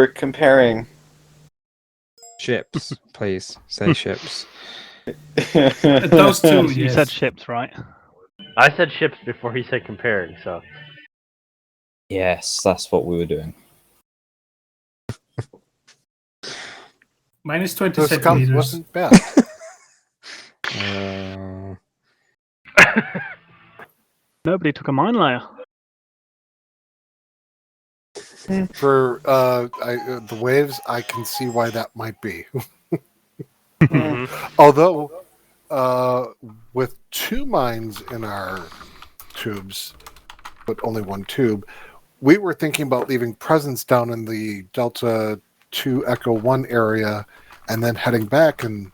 were comparing. Ships, please. Say ships. Those two, You yes. said ships, right? I said ships before he said comparing, so. Yes, that's what we were doing. Minus 20 The scout centimeters. wasn't bad. Nobody took a mine layer. For the waves, I can see why that might be. Although, with 2 mines in our tubes, but only 1 tube, we were thinking about leaving presence down in the Delta 2 Echo 1 area and then heading back and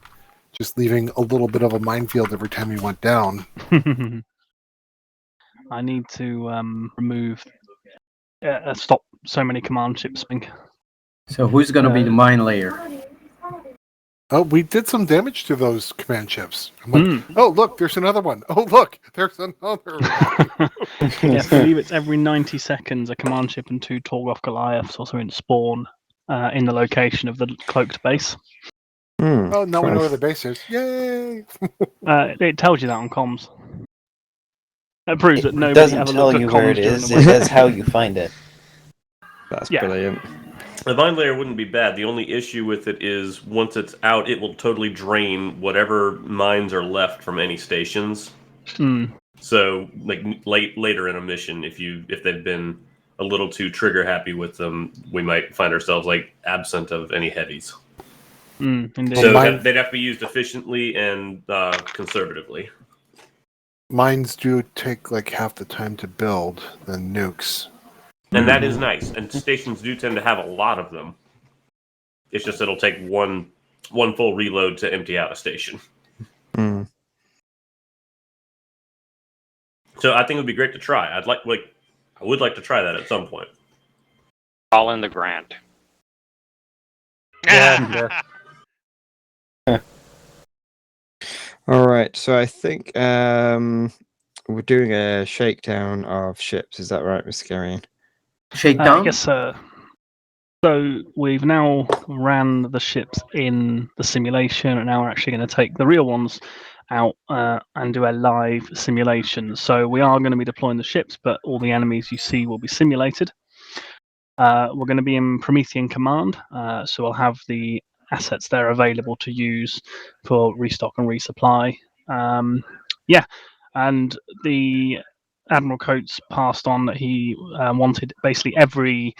just leaving a little bit of a minefield every time we went down. I need to remove, stop so many command ships. So who's going to be the mine layer? Oh, we did some damage to those command ships. I'm like, oh, look, there's another one. Oh, look, there's another one. Yeah, I believe it's every 90 seconds a command ship and 2 Torgoth Goliaths also in spawn in the location of the cloaked base. Oh, now we know where the base is. Yay! It tells you that on comms. It proves that nobody doesn't ever tell looked you at where comms it during is. the It week. says how you find it. That's Yeah. brilliant. The mine layer wouldn't be bad. The only issue with it is once it's out, it will totally drain whatever mines are left from any stations. So, like later in a mission, if they've been a little too trigger happy with them, we might find ourselves like absent of any heavies. Indeed. So they'd have to be used efficiently and conservatively. Mines do take like half the time to build than nukes. And that is nice. And stations do tend to have a lot of them. It's just it'll take one full reload to empty out a station. So I think it would be great to try. I would like to try that at some point. All in the grant. Yeah. All right, so I think we're doing a shakedown of ships. Is that right, Mr. Garian? Shakedown? I guess so. So we've now ran the ships in the simulation, and now we're actually going to take the real ones out and do a live simulation. So we are going to be deploying the ships, but all the enemies you see will be simulated. We're going to be in Promethean Command, so we'll have the assets there available to use for restock and resupply. And the Admiral Coates passed on that he wanted basically every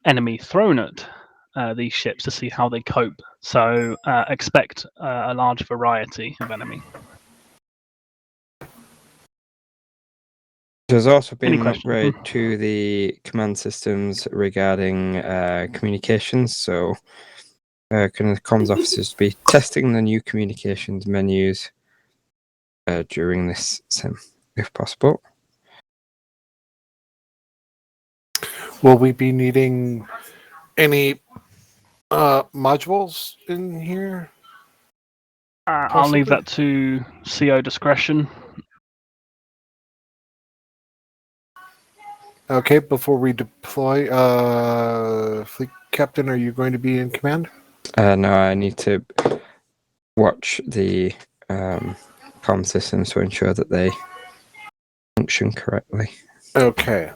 enemy thrown at these ships to see how they cope. So expect a large variety of enemy. There's also been an upgrade to the command systems regarding communications, so can the comms officers be testing the new communications menus during this sim, if possible? Will we be needing any modules in here? I'll leave that to CO discretion. Okay, before we deploy, Fleet Captain, are you going to be in command? No, I need to watch the comm systems to ensure that they function correctly. Okay.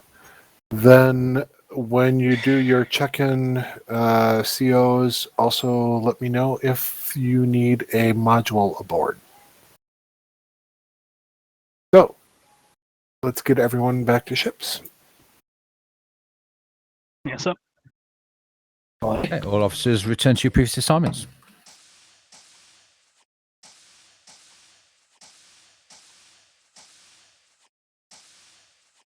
Then when you do your check-in COs, also let me know if you need a module aboard. So, let's get everyone back to ships. Yes, sir. Okay, all officers return to your previous assignments.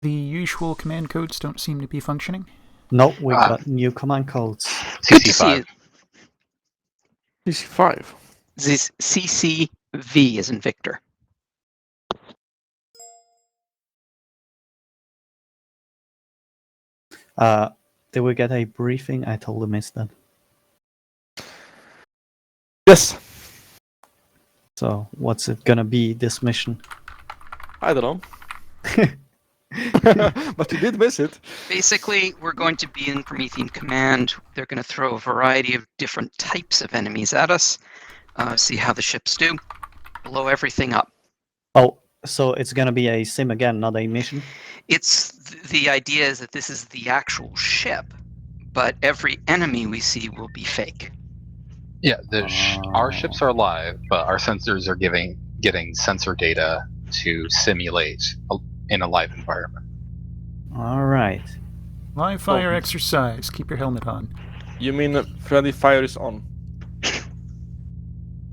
The usual command codes don't seem to be functioning. No, we got new command codes. Good to see it. CC5. This CCV is in Victor. Did we get a briefing? I totally missed that. Yes. So, what's it gonna be, this mission? I don't know. But you did miss it. Basically, we're going to be in Promethean Command. They're going to throw a variety of different types of enemies at us. See how the ships do. Blow everything up. Oh, so it's gonna be a sim again, not a mission? It's the idea is that this is the actual ship, but every enemy we see will be fake. Yeah, our ships are live, but our sensors are getting sensor data to simulate in a live environment. Alright. Live fire exercise. Keep your helmet on. You mean friendly fire is on?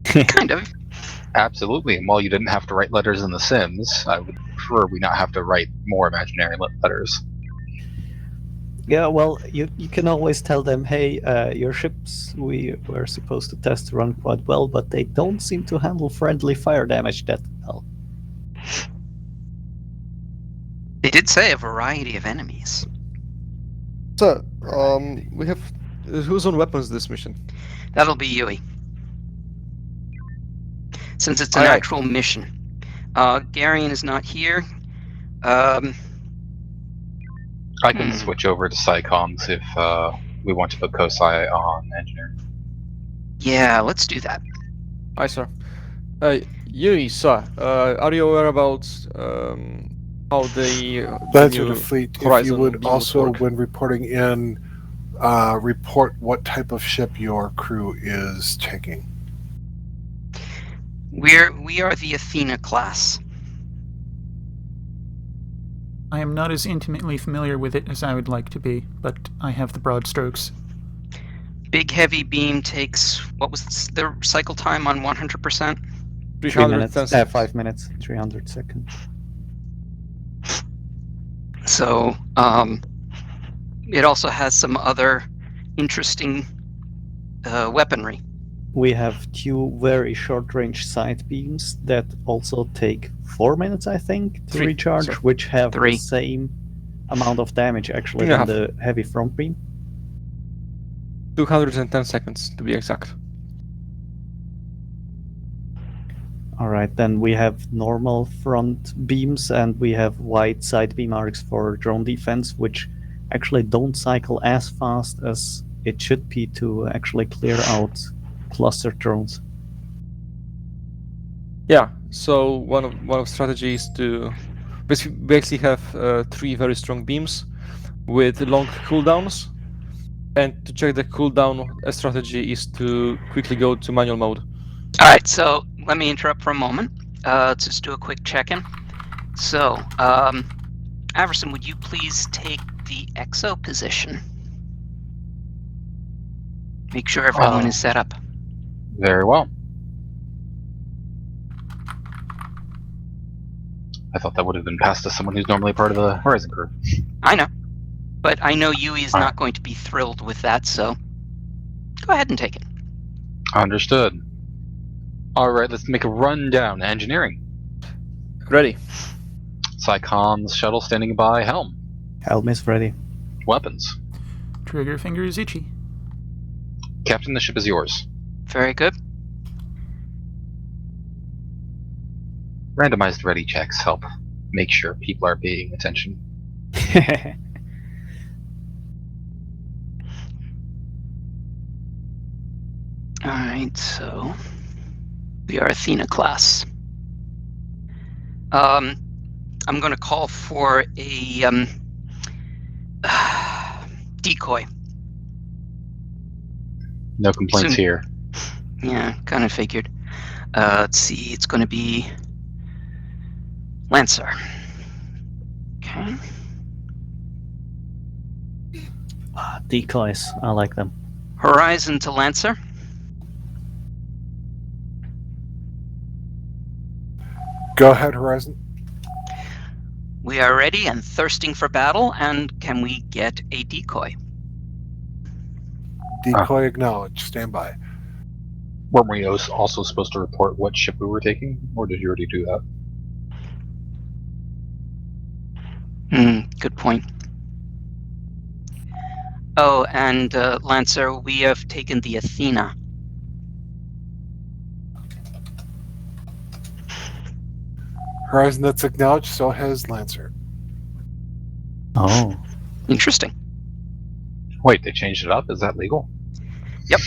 Kind of. Absolutely, and while you didn't have to write letters in the Sims, I would prefer we not have to write more imaginary letters. Yeah, well, you can always tell them, hey, your ships we were supposed to test run quite well, but they don't seem to handle friendly fire damage that well. They did say a variety of enemies. So, we have... who's on weapons this mission? That'll be Yui. Since it's an Aye, aye. actual mission. Garion is not here. I can switch over to Psycoms if we want to put Kosai on engineering. Yeah, let's do that. Hi, sir. Yuri, sir, are you aware about how the Lancer new to Fleet, if Horizon you would beams also, work? when reporting in, report what type of ship your crew is taking. We are the Athena class. I am not as intimately familiar with it as I would like to be, but I have the broad strokes. Big heavy beam takes, what was the cycle time on 100%? 3 minutes, 5 minutes, 300 seconds. So, it also has some other interesting weaponry. We have 2 very short-range side beams that also take 4 minutes, I think, to 3, recharge, sir. which have 3. the same amount of damage actually 3.5. than the heavy front beam. 210 seconds, to be exact. Alright, then we have normal front beams and we have wide side beam arcs for drone defense, which actually don't cycle as fast as it should be to actually clear out cluster drones. Yeah, so one of strategies to basically have 3 very strong beams with long cooldowns, and to check the cooldown, a strategy is to quickly go to manual mode. All right, so let me interrupt for a moment. Let's just do a quick check-in. So, Averson, would you please take the exo position? Make sure everyone is set up. Very well. I thought that would have been passed to someone who's normally part of the Horizon crew. I know, but I know Yui is not going to be thrilled with that, so go ahead and take it. Understood. Alright, let's make a run down to engineering. Ready. Psycom's shuttle standing by, helm. Helm is ready. Weapons. Trigger finger is itchy. Captain, the ship is yours. Very good. Randomized ready checks help make sure people are paying attention. Alright, so we are Athena class. I'm going to call for a decoy. No complaints Soon. here. Yeah, kind of figured. Let's see, it's going to be Lancer. Okay. Decoys, I like them. Horizon to Lancer. Go ahead, Horizon. We are ready and thirsting for battle, and can we get a decoy? Decoy acknowledged. Stand by. Weren't we also supposed to report what ship we were taking, or did you already do that? Good point. Oh, and Lancer, we have taken the Athena. Horizon, that's acknowledged. So has Lancer. Oh. Interesting. Wait, they changed it up? Is that legal? Yep.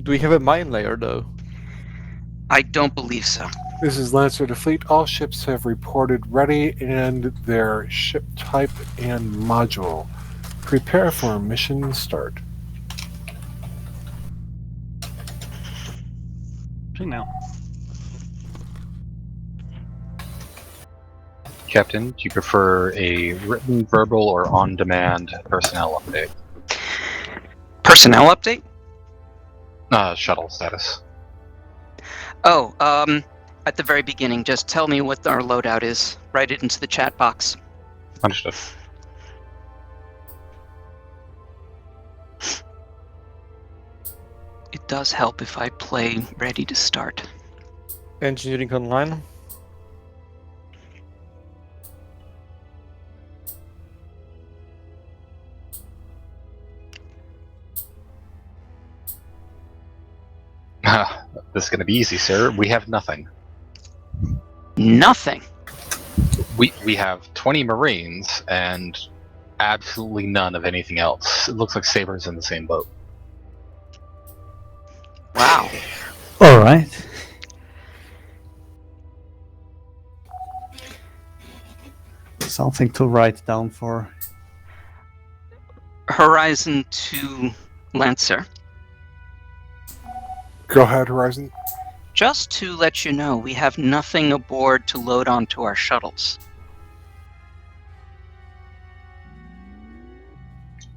Do we have a mine layer though? I don't believe so. This is Lancer to Fleet. All ships have reported ready and their ship type and module. Prepare for mission start. Now. Captain, do you prefer a written, verbal, or on-demand personnel update? Personnel update? Shuttle status. Oh, at the very beginning, just tell me what our loadout is. Write it into the chat box. Understood. It does help if I play ready to start. Engineering online. This is going to be easy, sir. We have nothing. Nothing? We have 20 Marines and absolutely none of anything else. It looks like Saber's in the same boat. Wow. All right. Something to write down for. Horizon to Lancer. Go ahead, Horizon. Just to let you know, we have nothing aboard to load onto our shuttles.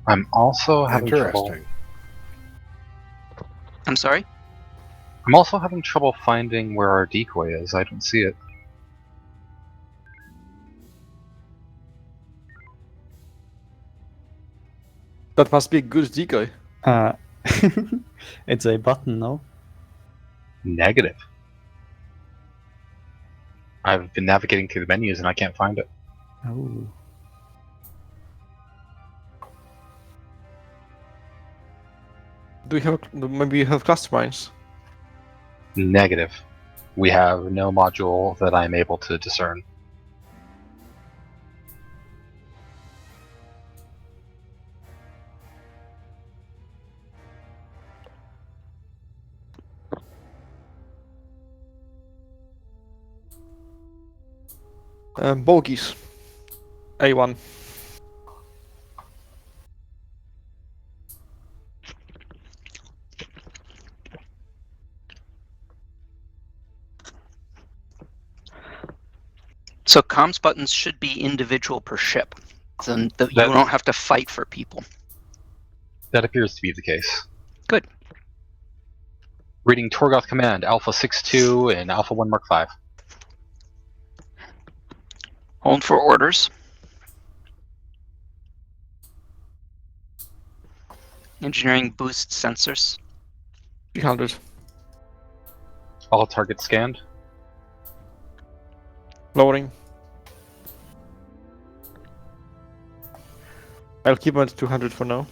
I'm also having trouble. Interesting. I'm sorry? I'm also having trouble finding where our decoy is. I don't see it. That must be a good decoy. It's a button, no? Negative. I've been navigating through the menus and I can't find it. Oh. Do we have maybe you have cluster mines? Negative. We have no module that I'm able to discern. Bogies. A1. So comms buttons should be individual per ship. So you don't have to fight for people. That appears to be the case. Good. Reading Torgoth Command, Alpha 6-2 and Alpha 1 Mark 5. Hold for orders. Engineering boost sensors. 300. All targets scanned. Lowering. I'll keep them at 200 for now.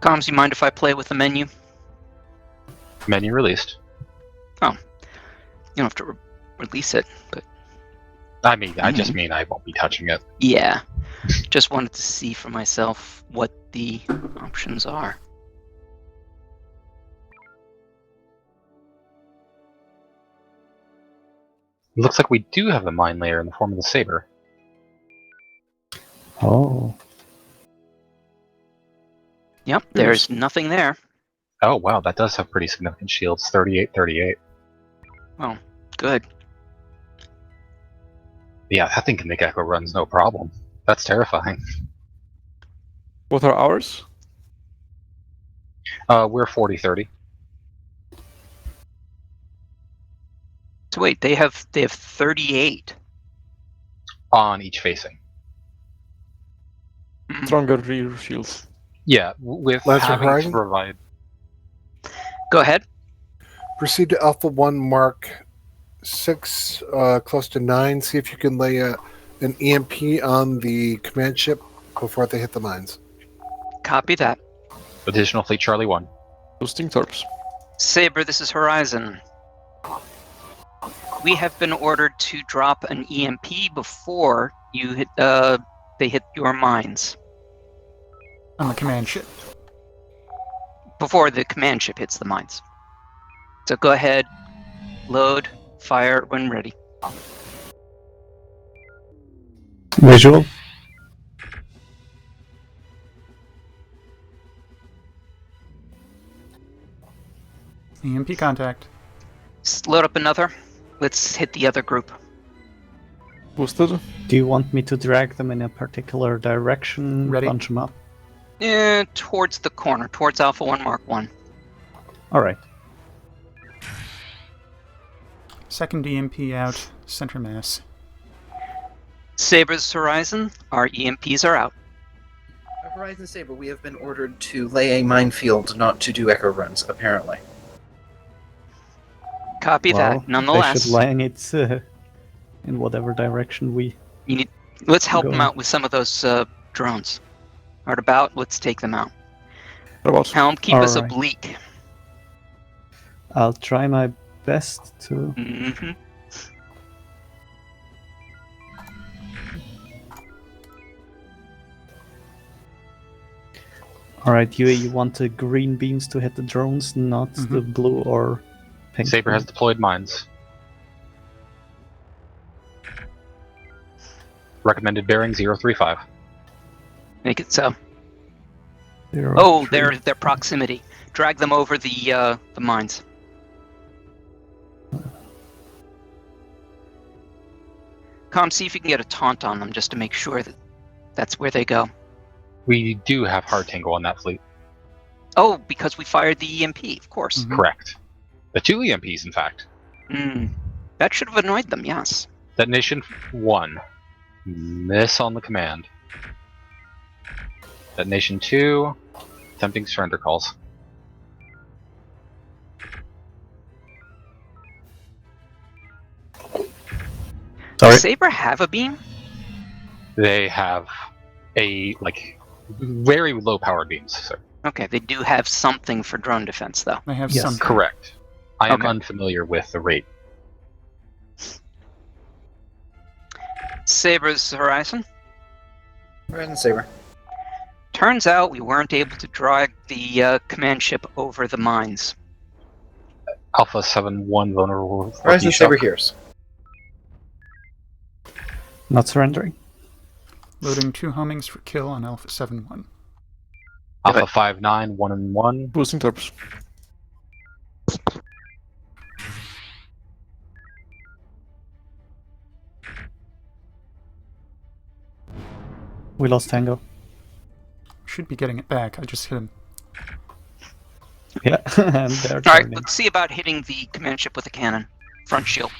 Comms, you mind if I play with the menu? Menu released. Oh. You don't have to release it, but... I mean, I just mean I won't be touching it. Yeah. Just wanted to see for myself what the options are. It looks like we do have the mine layer in the form of the Saber. Oh. Yep, there's nothing there. Oh wow, that does have pretty significant shields. 38-38. Oh, good. Yeah, that thing can make echo runs no problem. That's terrifying. What are ours? We're 40-30. So wait, they have 38 on each facing. Stronger rear shields. Yeah, with Lancer having Horizon? to provide. Go ahead. Proceed to Alpha 1 Mark 6, close to 9. See if you can lay an EMP on the command ship before they hit the mines. Copy that. Additional Fleet Charlie 1. Boosting torps. Saber, this is Horizon. We have been ordered to drop an EMP before You hit. They hit your mines On the command ship. before the command ship hits the mines. So go ahead, load, fire when ready. Visual. EMP contact. Load up another. Let's hit the other group. Boosted. Do you want me to drag them in a particular direction? Ready. Bunch them up? Towards the corner, towards Alpha 1 Mark 1. Alright. Second EMP out. Center mass. Saber's Horizon, our EMPs are out. Horizon Saber, we have been ordered to lay a minefield, not to do echo runs, apparently. Copy that. They Nonetheless, should line it in whatever direction we... let's help Go them on. out with some of those drones. Art about, let's take them out. What about? Helm, keep us Alright. oblique. I'll try my best to... Mm-hmm. Alright, you want the green beams to hit the drones, not the blue or pink. Saber has deployed mines. Recommended bearing 035. Make it so. Zero, Oh, three. their proximity. Drag them over the mines. See if you can get a taunt on them just to make sure that that's where they go. We do have hard tango on that fleet. Oh, because we fired the EMP, of course. Correct. The 2 EMPs, in fact. That should have annoyed them, yes. Detonation 1. Miss on the command. Detonation 2. Attempting surrender calls. Does Saber have a beam? They have a, very low powered beams, sir. Okay, they do have something for drone defense, though. I have Yes. some. Correct. I am Okay. unfamiliar with the rate. Saber's Horizon. Horizon Saber. Turns out we weren't able to drag the command ship over the mines. Alpha 7-1 vulnerable. for Horizon D-shock. Saber hears. Not surrendering. Loading 2 homings for kill on Alpha 7-1. Alpha 5-9, 1-1. Boosting torps. We lost Tango. Should be getting it back. I just hit him. Yeah, and they're Alright, turning. let's see about hitting the command ship with a cannon. Front shield.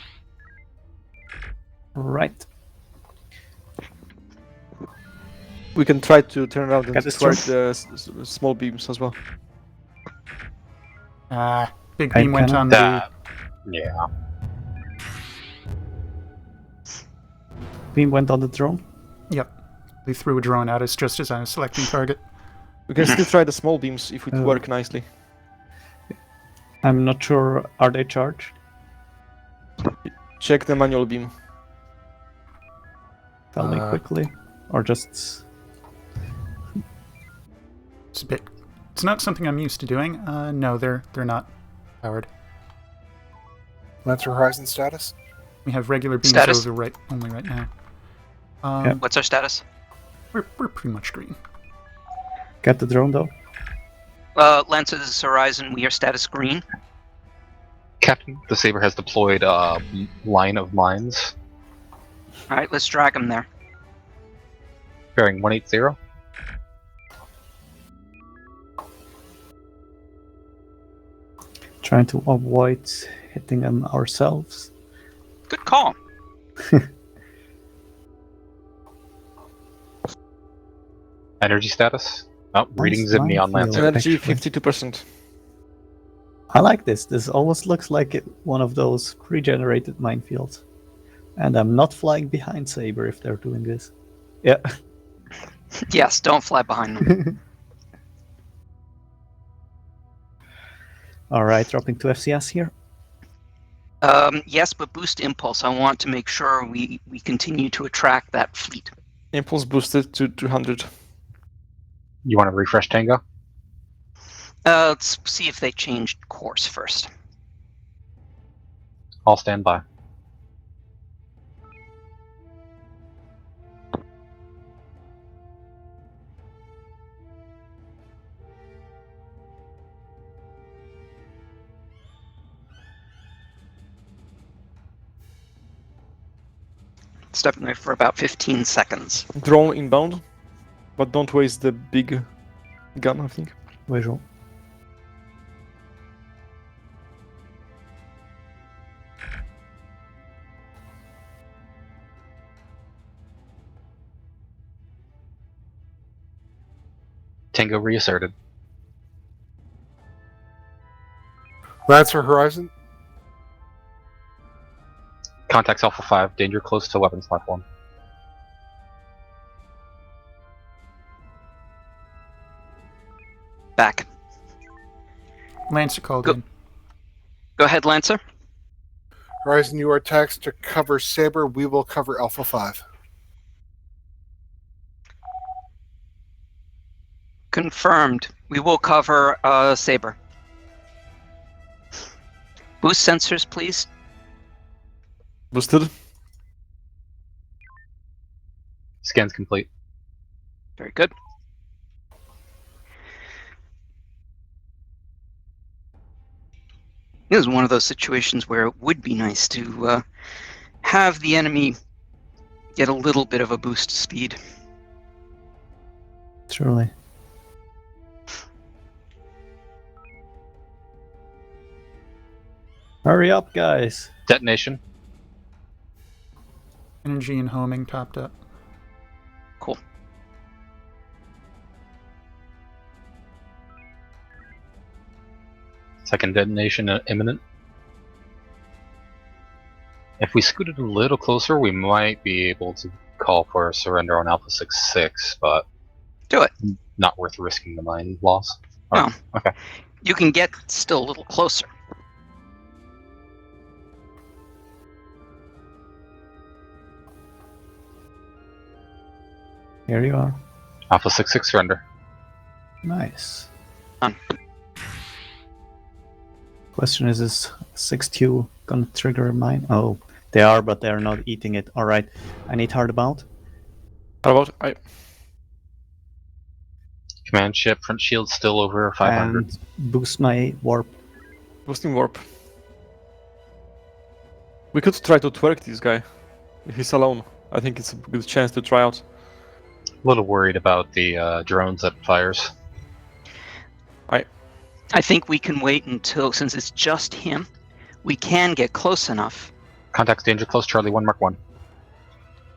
Right. We can try to turn around and Got this strike the small beams as well. Big Pipe beam went cannon? on That, yeah. Beam went on the drone. Yep. They threw a drone at us just as I was selecting target. We can still try the small beams if it work nicely. I'm not sure, are they charged? Check the manual beam. Tell me quickly. Or just... It's a bit. It's not something I'm used to doing. No, they're not powered. That's your Horizon status? We have regular beams Status? over only right now. Yeah. What's our status? We're pretty much green. Get the drone though. Lance's Horizon, we are status green. Captain, the Saber has deployed a line of mines. Alright, let's drag them there. Bearing 180. Trying to avoid hitting them ourselves. Good call. Energy status? Oh, reading Nice Zimni on minefield. Lancer. Energy Actually. 52%. I like this. This almost looks like one of those pre-generated minefields. And I'm not flying behind Saber if they're doing this. Yeah. Yes, don't fly behind them. Alright, dropping to FCS here. Yes, but boost impulse. I want to make sure we continue to attract that fleet. Impulse boosted to 200. You want to refresh Tango? Let's see if they changed course first. I'll stand by. Stepping away for about 15 seconds. Drone inbound, but don't waste the big gun, I think. Visual. Tango reasserted. Lancer Horizon. Contacts Alpha 5. Danger close to weapons platform. Back. Lancer called Go- in. Go ahead, Lancer. Horizon, you are taxed to cover Saber. We will cover Alpha 5. Confirmed. We will cover Saber. Boost sensors, please. Boosted. Scans complete. Very good. This is one of those situations where it would be nice to have the enemy get a little bit of a boost speed. Truly. Hurry up, guys. Detonation. Energy and homing topped up. Cool. Second detonation imminent. If we scooted a little closer, we might be able to call for a surrender on Alpha 6-6, but do it. Not worth risking the mine loss. No. Oh, okay. You can get still a little closer. Here you are. Alpha 6-6 surrender. Nice. Done. Question is 6Q gonna trigger a mine? Oh, they are, but they're not eating it. Alright, I need hard about. How about Command ship, front shield still over 500. And boost my warp. boosting warp. We could try to twerk this guy. If he's alone. I think it's a good chance to try out. A little worried about the drones that fires. I think we can wait until, since it's just him, we can get close enough. Contacts danger close, Charlie 1, Mark 1.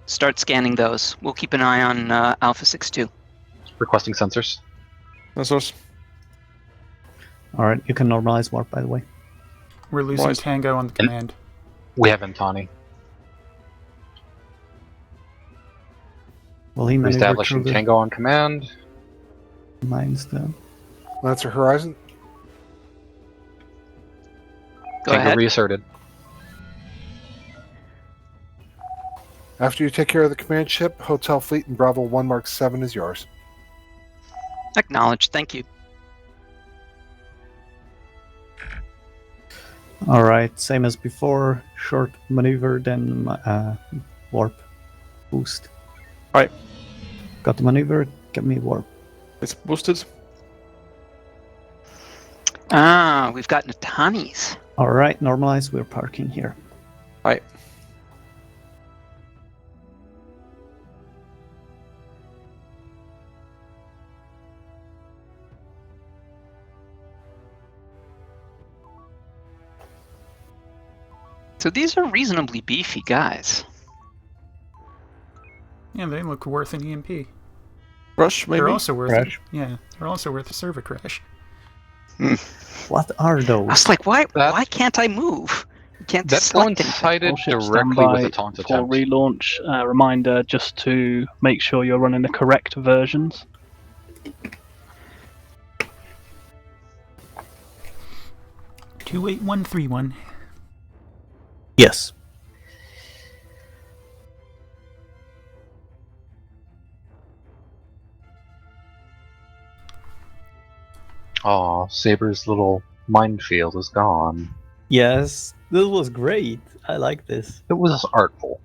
Start scanning those. We'll keep an eye on Alpha 6-2. Requesting sensors. Sensors. Alright, you can normalize warp, by the way. We're losing Right. Tango on the command. We have Intani. Will he maneuver Reestablishing through the Tango on command. mines then? Lancer Horizon. Go Tango ahead. reasserted. After you take care of the command ship, Hotel Fleet and Bravo 1 Mark 7 is yours. Acknowledged. Thank you. Alright, same as before. Short maneuver, then warp. Boost. Right. Got the maneuver, get me warp. It's boosted. Ah, we've got Natanis. Alright, normalize, we're parking here. Right. So these are reasonably beefy guys. Yeah, they look worth an EMP. Rush, maybe? They're also worth Crash. Yeah, they're also worth a server crash. What are I those? was like, why That- why can't I move? Can't That select anything. coincided All ships directly stand with by a taunt for attempt. relaunch. Reminder just to make sure you're running the correct versions. Two 28131. Yes. Aw, Saber's little minefield is gone. Yes, this was great. I like this. It was artful.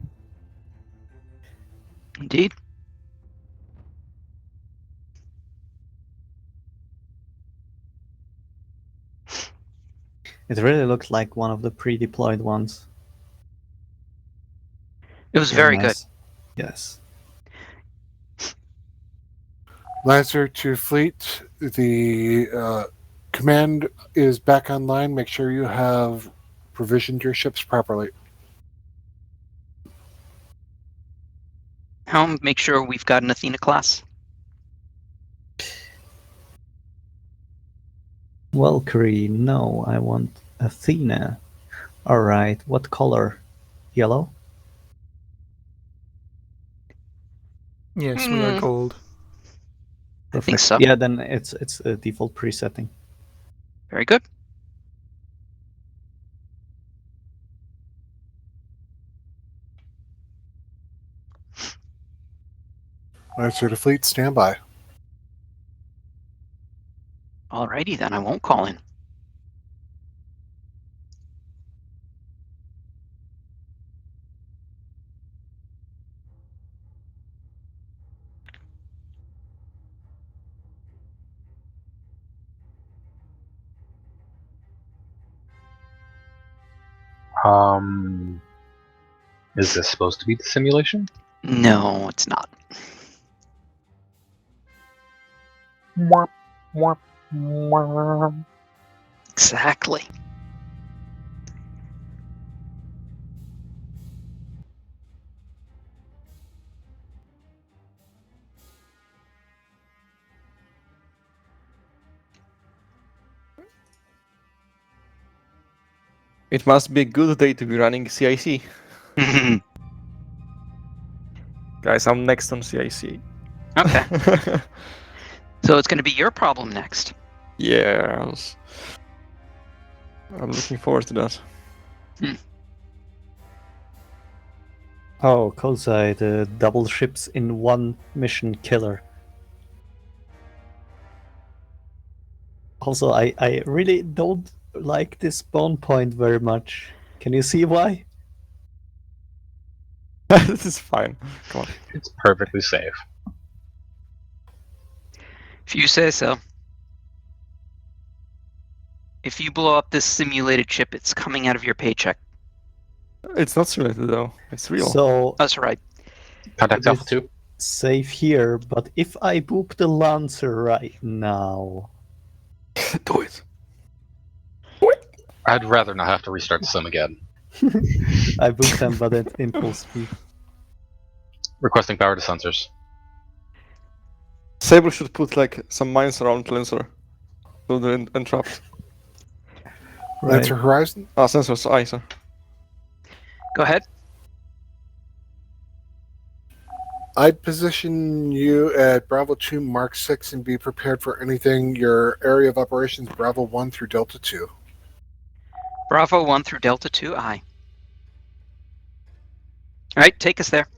Indeed. It really looked like one of the pre-deployed ones. It was very good. nice. Yes. Lancer to fleet. The command is back online. Make sure you have provisioned your ships properly. Helm, make sure we've got an Athena class. Valkyrie, no, I want Athena. Alright, what color? Yellow? Yes, we are gold. I think so. Yeah, then it's a default presetting. Very good. Lancer to fleet, standby. Alrighty then, I won't call in. Is this supposed to be the simulation? No, it's not. Exactly. It must be a good day to be running CIC. Guys, I'm next on CIC. Okay. So it's going to be your problem next. Yes. I'm looking forward to that. Oh, Kozai, the double ships in one mission killer. Also, I really don't like this spawn point very much. Can you see why? This is fine. Come on. It's perfectly safe. If you say so. If you blow up this simulated ship, it's coming out of your paycheck. It's not simulated though. It's real. So That's right. Contact it Alpha is 2. safe here, but if I boop the Lancer right now... Do it. I'd rather not have to restart the sim again. I booped them, but at impulse speed. Requesting power to sensors. Sable should put like some mines around Lancer. So they're entrapped. Right. Lancer Horizon. Ah, sensors, sir. Go ahead. I'd position you at Bravo 2 Mark 6 and be prepared for anything. Your area of operations Bravo 1 through Delta 2. Bravo 1 through Delta 2, aye. Alright, take us there.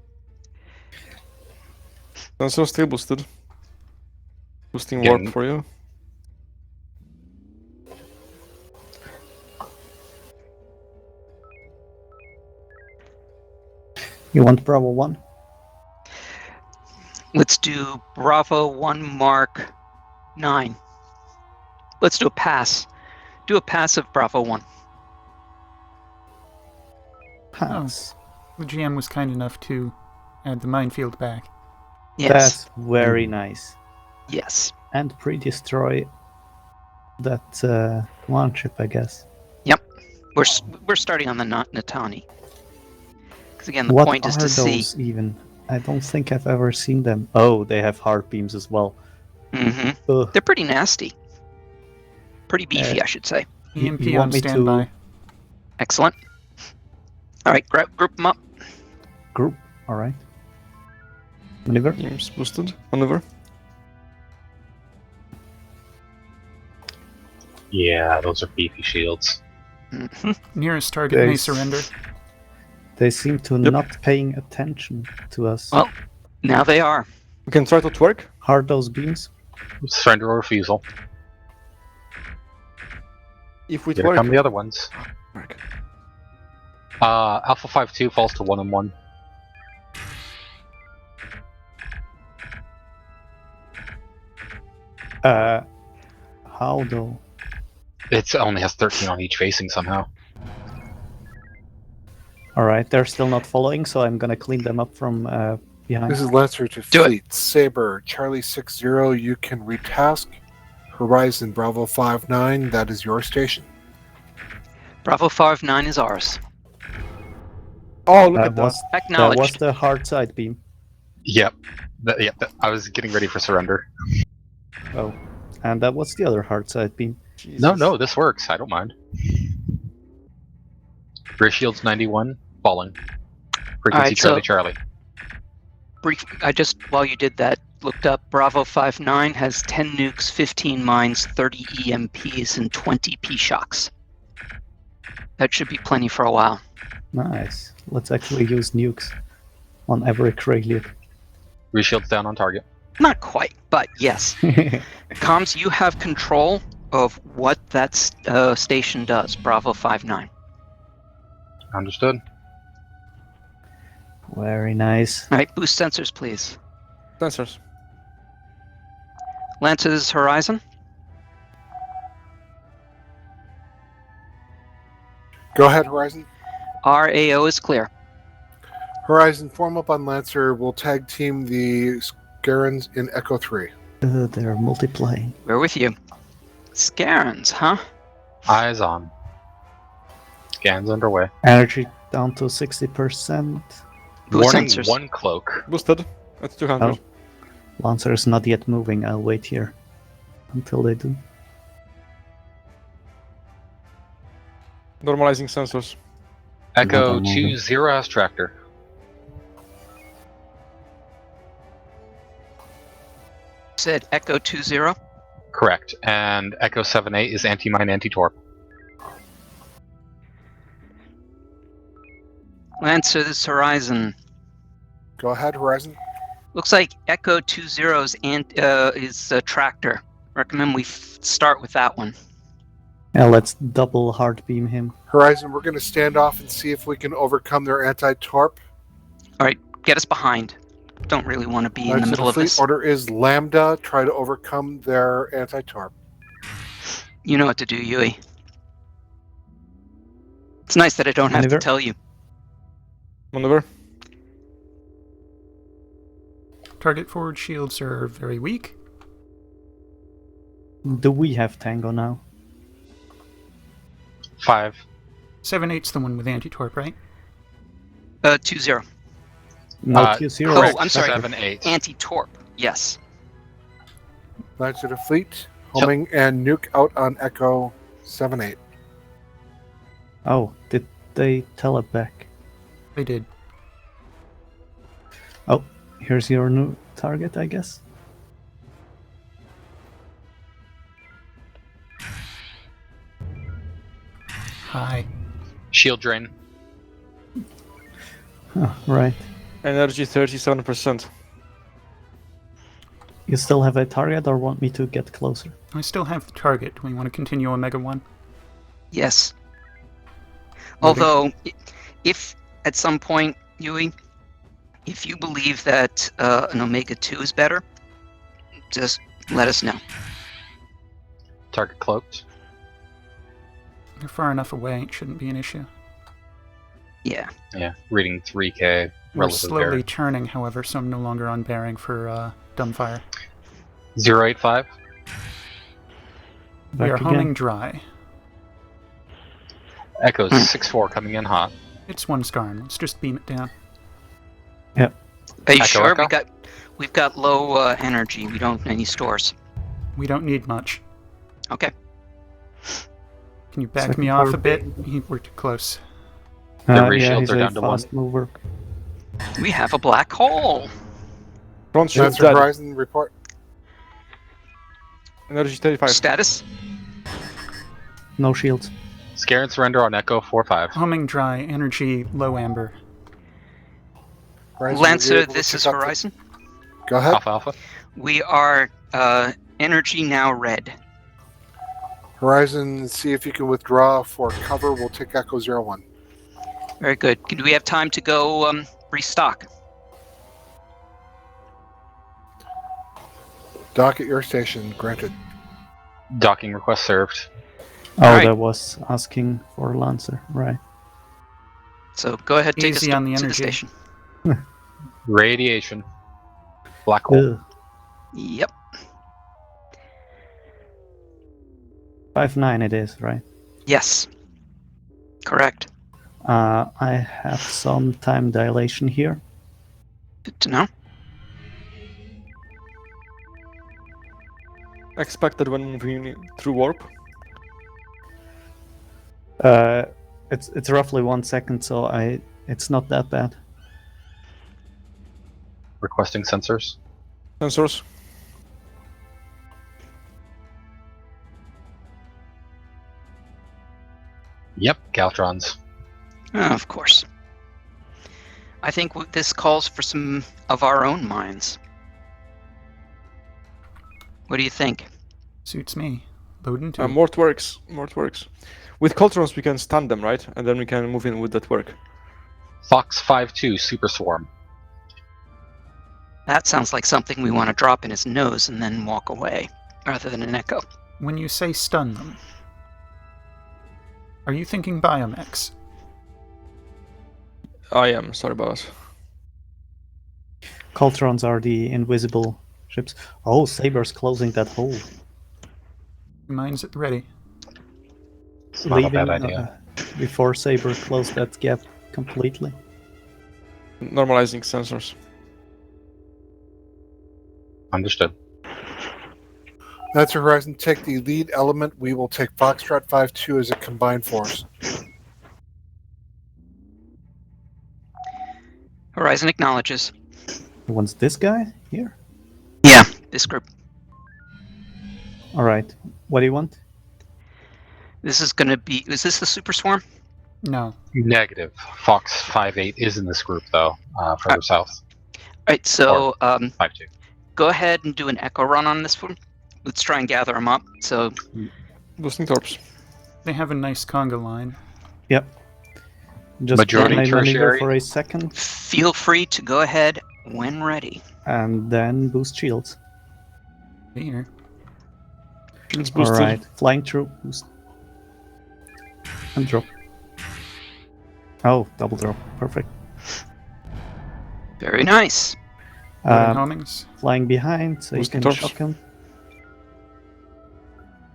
Sensor still boosted. Boosting Again. warp for you. You want Bravo 1? Let's do Bravo 1 Mark 9. Let's do a pass. Do a pass of Bravo 1. Pass. The GM was kind enough to add the minefield back. Yes. That's very nice. Yes. And pre-destroy that command ship, I guess. Yep. We're starting on the Natani. Because again, the What point is are to those see. even? I don't think I've ever seen them. Oh, they have heart beams as well. Mm-hmm. They're pretty nasty. Pretty beefy, I should say. EMP you on want me standby. to Excellent. All right, group them up. group? All right. Maneuver. Teams boosted. Maneuver. Yeah, those are beefy shields. Mm-hmm. Nearest target may Nice. surrender. They seem to not paying attention to us. Well, now they are. We can try to twerk. Hard those beams. Surrender or refusal. If we Here twerk, come the other ones. twerk. Alpha 5-2 falls to 1 and 1. How though? It only has 13 on each facing somehow. Alright, they're still not following, so I'm gonna clean them up from behind. This is Lancer to Do it. Fleet. Saber, Charlie 60, you can retask. Horizon, Bravo 59, that is your station. Bravo 5-9 is ours. Oh, look That at that. was, that Acknowledged. was the hard side beam. Yep. I was getting ready for surrender. Oh. And that was the other hard side beam. No, this works. I don't mind. Rear shields 91, falling. Frequency Alright, so- Charlie. Brief. I just, while you did that, looked up. Bravo 5-9 has 10 nukes, 15 mines, 30 EMPs, and 20 P-shocks. That should be plenty for a while. Nice. Let's actually use nukes on every Kraylian. Rear shields down on target. Not quite, but yes. Comms, you have control of what that station does, Bravo 5-9. Understood. Very nice. All right, boost sensors, please. Sensors. Lance's Horizon. Go ahead, Horizon. RAO is clear. Horizon, form up on Lancer. We'll tag team the Scarens in Echo 3. They're multiplying. We're with you. Scarens, huh? Eyes on. Scans underway. Energy down to 60%. Boost Warning, sensors. 1 cloak. Boosted. At 200. Oh. Lancer is not yet moving. I'll wait here until they do. Normalizing sensors. Echo Not 2-0 has tractor. Said Echo 2-0. Correct. And Echo 7-8 is anti-mine, anti-torp. Lance's Horizon. Go ahead, Horizon. Looks like Echo 2-0's is a tractor. Recommend we start with that one. Yeah, let's double hard beam him. Horizon, we're going to stand off and see if we can overcome their anti-torp. All right, get us behind. Don't really want to be in the Knights middle of Fleet this. order is Lambda. Try to overcome their anti-torp. You know what to do, Yui. It's nice that I don't have to Maneuver. tell you. Maneuver. Target forward shields are very weak. Do we have Tango now? 5. 7-8's the one with anti-torp, right? 2-0. No, Uh, Q0. Oh, I'm sorry. 7-8. Anti-torp. Yes. Knights of the Fleet, homing and nuke out on Echo 7-8. Oh, did they tell it back? They did. Oh, here's your new target, I guess. Hi. Shield drain. Oh, right. Energy 37%. You still have a target or want me to get closer? I still have the target. Do we want to continue Omega 1? Yes. Although, if at some point, Yui, if you believe that an Omega 2 is better, just let us know. Target cloaked. They're far enough away, it shouldn't be an issue. Yeah, reading 3K. We're relative slowly bearing. turning, however, so I'm no longer on bearing for dumbfire. 085. We Back are again. homing dry. Echoes 6-4 coming in hot. It's one Skarn. Let's just beam it down. Are you Echo, sure? echo? We've got low energy. We don't have any stores. We don't need much. Okay. Can you back Second me off floor a bit? We're too close. The rear Yeah, shields he's are a down to 1. fast mover. We have a black hole. Front shield Lancer dead. Horizon, report. Energy 35. Status? No shields. Scare and surrender on Echo 4-5. Homing dry, energy low amber. Horizon, Lancer, were you able to this pick is up the- Horizon. Go ahead. Alpha. We are energy now red. Horizon, see if you can withdraw for cover. We'll take Echo 01. Very good. Do we have time to go restock? Dock at your station. Granted. Docking request served. Oh, Alright. that was asking for Lancer, right? So go ahead, take us Easy on the to the energy. station. Radiation. Black hole. Ugh. Yep. 5-9 it is, right? Yes. Correct. I have some time dilation here. Good to know. Expected when moving through warp. It's roughly 1 second, so it's not that bad. Requesting sensors. Sensors. Yep, Galtrons. Of course. I think this calls for some of our own minds. What do you think? Suits me. Load into. Mort works. Mort works. With Coltrons, we can stun them, right? And then we can move in with that work. Fox 5-2 Super Swarm. That sounds like something we want to drop in his nose and then walk away, rather than an echo. When you say stun them, are you thinking Biomex? I am. Sorry about that. Coltrons are the invisible ships. Oh, Saber's closing that hole. Mine's ready. It's not a bad idea. Before Saber closed that gap completely. Normalizing sensors. Understood. That's Horizon. Take the lead element. We will take Foxtrot 5-2 as a combined force. Horizon acknowledges. Who wants this guy here? Yeah, this group. Alright. What do you want? This is going to be... Is this the Super Swarm? No. Negative. Fox 5-8 is in this group, though, further south. Alright, so 5-2. go ahead and do an echo run on this one. Let's try and gather them up. So, Boosting torps. They have a nice conga line. Yep. Just Majority plan my maneuver tertiary. for a second, feel free to go ahead when ready. and then boost shields. Here. Shields boosted. Alright, flying through, boost. And drop. Oh, double drop. Perfect. Very nice. Loading homings. Flying behind, so you Boosting can torps. shock him.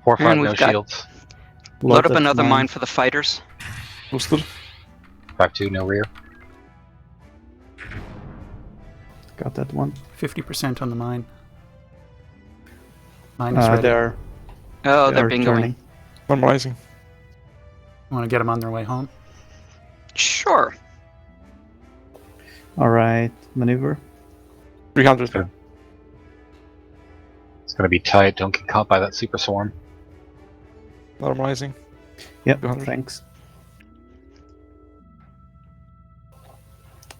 4-5 And no we've got- shields. Load up that another mine. mine for the fighters. Boosted. 5-2 no rear. Got that one. 50% on the mine. Mine is ready. They're Oh, they're turning. bingoing. Normalizing. Want to get them on their way home? Sure. Alright, maneuver. 300. Sure. It's going to be tight. Don't get caught by that Super Swarm. Normalizing. Yep, 200. thanks.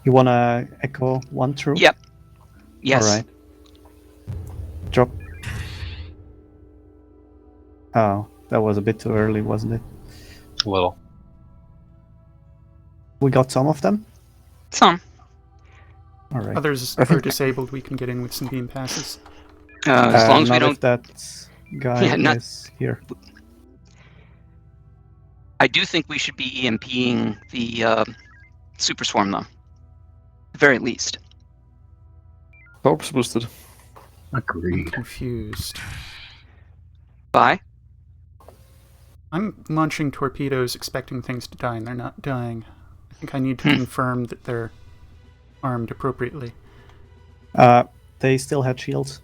You wanna echo one through? Yep. Yes. Alright. Drop. Oh, that was a bit too early, wasn't it? A little. We got some of them? Some. Alright. Others I are think- disabled. We can get in with some beam passes. As long as we not don't... if that guy Yeah, not- is here. I do think we should be EMPing the Super Swarm, though. At the very least. Torps boosted. I'm Agreed. confused. Bye. I'm launching torpedoes expecting things to die, and they're not dying. I think I need to confirm that they're armed appropriately. They still had shields.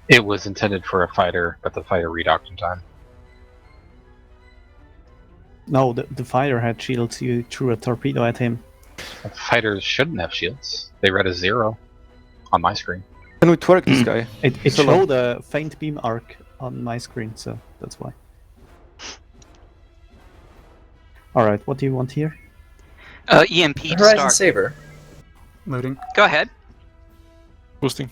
It was intended for a fighter, but the fighter redocked in time. No, the fighter had shields. You threw a torpedo at him. The fighters shouldn't have shields. They read a 0 on my screen. Can we twerk this guy? It So long. showed a faint beam arc on my screen, so that's why. Alright, what do you want here? EMP to Horizon start. Saber. Loading. Go ahead. Boosting.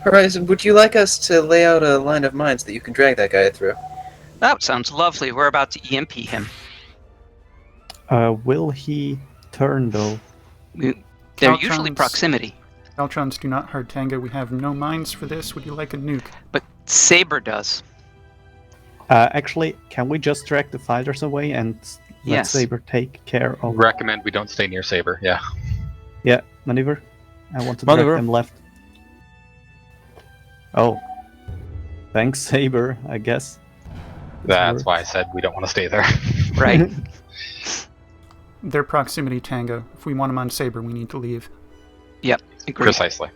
Horizon, would you like us to lay out a line of mines that you can drag that guy through? That sounds lovely. We're about to EMP him. Will he turn though? They're usually Caltrons- proximity. Caltrons do not hard tango. We have no mines for this. Would you like a nuke? But Saber does. Actually, can we just drag the fighters away and let Yes. Saber take care of? Recommend we don't stay near Saber. Yeah. Yeah, maneuver. I want to Maneuver. drag them left. Oh, thanks, Saber. I guess. That's why I said we don't want to stay there. Right. They're proximity tango. If we want them on Saber, we need to leave. Yep. Agreed. Precisely.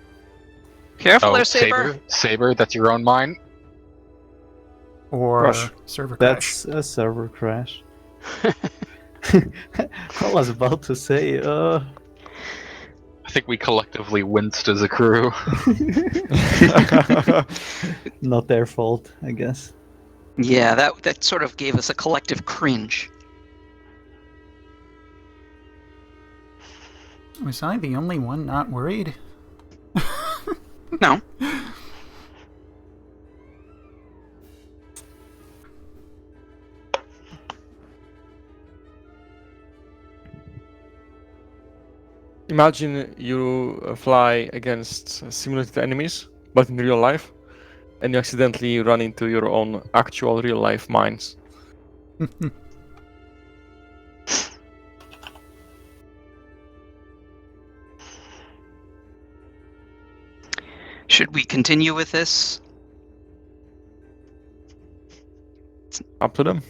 Careful Oh, there, Saber. Saber, that's your own mine. Or Crush. server crash. That's a server crash. I was about to say, I think we collectively winced as a crew. not their fault, I guess. Yeah, that sort of gave us a collective cringe. Was I the only one not worried? No. Imagine you fly against simulated enemies, but in real life, and you accidentally run into your own actual real life mines. Should we continue with this? Up to them.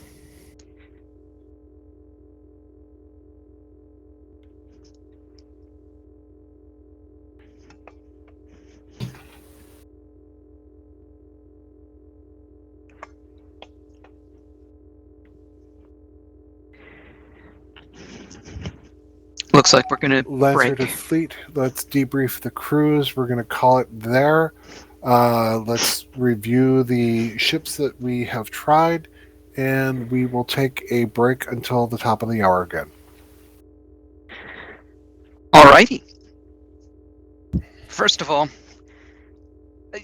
Looks like we're gonna Lancet break. Fleet, let's debrief the cruise. We're going to call it there. Let's review the ships that we have tried, and we will take a break until the top of the hour again. Alrighty. First of all,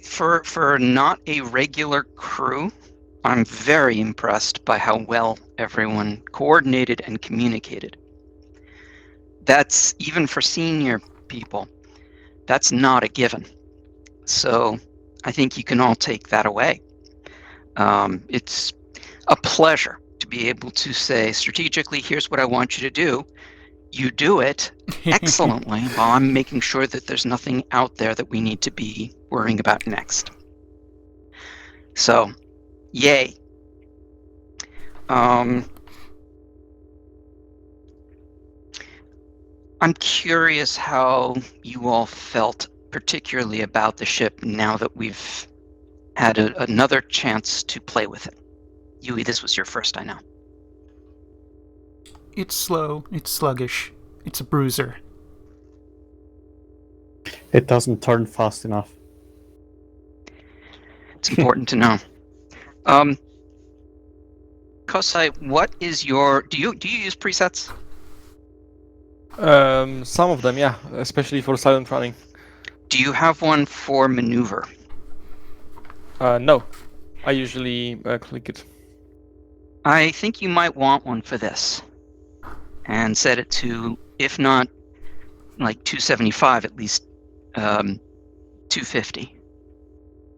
for not a regular crew, I'm very impressed by how well everyone coordinated and communicated. That's even for senior people. That's not a given. So I think you can all take that away. It's a pleasure to be able to say strategically, here's what I want you to do. You do it excellently while I'm making sure that there's nothing out there that we need to be worrying about next. So, yay. I'm curious how you all felt, particularly about the ship, now that we've had another chance to play with it. Yui, this was your first, I know. It's slow. It's sluggish. It's a bruiser. It doesn't turn fast enough. It's important to know. Kosai, what is your... Do you use presets? Some of them, yeah, especially for silent running. Do you have one for maneuver? No, I usually click it. I think you might want one for this. And set it to, if not like 275, at least 250.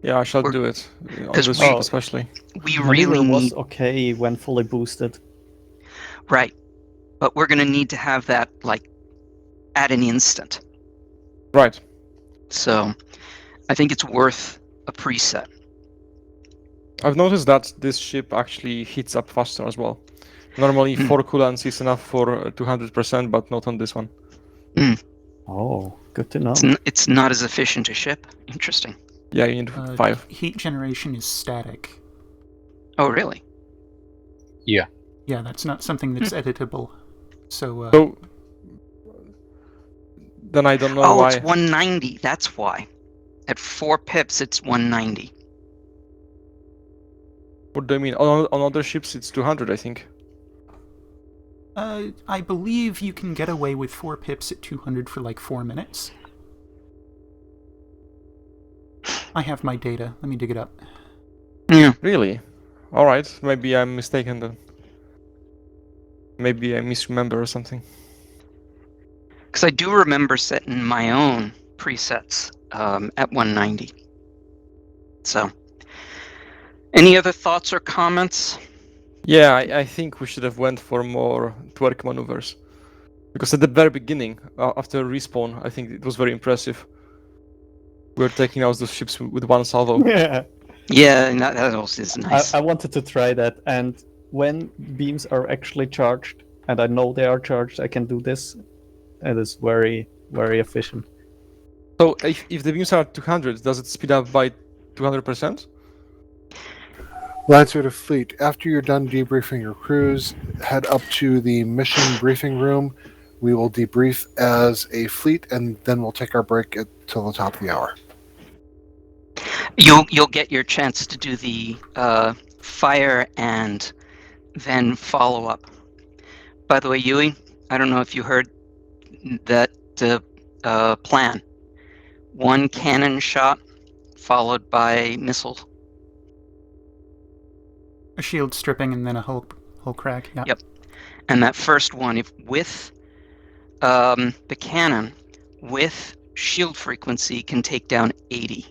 Yeah, I shall do it. On 'cause this we- ship especially. We Maneuver really was need... okay when fully boosted. Right. But we're going to need to have that, like, at an instant. Right. So, I think it's worth a preset. I've noticed that this ship actually heats up faster as well. Normally 4 coolants is enough for 200%, but not on this one. Oh, good to know. It's not as efficient a ship. Interesting. Yeah, you need 5. Heat generation is static. Oh, really? Yeah. Yeah, that's not something that's editable. So, So then I don't know Oh, why. it's 190. That's why. At 4 pips, it's 190. What do you mean? On other ships, it's 200, I think. I believe you can get away with 4 pips at 200 for like 4 minutes. I have my data. Let me dig it up. Yeah. Really? Alright, maybe I'm mistaken then. Maybe I misremember or something. Because I do remember setting my own presets at 190. So, any other thoughts or comments? Yeah, I think we should have went for more twerk maneuvers. Because at the very beginning, after respawn, I think it was very impressive. We were taking out those ships with one salvo. Yeah. Yeah, and that also is nice. I wanted to try that, and when beams are actually charged, and I know they are charged, I can do this. It is very, very efficient. So if the beams are at 200, does it speed up by 200%? Lancer to Fleet, after you're done debriefing your crews, head up to the mission briefing room. We will debrief as a fleet, and then we'll take our break till the top of the hour. You'll get your chance to do the fire and then follow up. By the way, Yui, I don't know if you heard that plan. 1 cannon shot followed by missiles. A shield stripping and then a hull crack. Yeah. Yep. And that first one, if with the cannon, with shield frequency, can take down 80.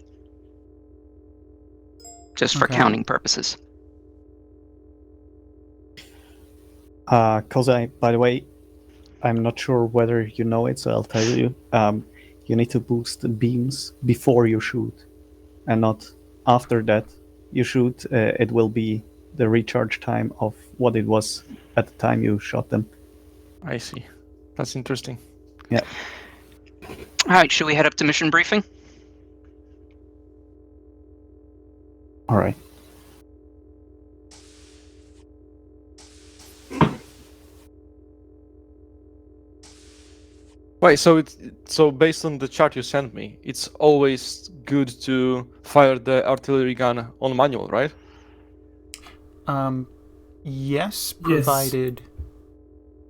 Just for counting purposes. Kozai, by the way, I'm not sure whether you know it, so I'll tell you. You need to boost the beams before you shoot, and not after that. You shoot, it will be the recharge time of what it was at the time you shot them. I see. That's interesting. Yeah. Alright, should we head up to mission briefing? Alright. Right, so based on the chart you sent me, it's always good to fire the artillery gun on manual, right? Yes, provided...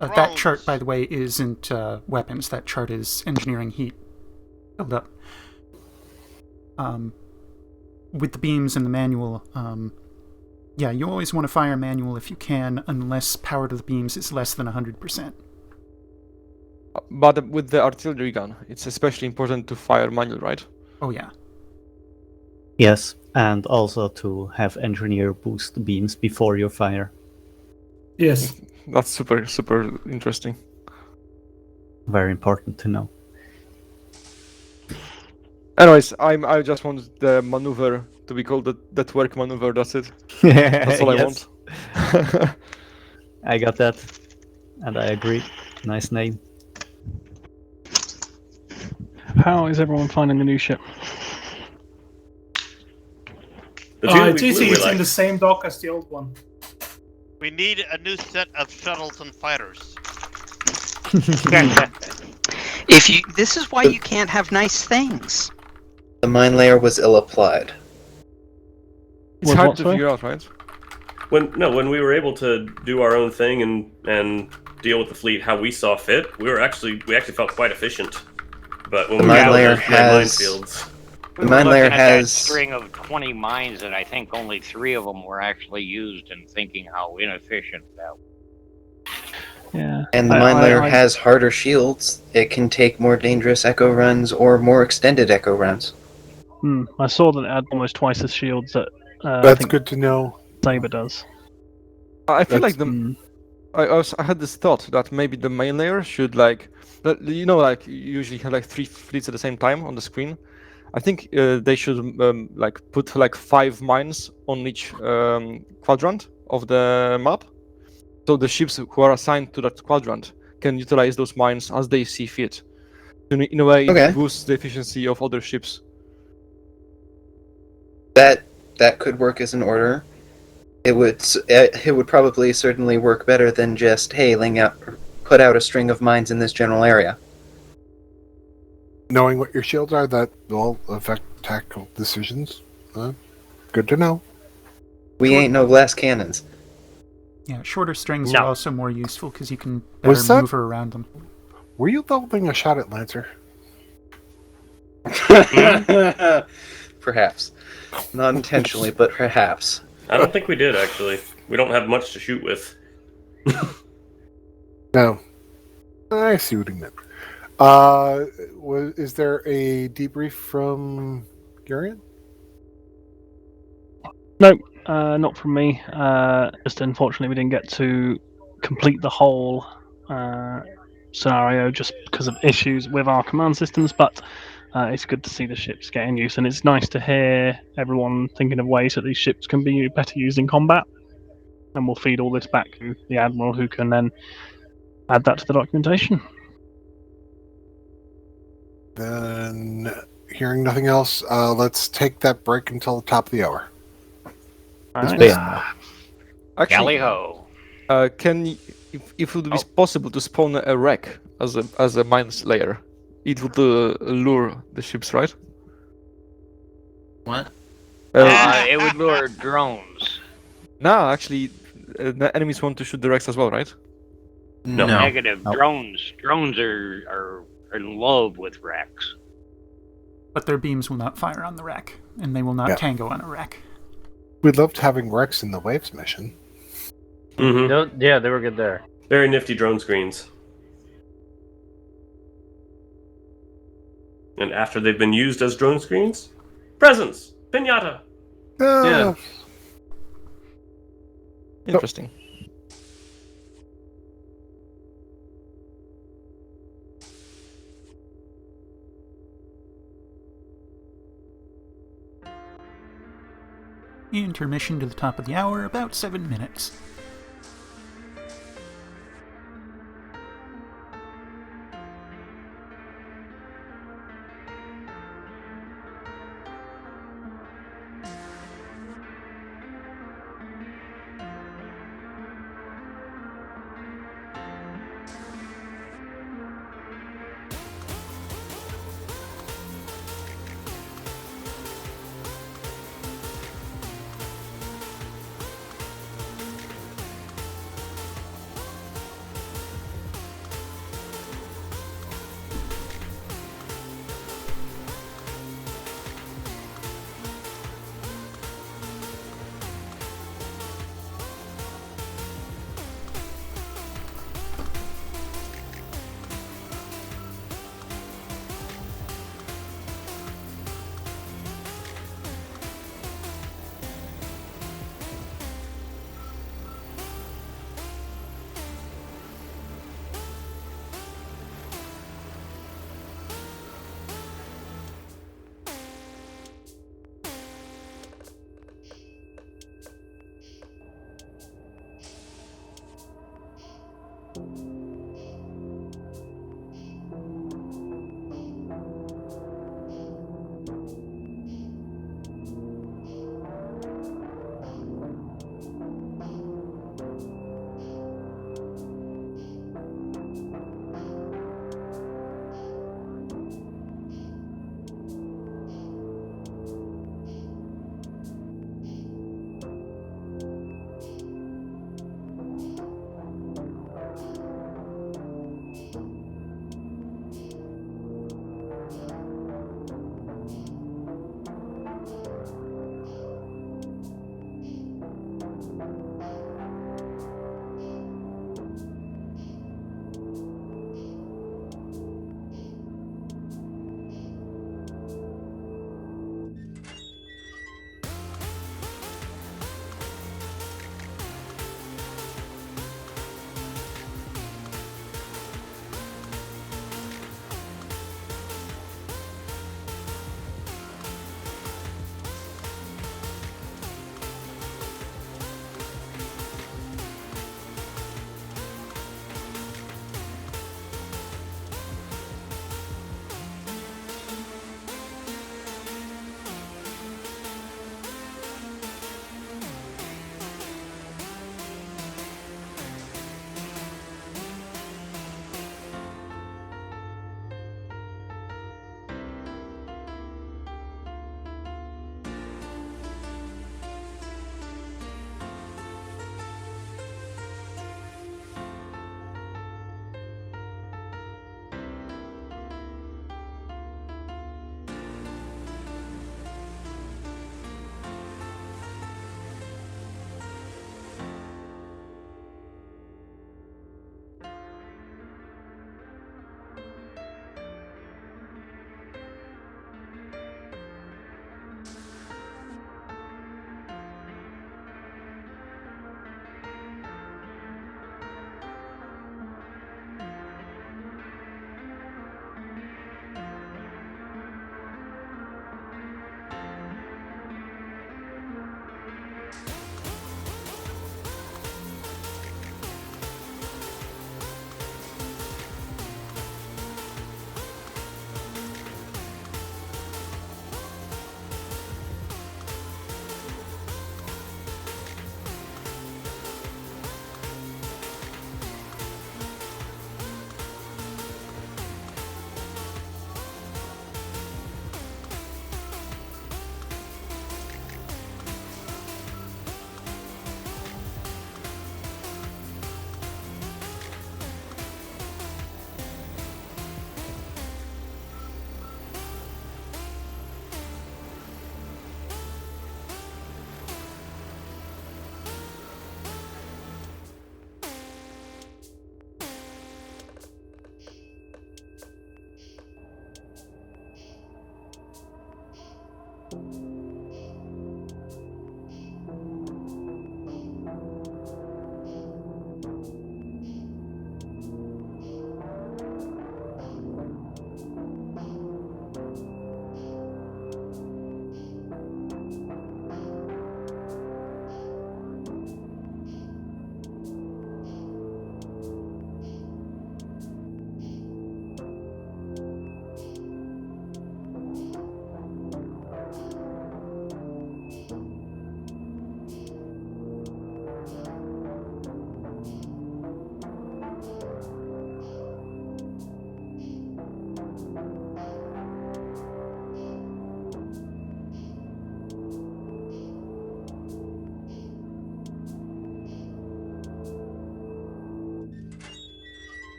that chart, by the way, isn't weapons. That chart is engineering heat build up. With the beams and the manual, yeah, you always want to fire manual if you can, unless power to the beams is less than 100%. But with the artillery gun, it's especially important to fire manual, right? Oh, yeah. Yes, and also to have engineer boost the beams before you fire. Yes. That's super, super interesting. Very important to know. Anyways, I just want the maneuver to be called the twerk maneuver, that's it. That's all I want. I got that. And I agree. Nice name. How is everyone finding the new ship? It's in the same dock as the old one. We need a new set of shuttles and fighters. This is why you can't have nice things. The mine layer was ill-applied. It's hard to figure out, right? When we were able to do our own thing and deal with the fleet how we saw fit, we actually felt quite efficient. But when the mine layer has minefields, the mine layer has a string of 20 mines, and I think only 3 of them were actually used, and thinking how inefficient that was. Yeah. And the mine layer has harder shields. It can take more dangerous echo runs or more extended echo runs. I saw that it had almost twice as shields that That's good to know. Saber does. I feel like I had this thought that maybe the main layer should like you usually have like 3 fleets at the same time on the screen. I think they should like put like 5 mines on each quadrant of the map, so the ships who are assigned to that quadrant can utilize those mines as they see fit. In a way, it boosts the efficiency of other ships. That could work as an order. It would probably certainly work better than just put out a string of mines in this general area. Knowing what your shields are, that will affect tactical decisions. Good to know. We ain't no glass cannons. Yeah, shorter strings No. are also more useful because you can better maneuver around them. Were you leveling a shot at Lancer? Perhaps. Not intentionally, but perhaps. I don't think we did, actually. We don't have much to shoot with. No. I see what you meant. Is there a debrief from Gurion? No, not from me. Just unfortunately, we didn't get to complete the whole scenario just because of issues with our command systems. But it's good to see the ships getting used, and it's nice to hear everyone thinking of ways that these ships can be better used in combat. And we'll feed all this back to the admiral, who can then add that to the documentation. Then, hearing nothing else, let's take that break until the top of the hour. All right. Galley Actually, ho. if it would be possible to spawn a wreck as a mines layer, it would lure the ships, right? What? It would lure drones. No, actually, the enemies want to shoot the wrecks as well, right? No. Negative. No. Drones are in love with wrecks. But their beams will not fire on the wreck, and they will not tango on a wreck. We loved having Rex in the Waves mission. Mm-hmm. Yeah, they were good there. Very nifty drone screens. And after they've been used as drone screens, presents! Pinata! Yeah. Interesting. Intermission to the top of the hour, about 7 minutes.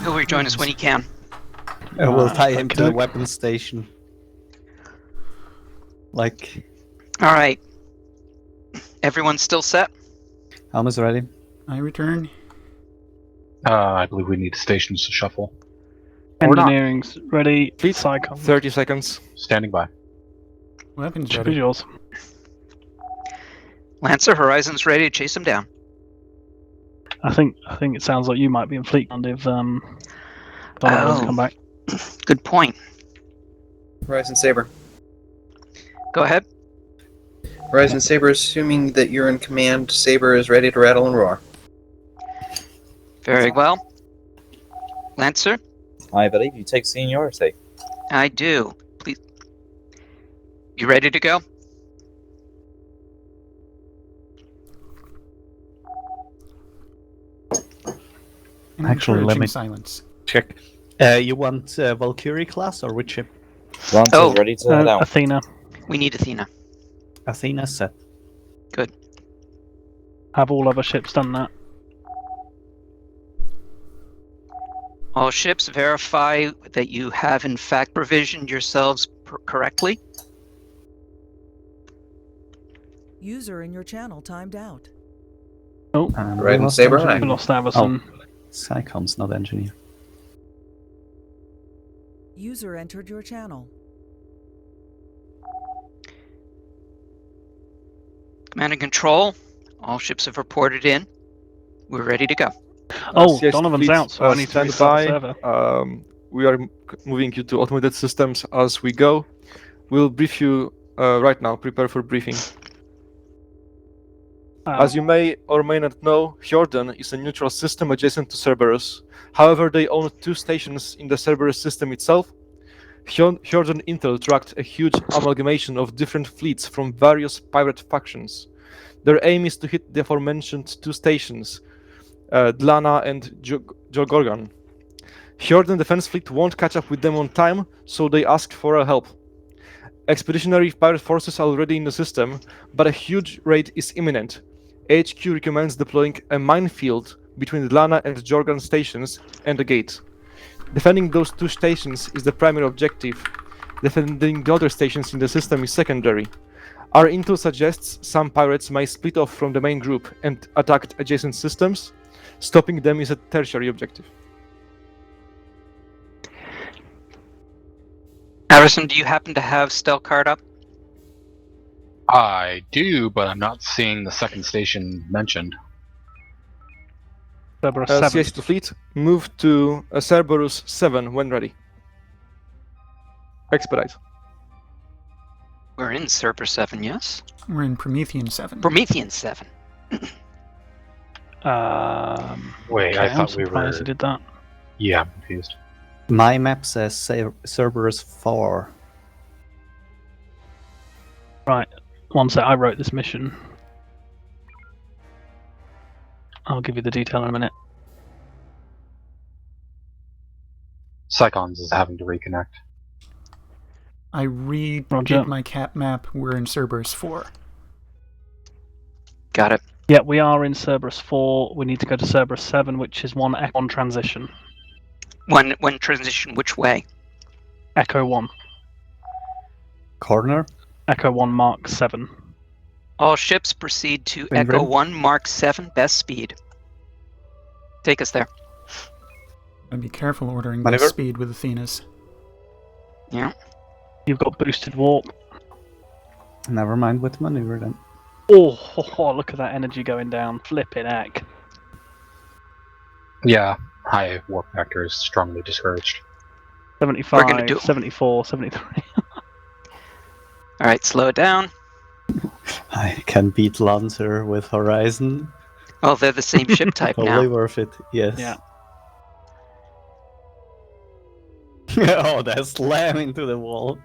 He'll rejoin us when he can. We'll tie him to the okey-doke. weapons station. Like, All right. Everyone's still set? Alma's ready. I return. I believe we need stations to shuffle. Or not. Engineering's ready. Fleet, Psychon. 30 seconds. Standing by. Weapons Ship ready. is yours. Lancer, Horizon's ready to chase him down. I think it sounds like you might be in fleet command if Donovan's come back. Good point. Horizon Saber. Go ahead. Horizon Saber, assuming that you're in command, Saber is ready to rattle and roar. Very well. Lancer? I believe you take seniority. I do. Please. You ready to go? Actually, let Encouraging me silence. check. You want Valkyrie class or which ship? Lancer's ready to head out. Athena. We need Athena. Athena set. Good. Have all other ships done that? All ships, verify that you have in fact provisioned yourselves correctly. User in your channel timed out. Oh, Right, and Saber high. we lost Avison. Oh, Psychom's not engineer. User entered your channel. Command and control. All ships have reported in. We're ready to go. Oh, CS Donovan's fleet, out, so I need to stand restart by. the server. We are moving you to automated systems as we go. We'll brief you right now. Prepare for briefing. As you may or may not know, Hjordan is a neutral system adjacent to Cerberus. However, they own 2 stations in the Cerberus system itself. Hjordan Intel tracked a huge amalgamation of different fleets from various pirate factions. Their aim is to hit the aforementioned 2 stations, Dlana and Jogorgan. Hjordan Defense Fleet won't catch up with them on time, so they asked for help. Expeditionary pirate forces are already in the system, but a huge raid is imminent. HQ recommends deploying a minefield between Dlana and Jorgan stations and the gate. Defending those 2 stations is the primary objective. Defending the other stations in the system is secondary. Our intel suggests some pirates may split off from the main group and attack adjacent systems. Stopping them is a tertiary objective. Harrison, do you happen to have Stealth card up? I do, but I'm not seeing the second station mentioned. Cerberus 7. CIC fleet, move to Cerberus 7 when ready. Expedite. We're in Cerberus 7, yes? We're in Promethean 7. Promethean 7. Wait, Okay, I I'm thought we surprised were. he did that. Yeah, I'm confused. My map says Cerberus 4. Right, one sec, I wrote this mission. I'll give you the detail in a minute. Psychons is having to reconnect. I Roger. redid my cap map. We're in Cerberus 4. Got it. Yeah, we are in Cerberus 4. We need to go to Cerberus 7, which is one Echo transition. When transition, which way? Echo 1. Corner? Echo 1 Mark 7. All ships proceed to Twin Echo Grim? 1 Mark 7 best speed. Take us there. And be careful ordering Maneuver. best speed with Athena's. Yeah. You've got boosted warp. Never mind with maneuver then. Oh, look at that energy going down. Flipping heck. Yeah, high warp factor is strongly discouraged. 75, do- 74, 73. Alright, slow it down. I can beat Lancer with Horizon. Oh, they're the same ship type Totally now. worth it, yes. Yeah. Oh, that slam into the wall.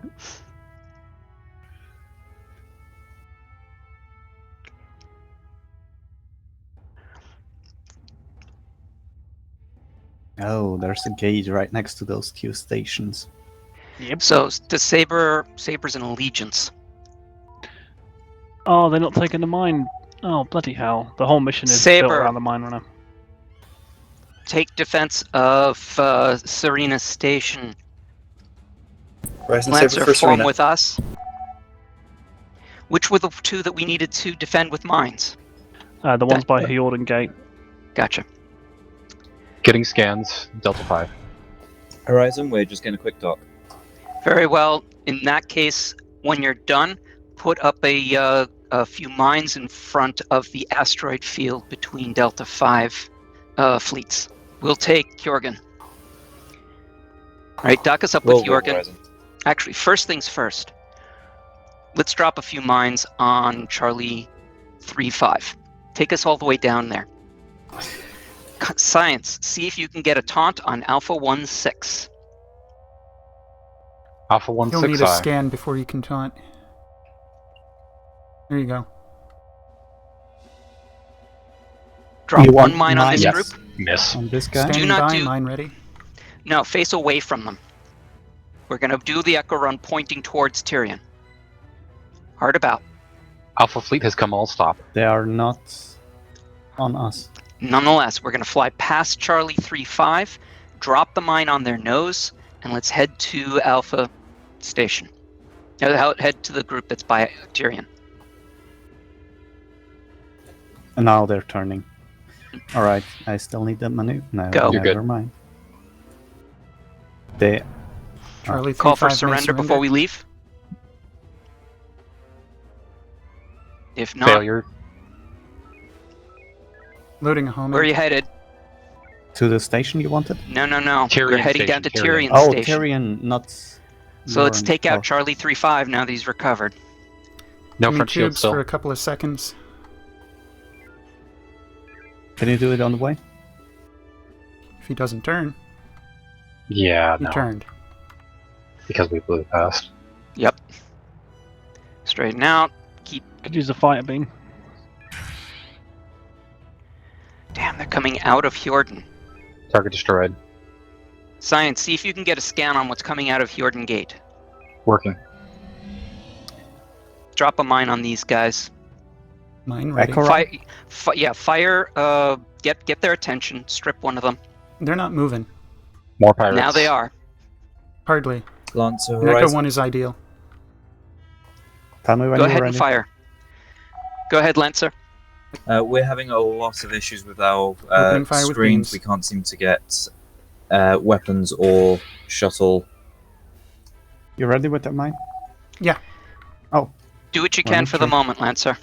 Oh, there's a gauge right next to those Q stations. Yep. So, does Saber's an allegiance? Oh, they're not taking the mine. Oh, bloody hell. The whole mission is Saber. built around the mine runner. Take defense of Serena Station. Horizon Lancer, Saber for form Serena. with us. Which were the two that we needed to defend with mines? The ones by Hjorden Gate. Gotcha. Getting scans, Delta 5. Horizon, we're just getting a quick dock. Very well. In that case, when you're done, put up a few mines in front of the asteroid field between Delta 5 fleets. We'll take Hjorgen. Alright, dock us up with Hjorgen. Actually, first things first. Let's drop a few mines on Charlie 3-5. Take us all the way down there. Science, see if you can get a taunt on Alpha 1-6. Alpha You'll 1-6 need a scan before you can taunt. There you go. Drop You one want mine on this Yes. group. Miss. On this guy? Standing not by, do- mine ready. No, face away from them. We're going to do the Echo Run pointing towards Tyrion. Hard about. Alpha Fleet has come all stop. They are not on us. Nonetheless, we're going to fly past Charlie 3-5, drop the mine on their nose, and let's head to Alpha Station. Head to the group that's by Tyrion. And now they're turning. Alright, I still need that maneuver. No, Go. You're never good. mind. They Charlie 3-5 Call for may surrender before we leave. If not, Failure. Loading a home. where are you headed? to the station you wanted? No. Tyrion We're heading station, down to Tyrion. Tyrion Oh, Station. Tyrion, not. So let's Lauren. take out Oh. Charlie 3-5 now that he's recovered. No Give me front shield tubes still. for a couple of seconds. Can you do it on the way? If he doesn't turn, Yeah, he no. turned. Because we blew past. Yep. Straighten out. Could use a fighter beam. Damn, they're coming out of Hjorden. Target destroyed. Science, see if you can get a scan on what's coming out of Hjorden Gate. Working. Drop a mine on these guys. Mine ready. Echo Run? Fire. Get their attention. Strip one of them. They're not moving. More pirates. Now they are. Hardly. Lancer, Echo Horizon. 1 is ideal. Tell me when Go you're ahead ready. and fire. Go ahead, Lancer. We're having a lot of issues with our Opening fire with screens. beams. We can't seem to get weapons or shuttle. You ready with that mine? Yeah. Oh, Do what you can for the sure. moment, Lancer.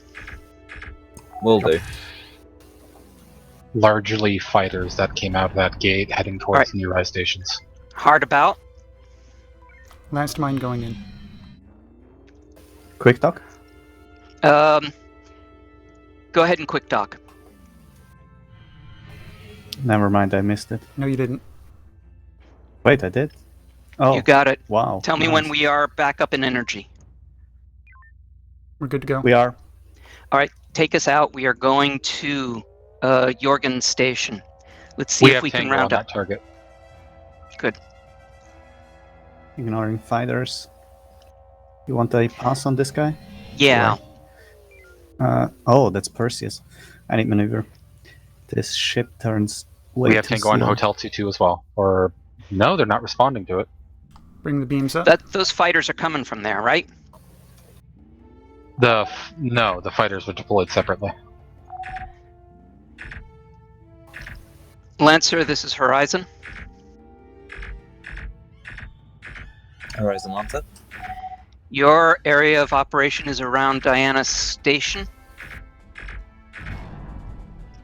Will do. largely fighters that came out of that gate heading towards the nearby stations. Hard about. Last mine going in. Quick dock? Go ahead and quick dock. Never mind, I missed it. No, you didn't. Wait, I did? Oh, You got it. wow. Tell me nice. when we are back up in energy. We're good to go. We are. All right, take us out. We are going to Jorgen Station. Let's see if we can round up. Target. Good. Ignoring fighters. You want a pass on this guy? Yeah. Oh, that's Perseus. I need maneuver. This ship turns way We have too Tango on slow. Hotel 2-2 as well. Or, no, they're not responding to it. Bring the beams up. Those fighters are coming from there, right? No, the fighters were deployed separately. Lancer, this is Horizon. Horizon Lancer. Your area of operation is around Diana Station.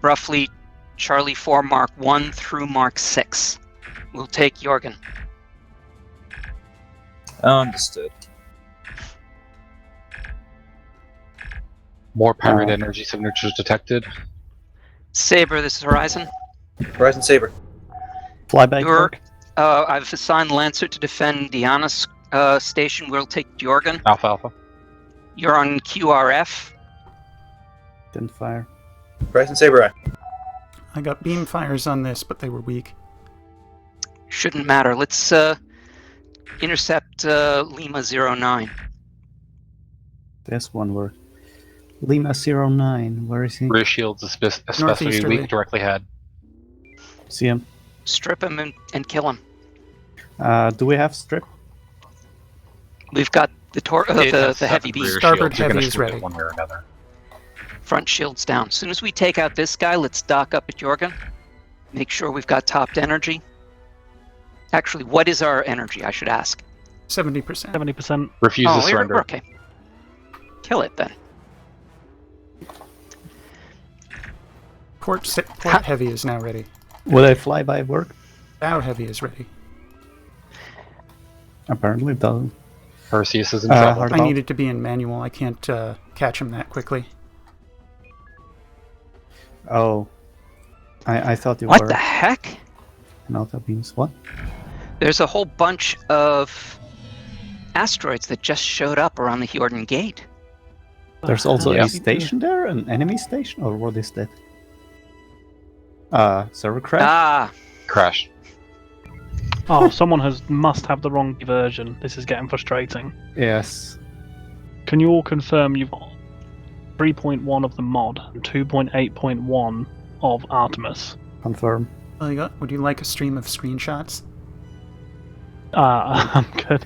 Roughly Charlie 4 Mark 1 through Mark 6. We'll take Jorgen. Understood. More pirate energy signatures detected. Saber, this is Horizon. Horizon Saber. Flyback work? I've assigned Lancer to defend Diana's station. We'll take Jorgen. Alpha Alpha. You're on QRF. Didn't fire. Horizon Saber. I got beam fires on this, but they were weak. Shouldn't matter. Let's intercept Lima 09. This one worked. Lima 09, where is he? Rear shields especially Northeasterly. weak directly ahead. See him. Strip him and kill him. Do we have strip? We've got the heavy beam. Starboard heavy is ready. One way or another. Front shield's down. As soon as we take out this guy, let's dock up at Jorgen. Make sure we've got topped energy. Actually, what is our energy, I should ask? 70%. 70%. Refuse to surrender. We're okay. Kill it then. Port heavy is now ready. Will a flyby work? Bow heavy is ready. Apparently it doesn't. Perseus is in trouble. I need it to be in manual. I can't catch him that quickly. Oh. I thought you were. What the heck? No, that means what? There's a whole bunch of asteroids that just showed up around the Jorgen Gate. There's also Yeah. a station there? An enemy station? Or what is that? Server crash? Ah, Crash. Oh, someone must have the wrong version. This is getting frustrating. Yes. Can you all confirm you've got 3.1 of the mod and 2.8.1 of Artemis? Confirm. Would you like a stream of screenshots? I'm good.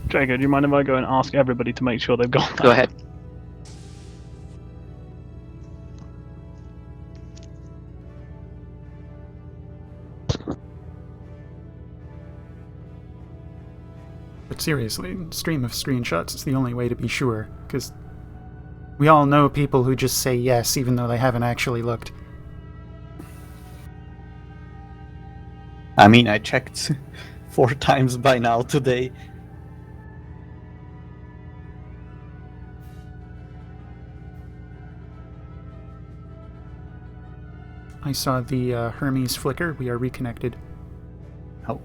Jacob, do you mind if I go and ask everybody to make sure they've got that? go ahead. But seriously, stream of screenshots is the only way to be sure, because we all know people who just say yes even though they haven't actually looked. I mean, I checked 4 times by now today. I saw the Hermes flicker. We are reconnected. Oh.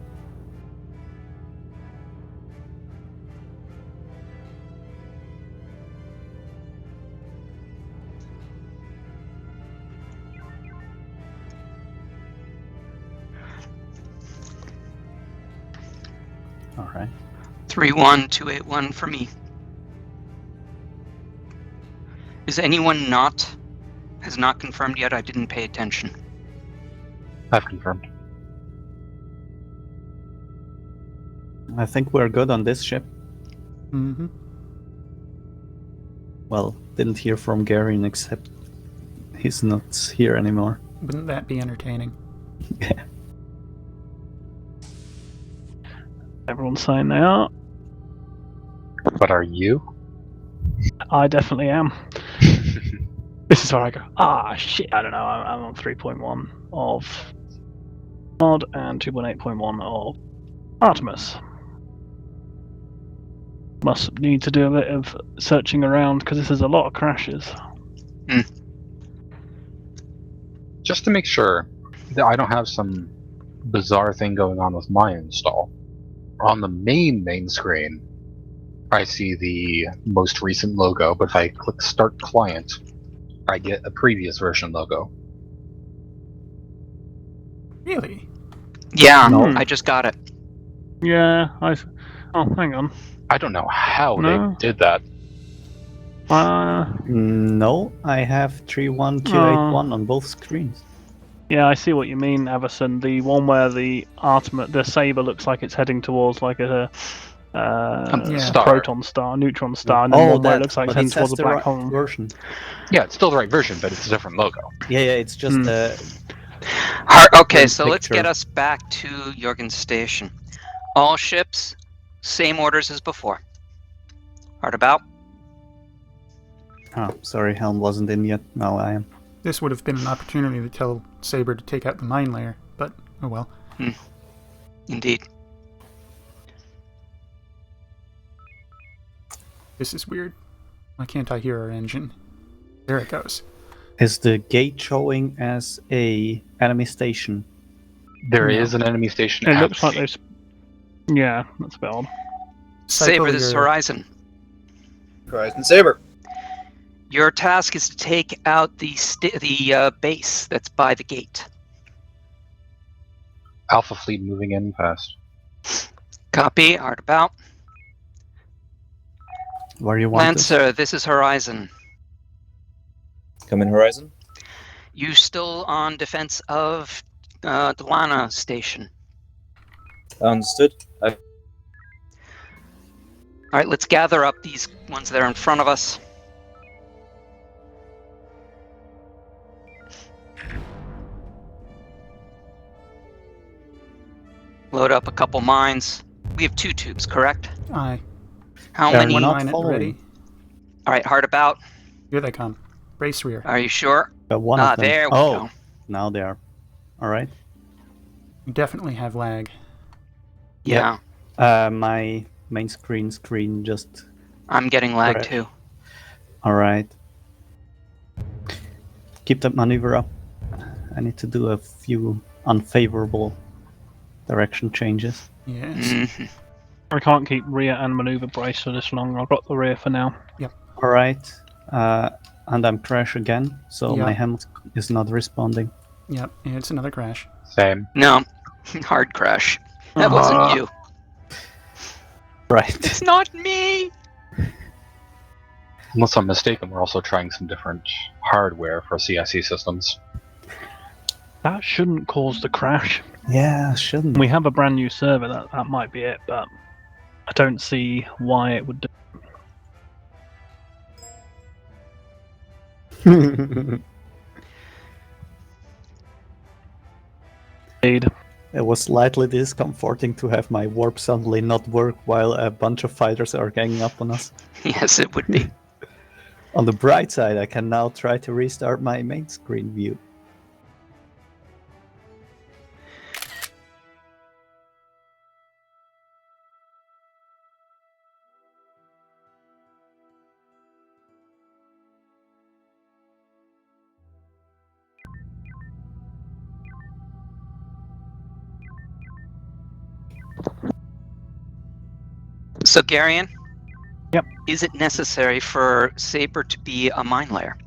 Alright. 31281 for me. Is anyone has not confirmed yet? I didn't pay attention. I've confirmed. I think we're good on this ship. Mm-hmm. Well, didn't hear from Garen except he's not here anymore. Wouldn't that be entertaining? Yeah. Everyone's saying they are. But are you? I definitely am. This is is where I go, shit, I don't know, I'm on 3.1 of Mod and 2.8.1 of Artemis. Must need to do a bit of searching around, because this is a lot of crashes. Just to make sure that I don't have some bizarre thing going on with my install. On the main screen, I see the most recent logo, but if I click Start Client, I get a previous version logo. Really? Yeah, I just got it. Yeah, oh, hang on. I don't know how No. they did that. No, I have 31281 on both screens. Yeah, I see what you mean, Everson. The one where the Saber looks like it's heading towards like a star. proton star, neutron star, and then one where it looks like it's but he heading towards says a the black right hole. version. Yeah, it's still the right version, but it's a different logo. Yeah, it's just Okay, so let's picture. get us back to Jorgen's station. All ships, same orders as before. Hard about. Oh, sorry, Helm wasn't in yet. Now I am. This would have been an opportunity to tell Saber to take out the mine layer, but oh well. Indeed. This is weird. Why can't I hear our engine? There it goes. Is the gate showing as a enemy station? There is an enemy station. It looks like there's. Yeah, that's about odd. Saber, this is Horizon. Horizon Saber. Your task is to take out the base that's by the gate. Alpha Fleet moving in fast. Copy. Hard about. Where you want Lancer, this is Horizon. Come in, Horizon. You still on defense of Delana Station. Understood. All right, let's gather up these ones that are in front of us. Load up a couple mines. We have 2 tubes, correct? Aye. How many? One mine ready. All right, hard about. Here they come. Brace rear. Are you sure? One of them. There we go. Now they are. All right. You definitely have lag. Yeah. My main screen just. I'm getting lag too. All right. Keep that maneuver up. I need to do a few unfavorable direction changes. Yes. I can't keep rear and maneuver brace for this long. I've got the rear for now. Yep. All right. And I'm crash again, so my helmet is not responding. Yep, it's another crash. Same. No, hard crash. That wasn't you. Right. It's not me. Unless I'm mistaken, we're also trying some different hardware for CIC systems. That shouldn't cause the crash. Yeah, shouldn't. We have a brand new server, that might be it, but I don't see why it would do. It was slightly discomforting to have my warp suddenly not work while a bunch of fighters are ganging up on us. Yes, it would be. On the bright side, I can now try to restart my main screen view. So, Garion? Yep. Is it necessary for Saber to be a mine layer?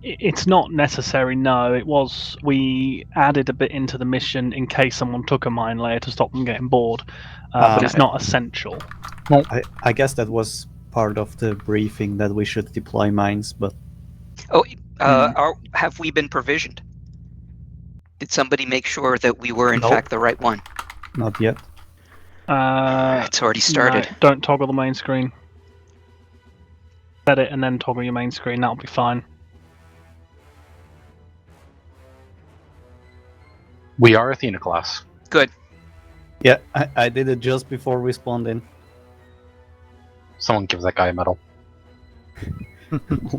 It's not necessary, no. It was, we added a bit into the mission in case someone took a mine layer to stop them getting bored, but it's not essential. I guess that was part of the briefing that we should deploy mines, but... Oh, have we been provisioned? Did somebody make sure that we were in fact the right one? Not yet. It's already started. No, don't toggle the main screen. Set it and then toggle your main screen, that'll be fine. We are Athena class. Good. Yeah, I did it just before we spawned in. Someone gives that guy a medal.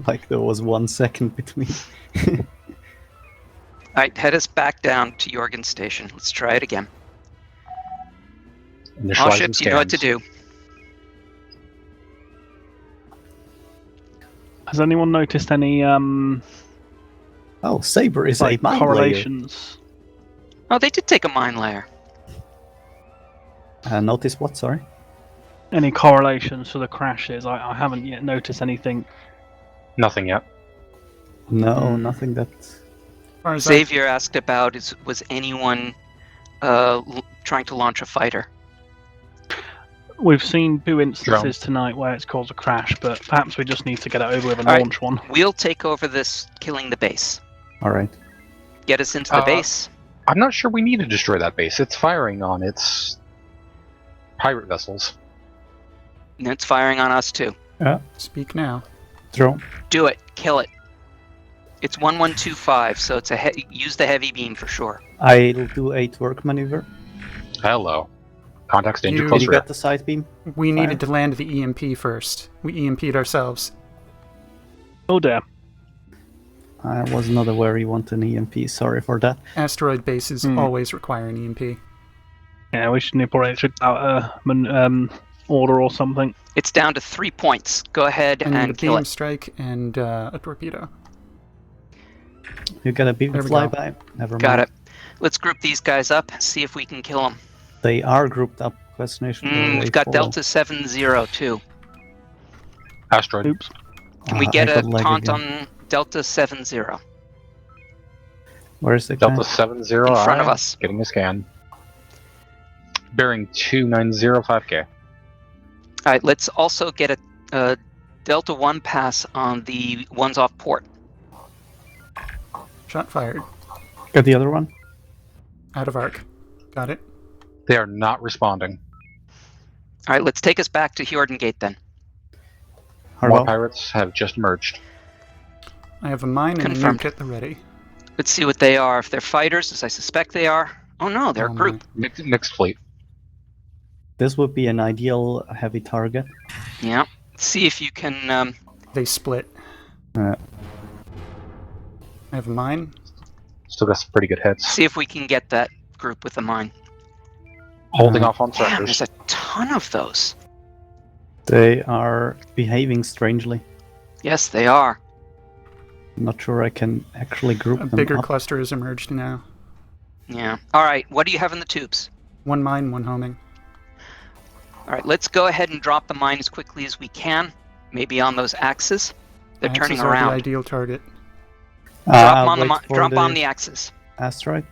Like there was 1 second between. Alright, head us back down to Jorgen's station. Let's try it again. All ships, you know what to do. Has anyone noticed any Oh, Saber is like a mine correlations? Oh, they did take a mine layer. layer. Notice what? Sorry. Any correlations to the crashes? I haven't yet noticed anything. Nothing yet. No, nothing that. Xavier asked about was anyone trying to launch a fighter? We've seen 2 instances tonight where it's caused a crash, but perhaps we just need to get it over with and launch one. We'll take over this, killing the base. All right. Get us into the base. I'm not sure we need to destroy that base. It's firing on its pirate vessels. And it's firing on us too. Yeah. Speak now. Drone. Do it. Kill it. It's 1125, so it's use the heavy beam for sure. I'll do a twerk maneuver. Hello. Contact danger You- close Did you rear. get the side beam? We needed to land the EMP first. We EMP'd ourselves. Oh dear. I was not aware you want an EMP. Sorry for that. Asteroid bases always require an EMP. Yeah, we should probably check out a order or something. It's down to 3 points. Go ahead I need a and kill beam it. strike and a torpedo. You got a beam There we go. flyby? Never Got mind. it. Let's group these guys up, see if we can kill them. They are grouped up. Question. We've got Delta 70 too. Asteroid. Oops. Can we I get a got lag taunt again. on Delta 70? Where's the guy? Delta 70. In front of alright. us. Getting a scan. Bearing 2905K. Alright, let's also get a Delta 1 pass on the ones off port. Shot fired. Got the other one? Out of arc. Got it. They are not responding. Alright, let's take us back to Hjorden Gate then. More Harwell. pirates have just emerged. I have a mine and Confirmed. a nuke at the ready. Let's see what they are. If they're fighters, as I suspect they are. Oh no, they're a Oh, group. Mixed fleet. This would be an ideal heavy target. Yeah. See if you can. They split. Uh, I have a mine. Still got some pretty good hits. See if we can get that group with the mine. Holding off on Damn, sectors. there's a ton of those. They are behaving strangely. Yes, they are. I'm not sure I can actually group A them bigger up. cluster has emerged now. Yeah. All right. What do you have in the tubes? One mine, one homing. All right. Let's go ahead and drop the mine as quickly as we can. Maybe on those axes. They're Axes turning are around. the ideal target. Drop I'll on the wait for drop on the axes. asteroid.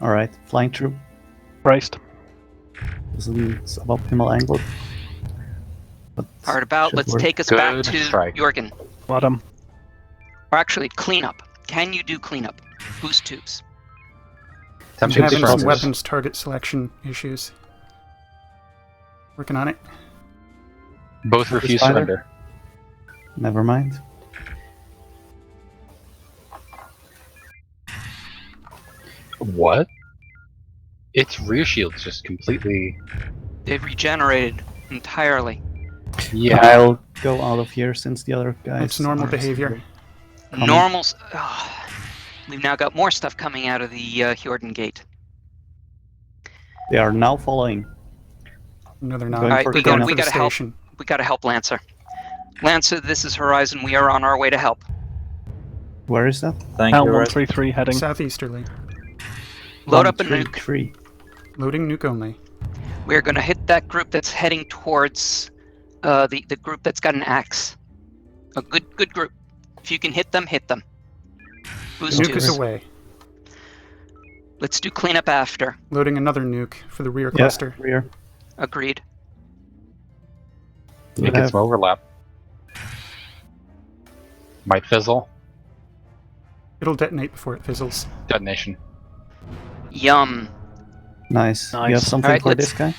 All right, flying through. Braced. Isn't suboptimal angle. But Hard about. should Let's work. take us back Good to strike. Jorgen. Bottom. Or actually, cleanup. Can you do cleanup? Boost tubes. I'm Attempting having some progress. weapons target selection issues. Working on it. Both refuse Spider? surrender. Never mind. What? Its rear shield's just completely. They've regenerated entirely. Yeah. I'll go out of here since the other guys. It's normal are behavior. Coming. Normals. We've now got more stuff coming out of the Hjorden Gate. They are now following. No, they're not. Going Alright, for They're cleanup. going we for the gotta help. station. We gotta help Lancer. Lancer, this is Horizon. We are on our way to help. Where is that? Thank you, Horizon. 133 heading. Southeasterly. Load up a 133. nuke. Loading nuke only. We're gonna hit that group that's heading towards the group that's got an axe. A good group. If you can hit them, hit them. Boost Nuke is tubes. away. Let's do cleanup after. Loading another nuke for the rear Yeah, cluster. rear. Agreed. Make it some overlap. Might fizzle. It'll detonate before it fizzles. Detonation. Yum. Nice. You have Nice. something Alright, for let's- this guy?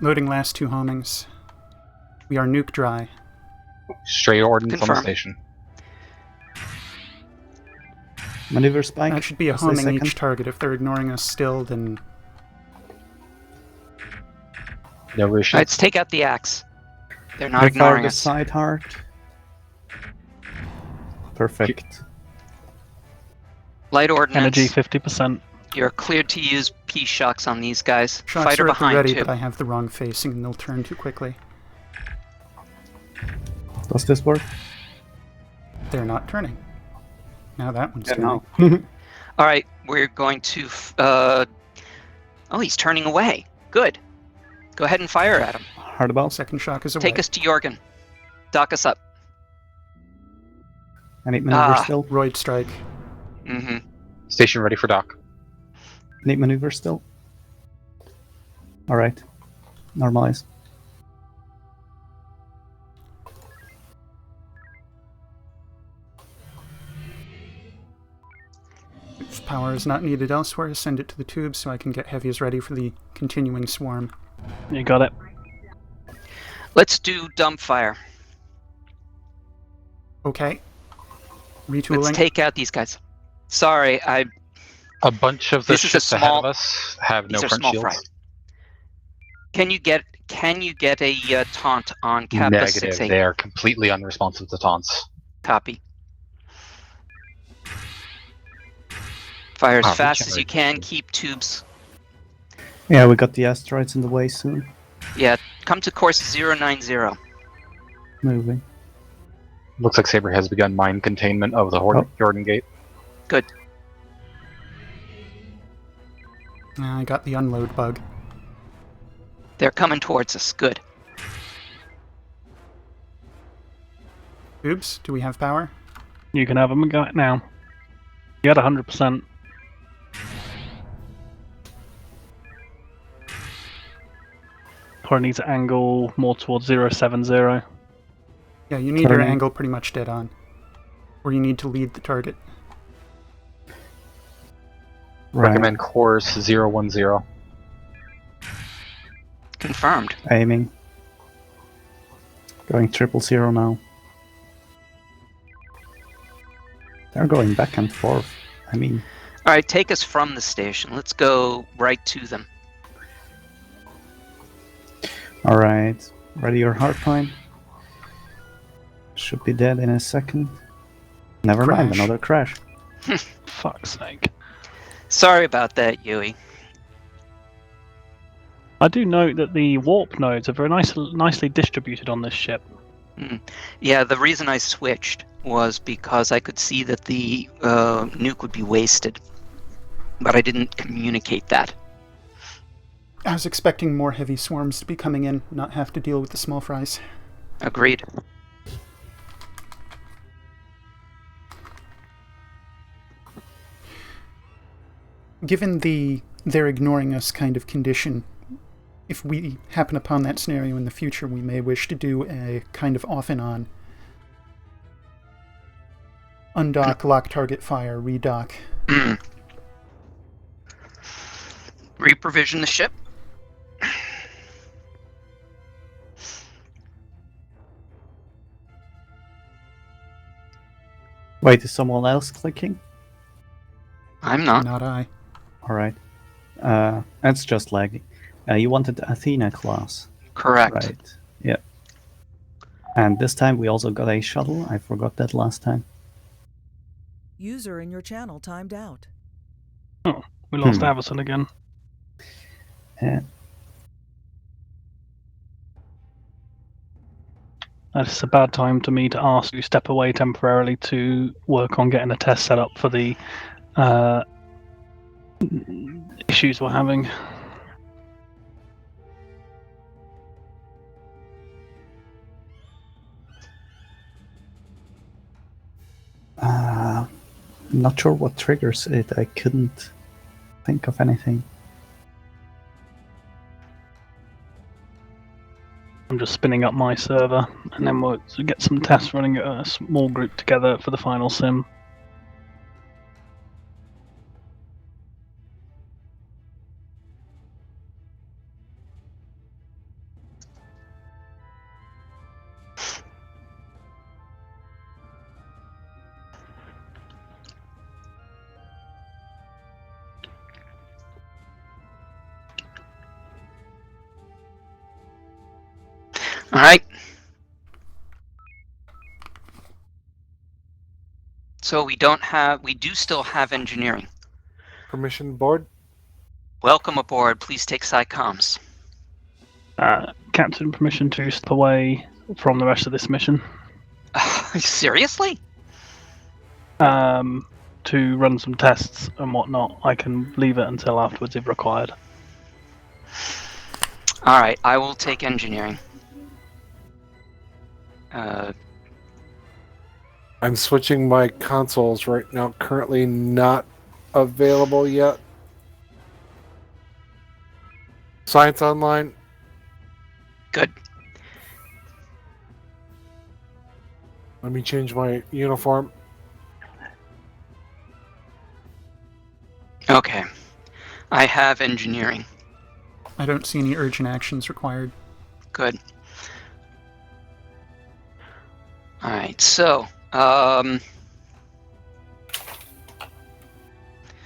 Loading last 2 homings. We are nuke dry. Straight ordnance on the Confirm. station. Maneuver spike. That should be a Let's say homing second. each target. If they're ignoring us still, then No rear Alright, shields. let's take out the axe. They're not Fire ignoring the us. side heart. Perfect. Light ordnance. Energy 50%. You're cleared to use P-shocks on these guys. Shocks Fighter are at the behind, ready, too. but I have the wrong facing and they'll turn too quickly. Does this work? They're not turning. Now that one's Yeah, turning. All right, we're going to... oh, he's turning away. Good. Go ahead and fire at him. Hard about. Second shock is away. Take us to Jorgen. Dock us up. I need maneuver still. Roid strike. Mm-hmm. Station ready for dock. Need maneuver still. Alright. Normalize. If power is not needed elsewhere, send it to the tubes so I can get heavies ready for the continuing swarm. You got it. Let's do dump fire. Okay. Retooling. Let's take out these guys. Sorry, A bunch of the This is a ships ahead small- of us have no these are front small shields. fry. Can you get a taunt on Kappa Negative. 6-8? They are completely unresponsive to taunts. Copy. Fire as Ah, fast as you regenerate. can. Keep tubes. Yeah, we got the asteroids in the way soon. Yeah, come to course 090. Moving. Looks like Saber has begun mine containment of the Jordan Gate. Good. I got the unload bug. They're coming towards us. Good. Oops, do we have power? You can have them and go now. You had 100%. Probably need to angle more towards 070. Yeah, you need your Turning. angle pretty much dead on. Or you need to lead the target. Right. Recommend course 010. Confirmed. Aiming. Going 000 now. They're going back and forth. I mean, All right, take us from the station. Let's go right to them. alright. Ready your hardpoint. Should be dead in a second. Never mind, Crash. another crash. Fuck's sake. Sorry about that, Yui. I do note that the warp nodes are very nicely distributed on this ship. Yeah, the reason I switched was because I could see that the nuke would be wasted. But I didn't communicate that. I was expecting more heavy swarms to be coming in, not have to deal with the small fries. Agreed. Given the they're ignoring us kind of condition, if we happen upon that scenario in the future, we may wish to do a kind of off and on. Undock, lock target fire, redock. Reprovision the ship. Wait, is someone else clicking? I'm not. Not I. Alright. That's just lagging. You wanted Athena class. Correct. Right. Yeah. And this time we also got a shuttle. I forgot that last time. User in your channel timed out. Oh, we lost Avison again. Yeah. It's a bad time to me to ask you to step away temporarily to work on getting a test set up for the issues we're having. I'm not sure what triggers it. I couldn't think of anything. I'm just spinning up my server, and then we'll get some tests running at a small group together for the final sim. All right. So we do still have engineering. Permission board. Welcome aboard. Please take SciComms. Captain, permission to step away from the rest of this mission. Seriously? To run some tests and whatnot. I can leave it until afterwards if required. All right, I will take engineering. I'm switching my consoles right now. Currently not available yet. Science Online. Good. Let me change my uniform. Okay. I have engineering. I don't see any urgent actions required. Good. Alright, so,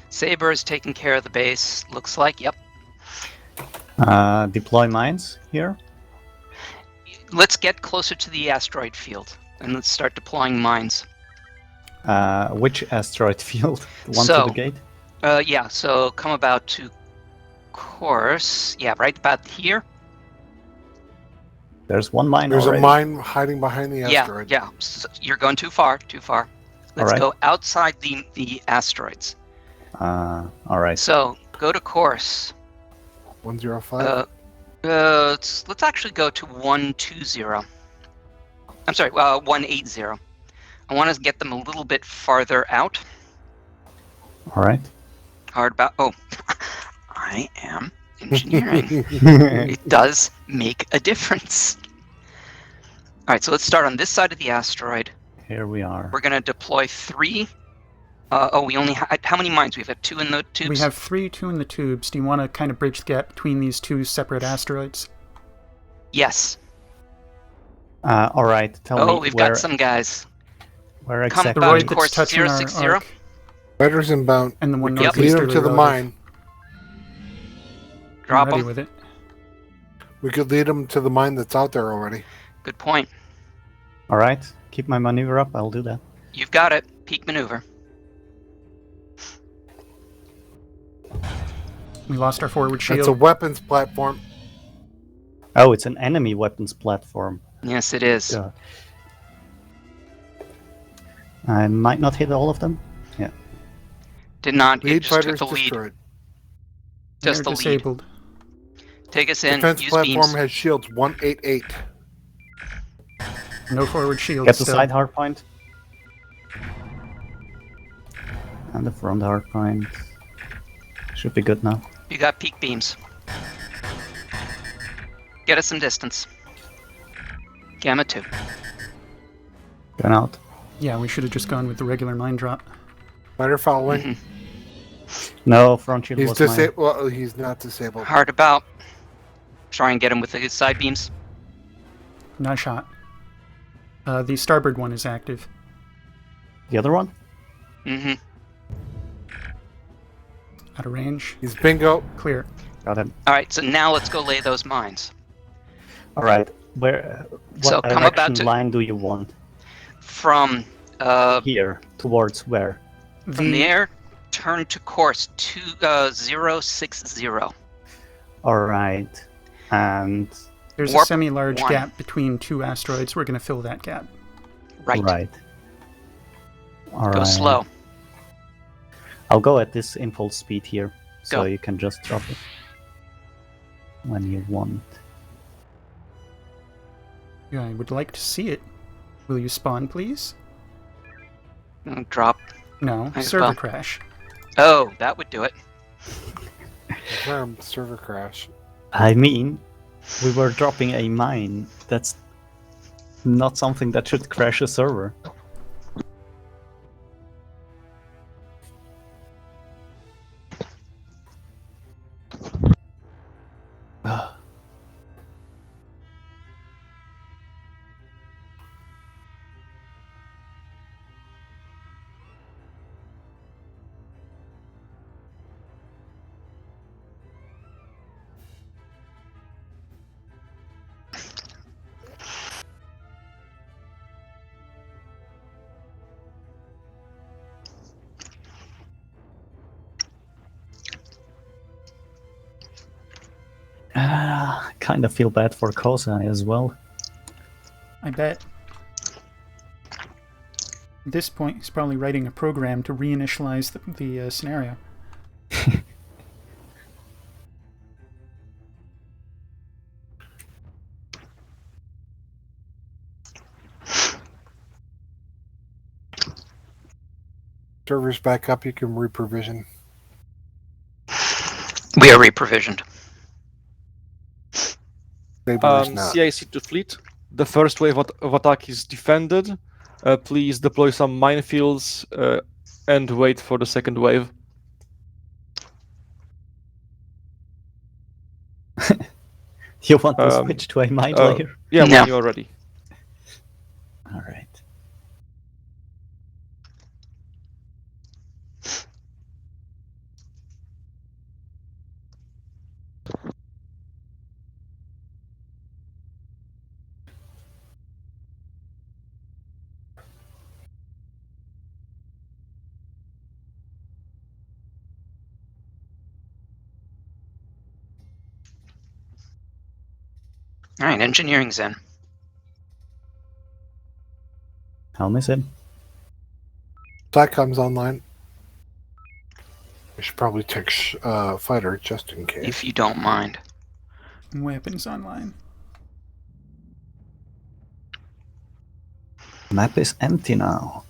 Saber is taking care of the base, looks like, yep. Deploy mines here. Let's get closer to the asteroid field, and let's start deploying mines. Which asteroid field? The one So, to the gate? Yeah, so come about to course, yeah, right about here. There's one mine There's already. a mine hiding behind the Yeah, asteroid. yeah, so you're going too far. Let's Alright. go outside the asteroids. Alright. So, go to course. 105. Let's actually go to 120. I'm sorry, 180. I want to get them a little bit farther out. Alright. Hard about. Oh, I am engineering. It does make a difference. All right, so let's start on this side of the asteroid. Here we are. We're going to deploy 3. We only how many mines? We have 2 in the tubes? We have 2 in the tubes. Do you want to kind of bridge the gap between these 2 separate asteroids? Yes. Alright, tell me we've where, got some guys. where Come exactly. The about roid to that's course touching our 060. arc, Fighters inbound. and the one We could northeasterly lead them to the relative. mine. I'm Drop ready them. with it. We could lead them to the mine that's out there already. Good point. Alright, keep my maneuver up, I'll do that. You've got it. Peak maneuver. We lost our forward shield. It's a weapons platform. Oh, it's an enemy weapons platform. Yes, it is. God. I might not hit all of them. Yeah. Did not. It Lead just took fighters the lead. destroyed. Just They're the lead. disabled. Take us in. Defense Use platform beams. has shields 188. No forward shield. Get the still. side hardpoint. And the front hardpoint. Should be good now. You got peak beams. Get us some distance. Gamma 2. Going out. Yeah, we should have just gone with the regular mine drop. Fighter following. Mhm. No, front shield He's was mine. disabled. Well, he's not disabled. Hard about. Try and get him with the side beams. Nice shot. The starboard one is active. The other one? Mm-hmm. Out of range. He's bingo. Clear. Got him. All right, so now let's go lay those mines. Alright, where? What So come about direction to- line do you want? From Here, towards where? from there, turn to course 060. Alright. And There's a Warp semi-large 1. gap between 2 asteroids. We're going to fill that gap. Right. right. Alright. Go slow. I'll go at this impulse speed here, so Go. you can just drop it when you want. Yeah, I would like to see it. Will you spawn, please? Drop. No, I server spawn. crash. Oh, that would do it. Confirmed server crash. I mean, we were dropping a mine. That's not something that should crash a server. I kind of feel bad for Kozai as well. I bet. At this point, he's probably writing a program to reinitialize the scenario. Server's back up, you can reprovision. We are reprovisioned. CIC to fleet. The first wave of attack is defended. Please deploy some minefields and wait for the second wave. You want to switch to a mine layer? Yeah, No. when you're ready. Alright. Alright, engineering's in. Helm is in. That comes online. We should probably take fighter just in case. If you don't mind. Weapons online. Map is empty now.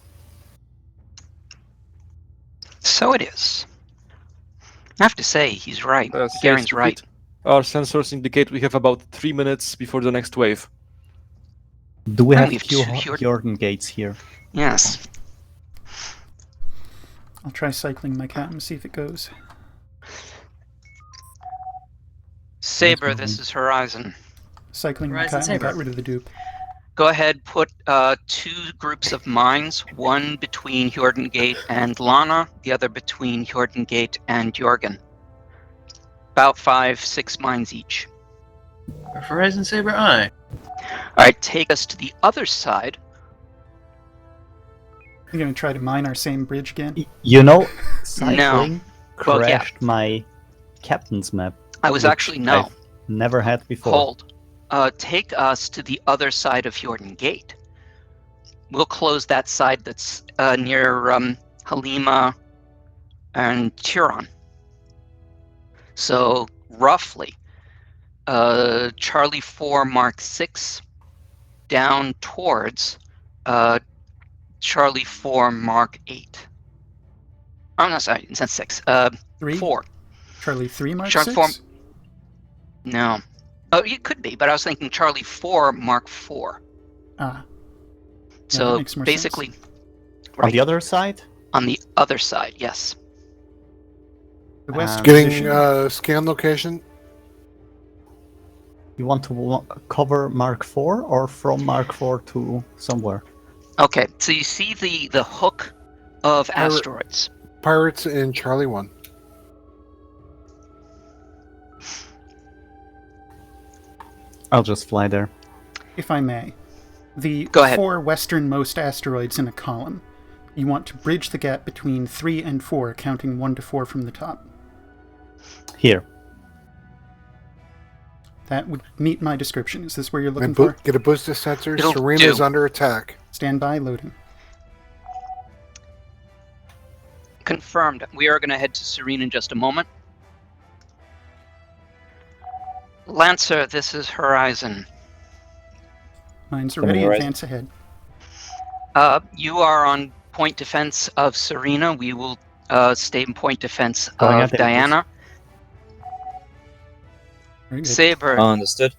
So it is. I have to say, he's right. CIC Garen's to right. fleet. Our sensors indicate we have about 3 minutes before the next wave. Do we Oh, have we have two two Jordan gates here? Yes. I'll try cycling my cat and see if it goes. Saber, this is Horizon. Cycling my Horizon cat and I got Saber. rid of the dupe. Go ahead, put 2 groups of mines, one between Jordan Gate and Lana, the other between Jordan Gate and Jorgen. About 5-6 mines each. Horizon Saber Eye. Alright, take us to the other side. You're gonna try to mine our same bridge again? You know, cycling Well, yeah. crashed my captain's map. I was which actually no. I've never had before. Hold. Take us to the other side of Jordan Gate. We'll close that side that's near Halima and Turon. So, roughly, Charlie 4 Mark 6 down towards Charlie 4 Mark 8. Oh, no, sorry, it's not 6. 3? 4. Charlie 3 Mark Charlie 6? 4... No. Oh, it could be, but I was thinking Charlie 4 Mark 4. Ah. So, makes more basically... On the other side? On the other side, yes. The west Getting scan location. You want to cover Mark 4 or from Mark 4 to somewhere? Okay, so you see the hook of asteroids. Pirates in Charlie 1. I'll just fly there. If I may. The Go ahead. 4 westernmost asteroids in a column. You want to bridge the gap between 3 and 4, counting 1 to 4 from the top. Here. That would meet my description. Is this where you're looking for? Get a boost of sensors. It'll Serena's do. under attack. Stand by, loading. Confirmed. We are going to head to Serene in just a moment. Lancer, this is Horizon. Mines are ready. Advance ahead. You are on point defense of Serena. We will stay in point defense Going of ahead, Diana. Very good. Saber, Understood.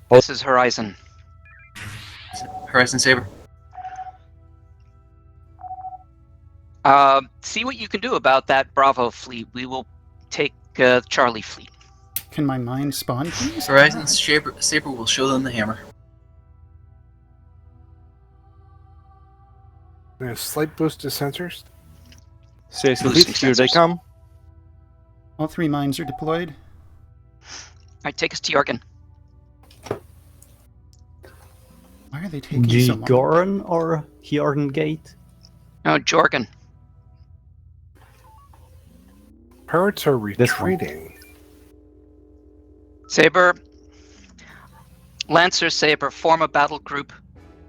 this is Horizon. Horizon Saber. See what you can do about that Bravo fleet. We will take Charlie fleet. Can my mine spawn, please? Horizon Saber will show them the hammer. A slight boost of sensors. CIC to Boosting fleet, here they sensors. come. All 3 mines are deployed. Alright, take us to Jorgen. Why are they taking so long? Goran or Jordan Gate? No, Jorgen. Pirates are This one. retreating. Saber, Lancer, Saber, form a battle group.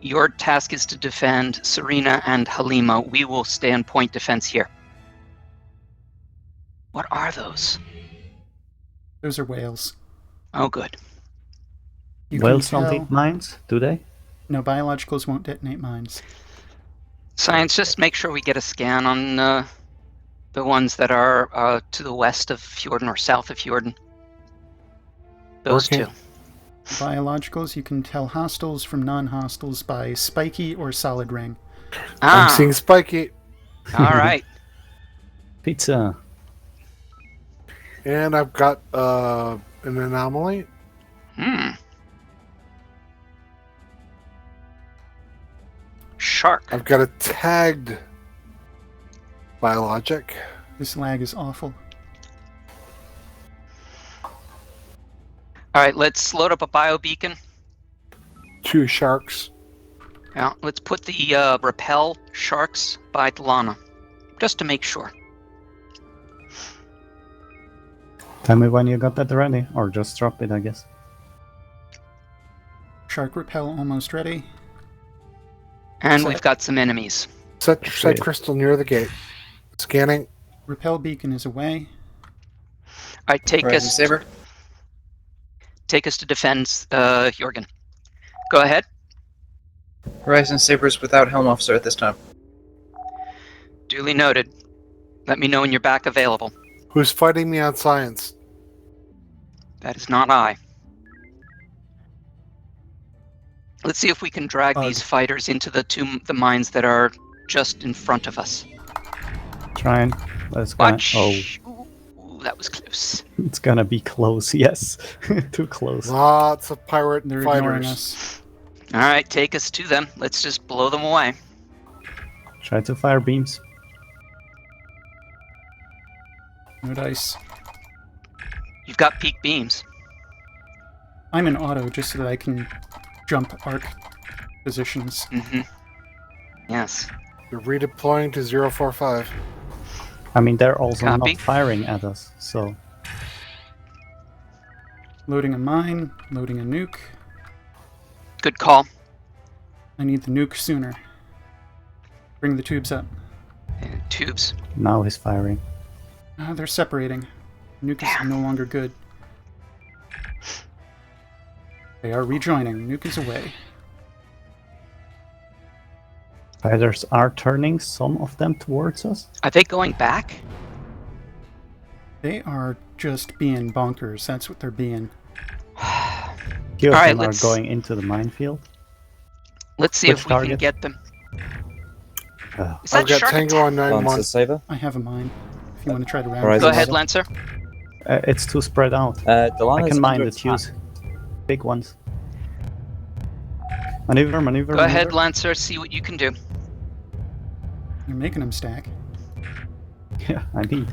Your task is to defend Serena and Halima. We will stay on point defense here. What are those? Those are whales. Oh, good. Whales don't eat mines, do they? No, biologicals won't detonate mines. Science, just make sure we get a scan on the ones that are to the west of Fjorden or south of Fjorden. Those two. Biologicals, you can tell hostiles from non-hostiles by spiky or solid ring. I'm seeing spiky. All right. Pizza. And I've got an anomaly. Shark. I've got a tagged biologic. This lag is awful. All right, let's load up a biobeacon. 2 sharks. Yeah, let's put the repel sharks by Delana, just to make sure. Tell me when you got that ready, or just drop it, I guess. Shark repel almost ready. And we've got some enemies. Set crystal near the gate. Scanning. Repel beacon is away. All right, take Horizon us. Saber. Take us to defend Jorgen. Go ahead. Horizon Saber's without helm officer at this time. Duly noted. Let me know when you're back available. Who's fighting me on science? That is not I. Let's see if we can drag these fighters into the mines that are just in front of us. Trying. Let's go. Watch. Oh. Ooh, that was close. It's gonna be close, yes. Too close. Lots of pirate They're ignoring fighters. us. All right, take us to them. Let's just blow them away. Try to fire beams. No dice. You've got peak beams. I'm in auto just so that I can jump arc positions. Mm-hmm. Yes. You're redeploying to 045. I mean, they're also Copy. not firing at us, so... Loading a mine, loading a nuke. Good call. I need the nuke sooner. Bring the tubes up. Tubes. Now he's firing. They're separating. Nuke is no longer good. They are rejoining. Nuke is away. Fighters are turning some of them towards us. Are they going back? They are just being bonkers. That's what they're being. Few of All right, them are let's- going into the minefield. Let's see Which if we can target? get them. Is I've that got shark Tango attack? on 9-1. Lancer Saber. I have a mine. If you want to try to round Horizon Go this. ahead, Saber. Lancer. It's too spread out. Delana's I can mine under the attack. tubes. Big ones. Maneuver, maneuver, Go ahead, maneuver. Lancer. See what you can do. You're making them stack. Yeah, I mean.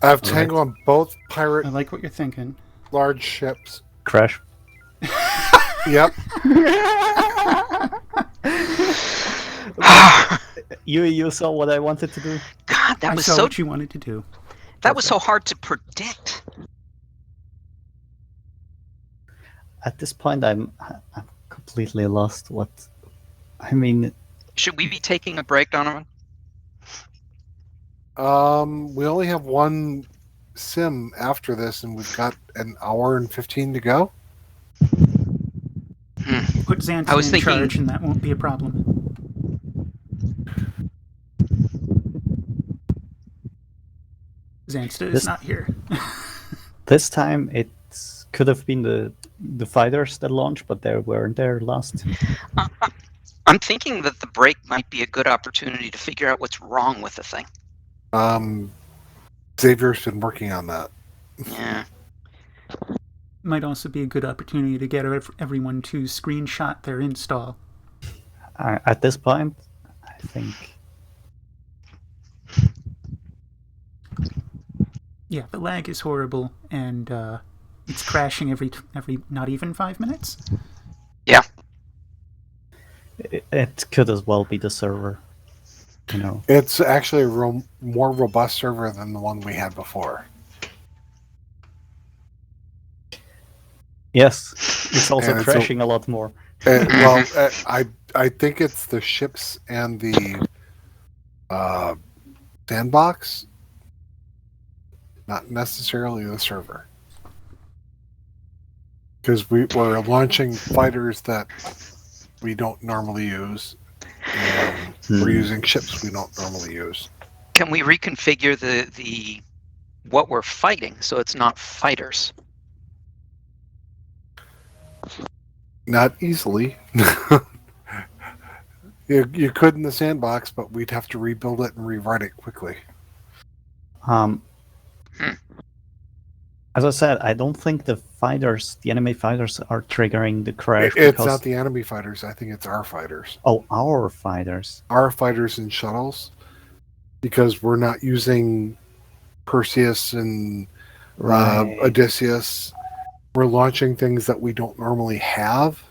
I have All Tango on both I pirate like what you're thinking. large ships. Crash. Yep. You saw what I wanted to do? God, that I was saw so what you wanted to do. that was so hard to predict. At this point, I'm completely lost. What? I mean, Should we be taking a break, Donovan? We only have one sim after this, and we've got an hour and 15 to go. Put I Xanthi was in thinking- charge and that won't be a problem. Xansta is This- not here. this time it could have been the fighters that launched, but they weren't there last. I'm thinking that the break might be a good opportunity to figure out what's wrong with the thing. Xavier's been working on that. Yeah. Might also be a good opportunity to get everyone to screenshot their install. At this point, I think Yeah, the lag is horrible, and it's crashing every not even 5 minutes. Yeah. it could as well be the server. You know, It's actually a more robust server than the one we had before. yes, It's also And crashing a lot more. I think it's the ships and the sandbox, not necessarily the server. Because we're launching fighters that we don't normally use, and we're using ships we don't normally use. Can we reconfigure the what we're fighting so it's not fighters? Not easily. You could in the sandbox, but we'd have to rebuild it and rewrite it quickly. As I said, I don't think the enemy fighters, are triggering the crash. It's not the enemy fighters. I think it's our fighters. Oh, our fighters. Our fighters and shuttles, because we're not using Perseus and Odysseus. We're launching things that we don't normally have,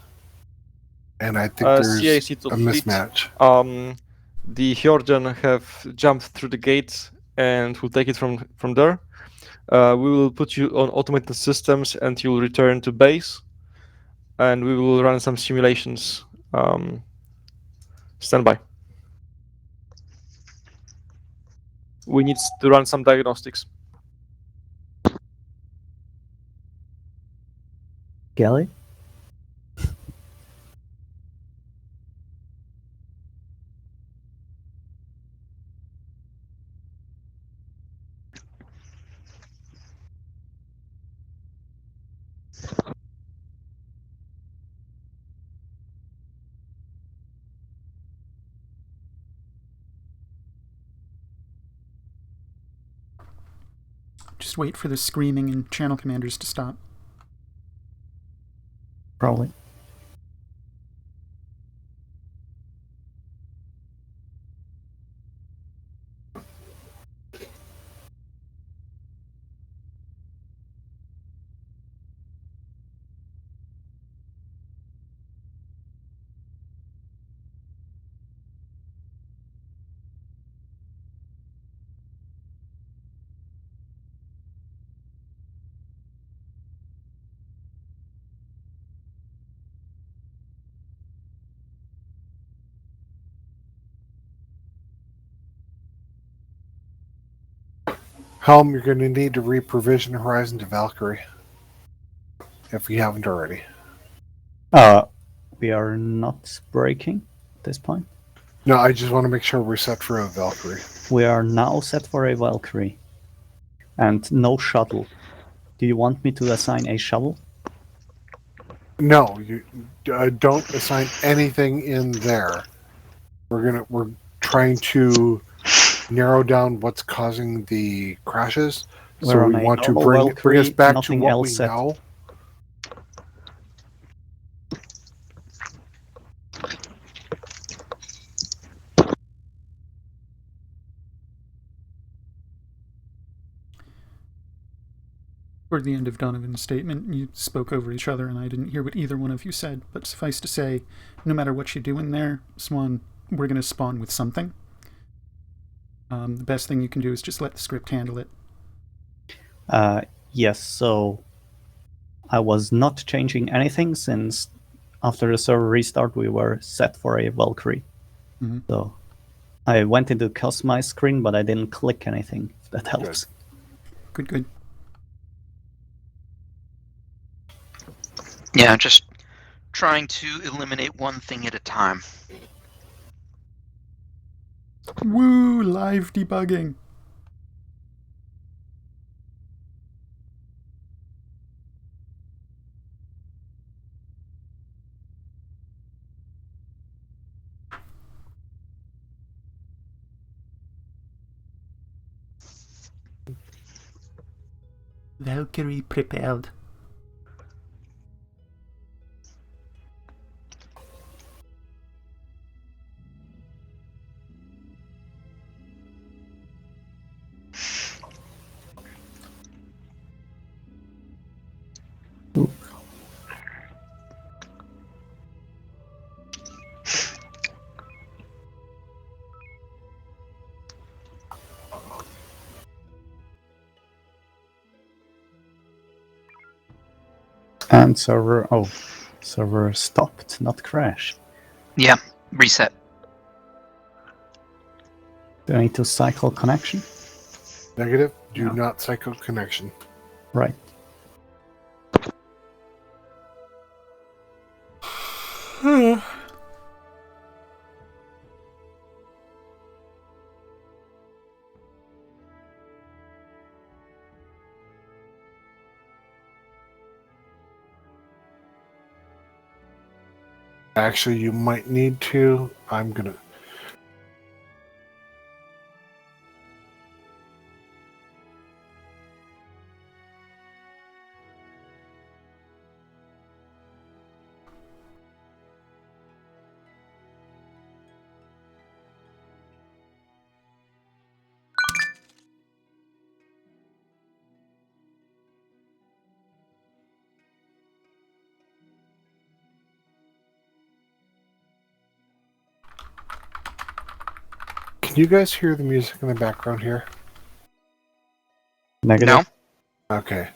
and I think there's a mismatch. The Hjordan have jumped through the gate and will take it from there. We will put you on automated systems, and you'll return to base, and we will run some simulations. Stand by. We need to run some diagnostics. Kelly? Just wait for the screaming and channel commanders to stop. Probably. Helm, you're going to need to reprovision Horizon to Valkyrie, if we haven't already. We are not breaking at this point. No, I just want to make sure we're set for a Valkyrie. We are now set for a Valkyrie. And no shuttle. Do you want me to assign a shuttle? No, you don't assign anything in there. We're trying to narrow down what's causing the crashes. So we want to bring us back to what we know. Toward the end of Donovan's statement, you spoke over each other, and I didn't hear what either one of you said, but suffice to say, no matter what you do in there, Swan, we're going to spawn with something. The best thing you can do is just let the script handle it. Yes, so I was not changing anything since after the server restart we were set for a Valkyrie. Mm-hmm. So I went into the customize screen, but I didn't click anything, if that helps. Good. Yeah, just trying to eliminate one thing at a time. Woo! Live debugging. Valkyrie prepared. And server, server stopped, not crashed. Yeah, reset. Do I need to cycle connection? Negative. Do not cycle connection. Right. Actually, you might need to. I'm gonna. Can you guys hear the music in the background here? Negative. No. Okay.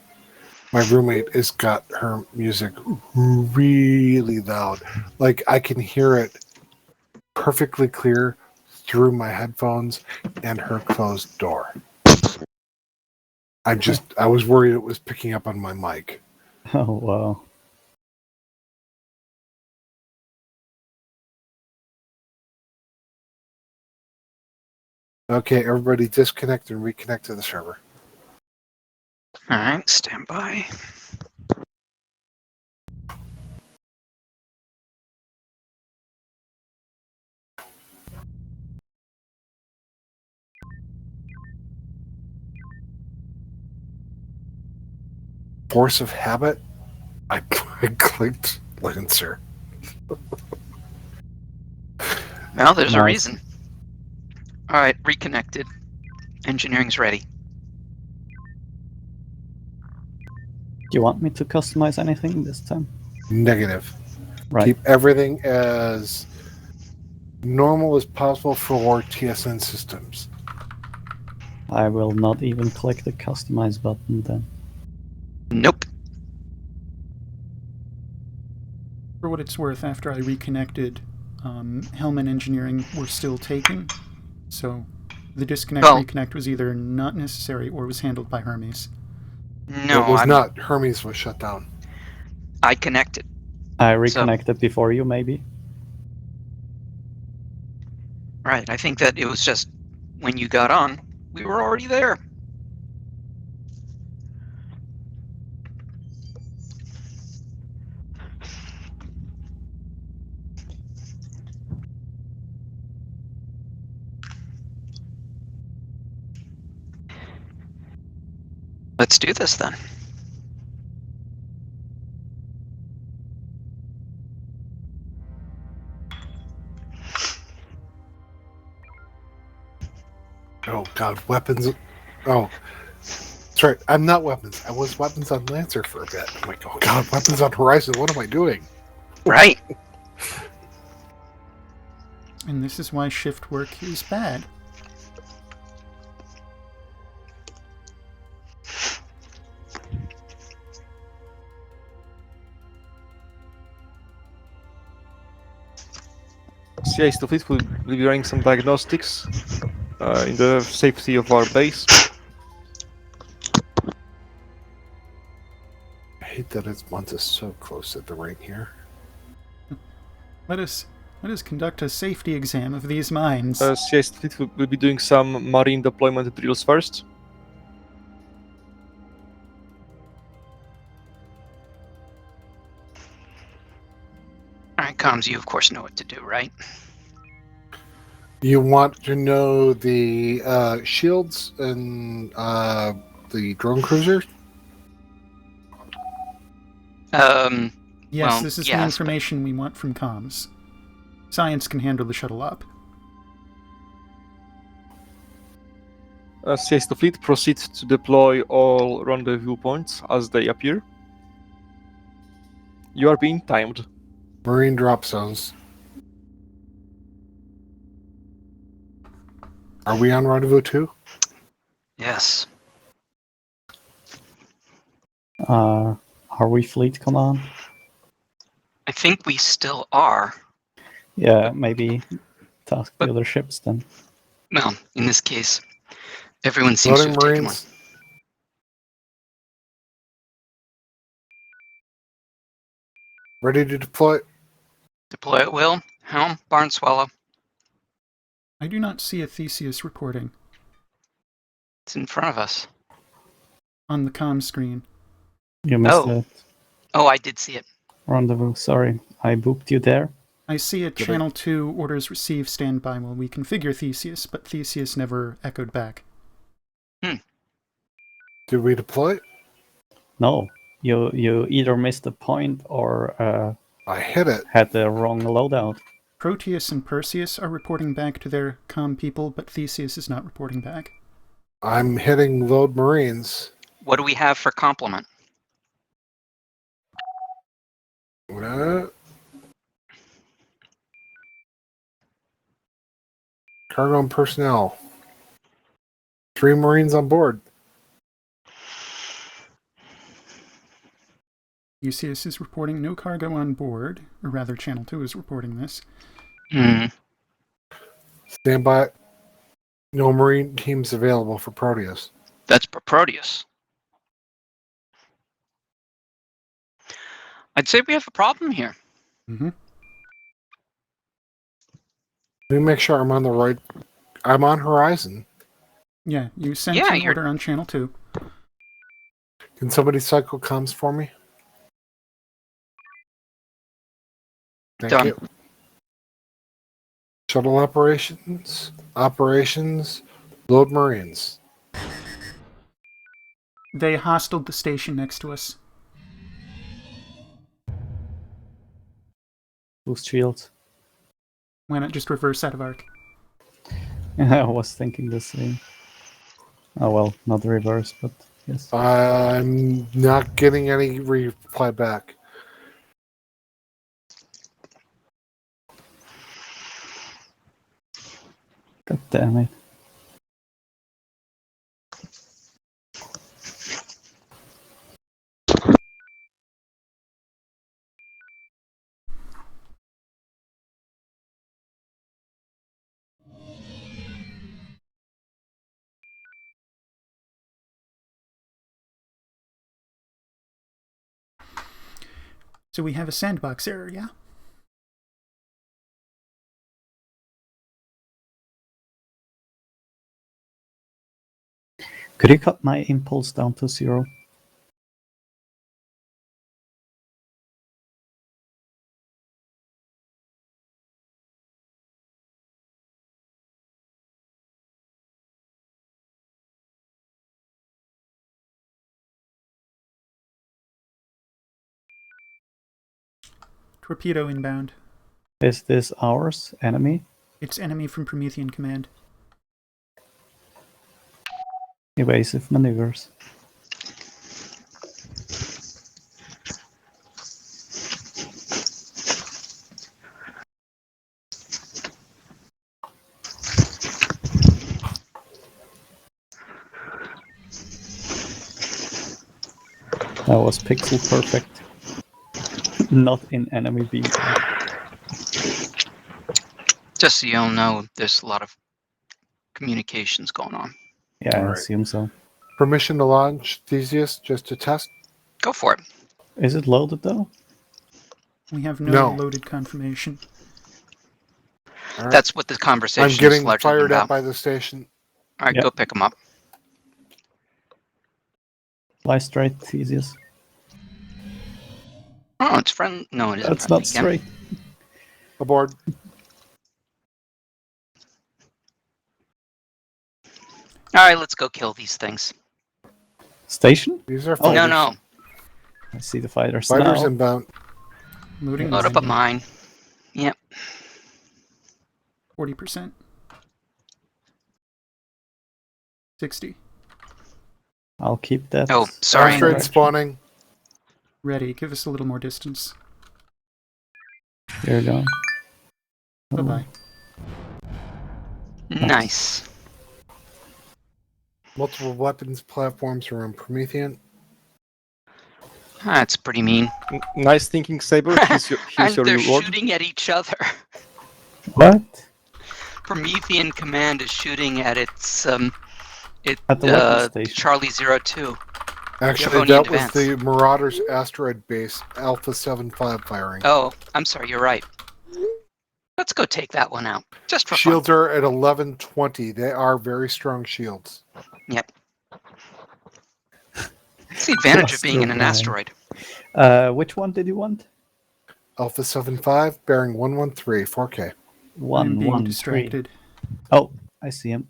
My roommate has got her music really loud. Like, I can hear it perfectly clear through my headphones and her closed door. I was worried it was picking up on my mic. Oh, wow. Okay, everybody disconnect and reconnect to the server. All right, stand by. Force of habit? I clicked Lancer. Well, there's a Nice. reason. All right, reconnected. Engineering's ready. Do you want me to customize anything this time? Negative. Right. Keep everything as normal as possible for TSN systems. I will not even click the customize button then. Nope. For what it's worth, after I reconnected, Hellman Engineering were still taking, so the disconnect reconnect was either not necessary or was handled by Hermes. No, it was not. Hermes was shut down. I connected. I reconnected before you, maybe. Right, I think that it was just when you got on, we were already there. Let's do this then. Oh God, weapons! Oh, that's right. I'm not weapons. I was weapons on Lancer for a bit. I'm like, oh God, weapons on Horizon. What am I doing? Right. And this is why shift work is bad. CI Fleet will be running some diagnostics in the safety of our base. I hate that it's Montes so close at the ring here. Let us conduct a safety exam of these mines. CI Fleet will be doing some marine deployment drills first. All right, comms, you of course know what to do, right? You want to know the shields and the drone cruiser? Yes, well, this is the yes, information we want from comms. Science can handle the shuttle up. CI Fleet proceeds to deploy all rendezvous points as they appear. You are being timed. Marine drop zones. Are we on rendezvous 2? Yes. Are Are we fleet command? I think we still are. Yeah, maybe task the other ships then. Well, in this case, everyone seems to Loading have taken one. Marines. Ready to deploy. Deploy at will. Helm, barn swallow. I do not see a Theseus reporting It's in front of us. on the comm screen. You missed it. Oh, I did see it. Rendezvous, sorry. I booped you there. I see a Channel 2 orders received standby while we configure Theseus, but Theseus never echoed back. Did we deploy? No, you either missed the point or I hit it. Had the wrong loadout. Proteus and Perseus are reporting back to their comm people, but Theseus is not reporting back. I'm hitting load Marines. What do we have for complement? Cargo and personnel. 3 Marines on board. Theseus is reporting no cargo on board, or rather Channel 2 is reporting this. Stand by. No Marine teams available for Proteus. That's Proteus. I'd say we have a problem here. Mm-hmm. Let me make sure I'm on the right. I'm on Horizon. Yeah, you sent an order on Channel 2. Can somebody cycle comms for me? Thank Done. you. Shuttle operations. Operations. Load Marines. They hostiled the station next to us. Boost shields. Why not just reverse out of arc? I was thinking the same. Oh well, not the reverse, but yes. I'm not getting any reply back. God damn it. So we have a sandbox error, yeah? Could you cut my impulse down to 0? Torpedo inbound. Is this ours? Enemy? It's enemy from Promethean Command. Evasive maneuvers. That was pixel perfect. Not in enemy beam. Just so you all know, there's a lot of communications going on. Yeah, I assume so. Permission to launch Theseus just to test? Go for it. Is it loaded though? We have no loaded confirmation. Right. That's what the conversation I'm getting is largely fired about. at by the station. All right, go pick them up. Fly straight, Theseus. Oh, it's friend. No, it isn't. That's not straight. Aboard. All right, let's go kill these things. Station? These are Oh, fighters. no. I see the fighters Fighters now. inbound. Loading Load up a mine. Yep. 40%. 60. I'll keep that. Oh, sorry. Asteroid spawning. Ready. Give us a little more distance. Here we go. Bye-bye. Nice. Multiple weapons platforms are on Promethean. That's pretty mean. Nice thinking, Saber. Here's And your they're reward. shooting at each other. What? Promethean Command is shooting at its At the weapon station. Charlie 02. Actually, that was the Marauders asteroid base, Alpha 75 firing. Oh, I'm sorry, you're right. Let's go take that one out. Just for Shields fun. are at 1120. They are very strong shields. Yep. It's the advantage of being in an asteroid. Which one did you want? Alpha 75, bearing 113, 4K. I'm being 113. distracted. Oh, I see him.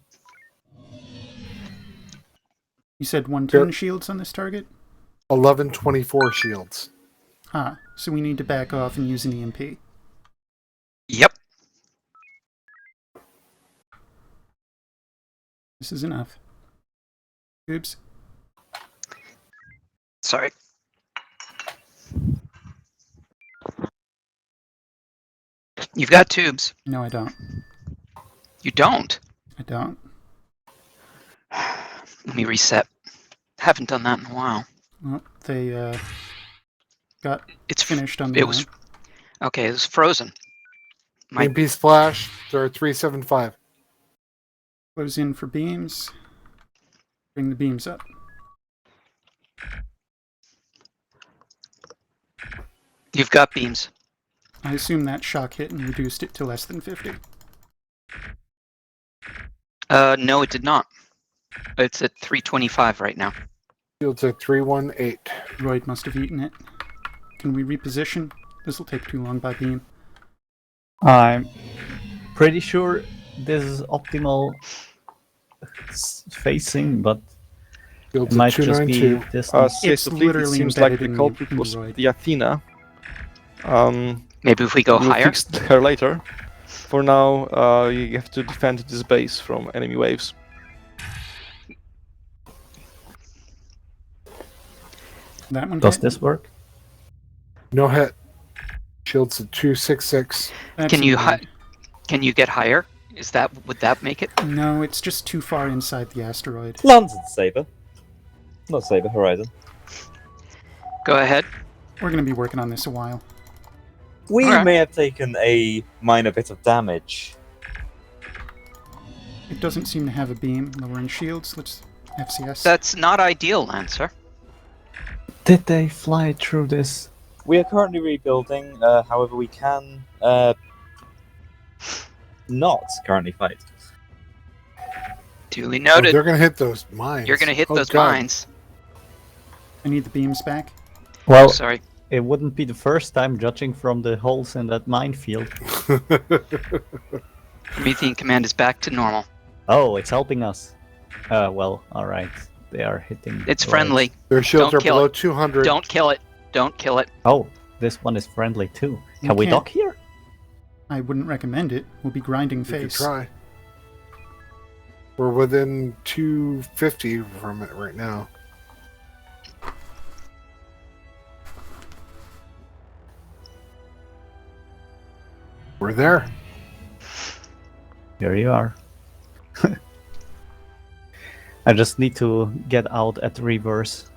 You said 110 shields on this target? 1124 shields. Ah, so we need to back off and use an EMP. Yep. This is enough. Oops. Sorry. You've got tubes. No, I don't. You don't? I don't. Let me reset. Haven't done that in a while. Well, they got finished on the It was okay. It was frozen. EMP splash, they're at 375. Close in for beams. Bring the beams up. You've got beams. I assume that shock hit and reduced it to less than 50. No, it did not. It's at 325 right now. Shields at 318. Royd must have eaten it. Can we reposition? This will take too long by beam. I'm pretty sure this is optimal facing, but it might just be distance. It's literally seems like embedded the in culprit the was Royd. the Athena. Maybe if we go we'll higher? fix her later. For now, you have to defend this base from enemy waves. That one Does hit? this work? No hit. Shields at 266. Can you get higher? Would that make it? No, it's just too far inside the asteroid. London Saber. Not Saber, Horizon. Go ahead. We're going to be working on this a while. We may have taken a minor bit of damage. It doesn't seem to have a beam. Lowering shields. Let's FCS. That's not ideal, Lancer. Did they fly through this? We are currently rebuilding, however we can not currently fight. Duly noted. They're going to hit those mines. You're going to hit those God. mines. I need the beams back. Well, sorry. It wouldn't be the first time, judging from the holes in that minefield. Promethean Command is back to normal. Oh, it's helping us. Well, alright. They are hitting. It's friendly. Their shields Don't are kill below it. 200. Don't kill it. Don't kill it. Oh, this one is friendly too. Can we can't- dock here? I wouldn't recommend it. We'll be grinding You could face. try. We're within 250 from it right now. We're there. Here you are. I just need to get out at reverse.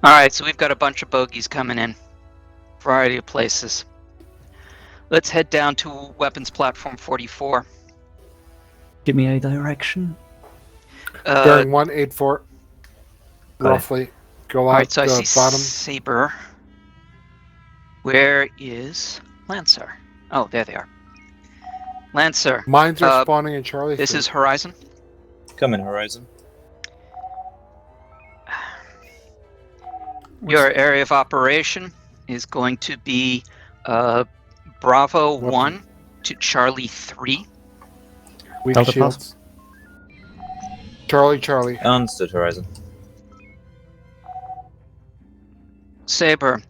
Alright, so we've got a bunch of bogeys coming in. Variety of places. Let's head down to weapons platform 44. Give me a direction. Bearing 184. Roughly. Go out Alright, so I the see bottom. Saber. Where is Lancer? Oh, there they are. Lancer. Mines are spawning in Charlie. This is Horizon. Come in, Horizon. Your area of operation is going to be Bravo 1 to Charlie 3. Weak Delta shields. Charlie. Understood, Horizon. Saber.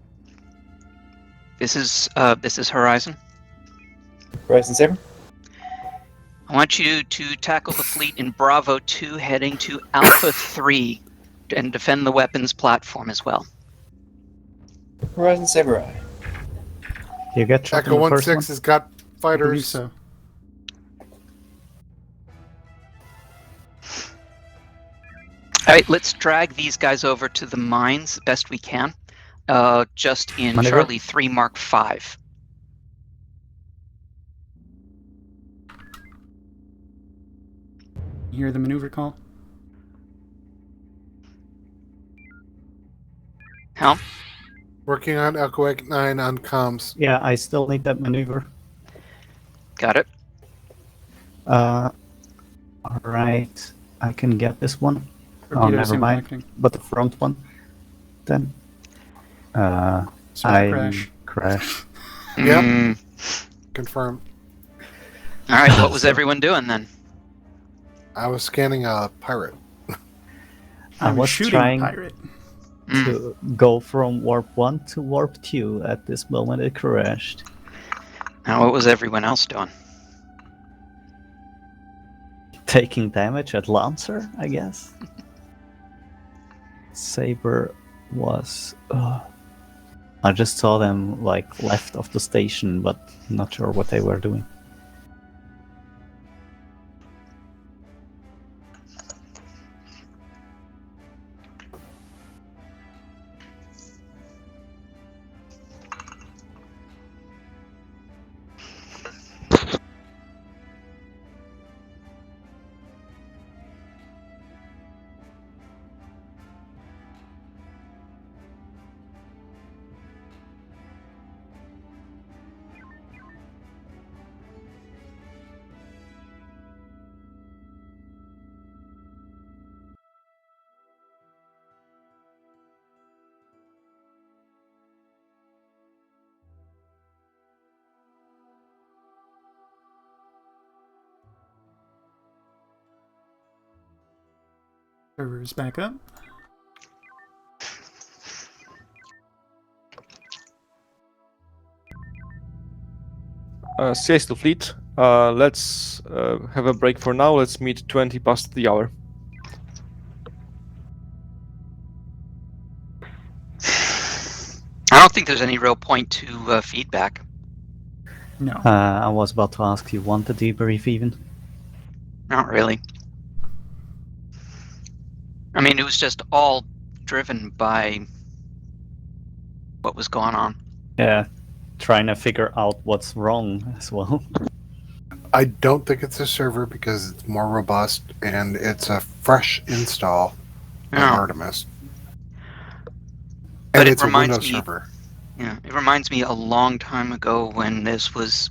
This is Horizon. Horizon Saber. I want you to tackle the fleet in Bravo 2 heading to Alpha 3 and defend the weapons platform as well. Horizon Saber. You get shot Echo in the first 1-6 one? has got I believe fighters. so. All right, let's drag these guys over to the mines best we can. Just in Maneuver. Charlie 3 Mark 5. You hear the maneuver call? Helm? Working on Echo 9 on comms. Yeah, I still need that maneuver. Got it. Alright, I can get this one. Torpedoes Never mind. impacting. But the front one, then. Server crash. Yep. Mm. Confirm. All right, what was everyone doing then? I was scanning a pirate. I was shooting trying a pirate. to go from warp 1 to warp 2. At this moment, it crashed. Now, what was everyone else doing? Taking damage at Lancer, I guess. Saber was... I just saw them like left of the station, but not sure what they were doing. Server is back up. CIS to fleet. Let's have a break for now. Let's meet 20 past the hour. I don't think there's any real point to feedback. No. I was about to ask, you want the debrief even? Not really. I mean, it was just all driven by what was going on. Yeah, trying to figure out what's wrong as well. I don't think it's a server because it's more robust and it's a fresh install on Artemis. But And it it's a reminds Windows me, server. Yeah, it reminds me a long time ago when this was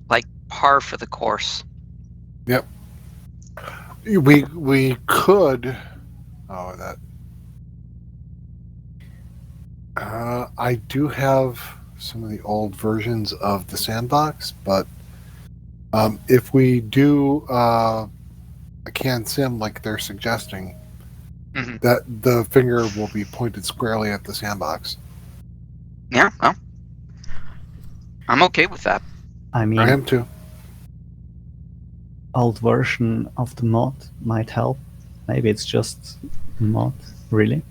like par for the course. Yep. We could. Oh, that. I do have some of the old versions of the sandbox, but if we do a can sim like they're suggesting, that the finger will be pointed squarely at the sandbox. Yeah, well, I'm okay with that. I mean, I am too. Old version of the mod might help. Maybe it's just mod, really.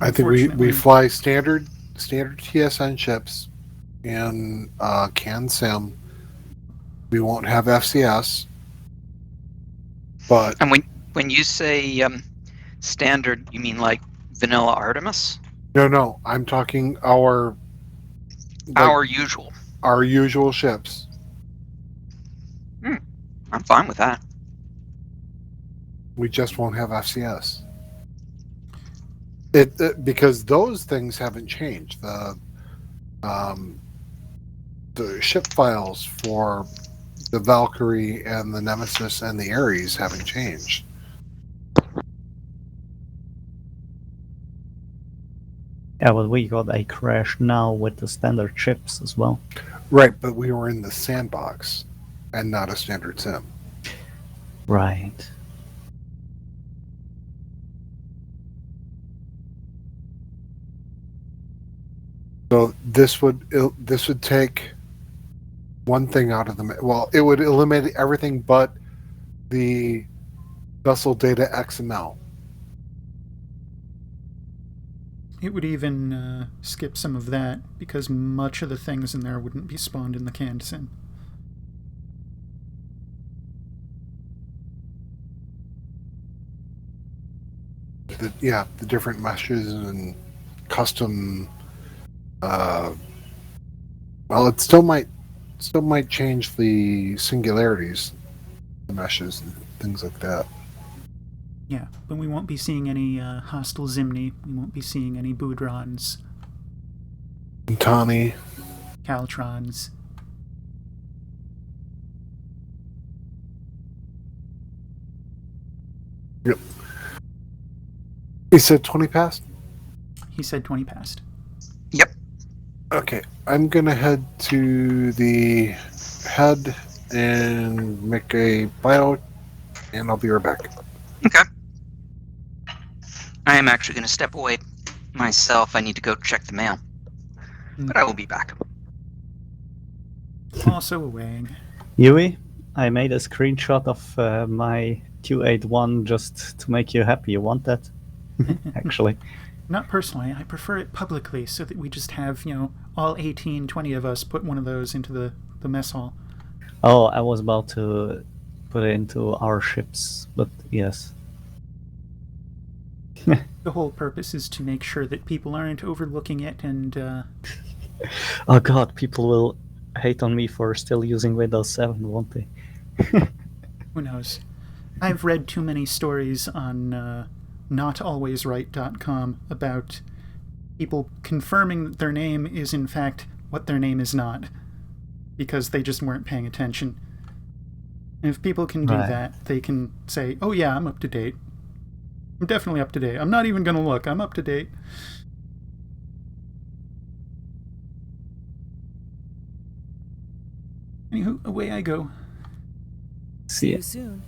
I think we fly standard TSN ships in can sim. We won't have FCS, but And when you say standard, you mean like vanilla Artemis? no, I'm talking our usual ships. I'm fine with that. We just won't have FCS. It because those things haven't changed. The ship files for the Valkyrie and the Nemesis and the Ares haven't changed. Yeah, but we got a crash now with the standard ships as well. Right, but we were in the sandbox and not a standard sim. Right. So this would take one thing out of the well, it would eliminate everything but the vessel data XML. It would even skip some of that because much of the things in there wouldn't be spawned in the canned sim. the different meshes and custom. Well, it still might change the singularities, the meshes, and things like that. Yeah, but we won't be seeing any hostile Zimni. We won't be seeing any Boudrons. Tani. Caltrons. Yep. He said 20 past? He said 20 past. Yep. Okay, I'm gonna head to the head and make a buyout, and I'll be right back. Okay. I am actually going to step away myself. I need to go check the mail. But I will be back. Also away. Yui, I made a screenshot of my 281 just to make you happy. You want that? Actually. Not personally. I prefer it publicly so that we just have, all 18, 20 of us put one of those into the mess hall. Oh, I was about to put it into our ships, but yes. The whole purpose is to make sure that people aren't overlooking it and... Oh god, people will hate on me for still using Windows 7, won't they? Who knows? I've read too many stories on notalwaysright.com about people confirming that their name is in fact what their name is not, because they just weren't paying attention. And if people can do that, they can say, oh yeah, I'm up to date. I'm definitely up to date. I'm not even going to look. I'm up to date. Anywho, away I go. See you soon.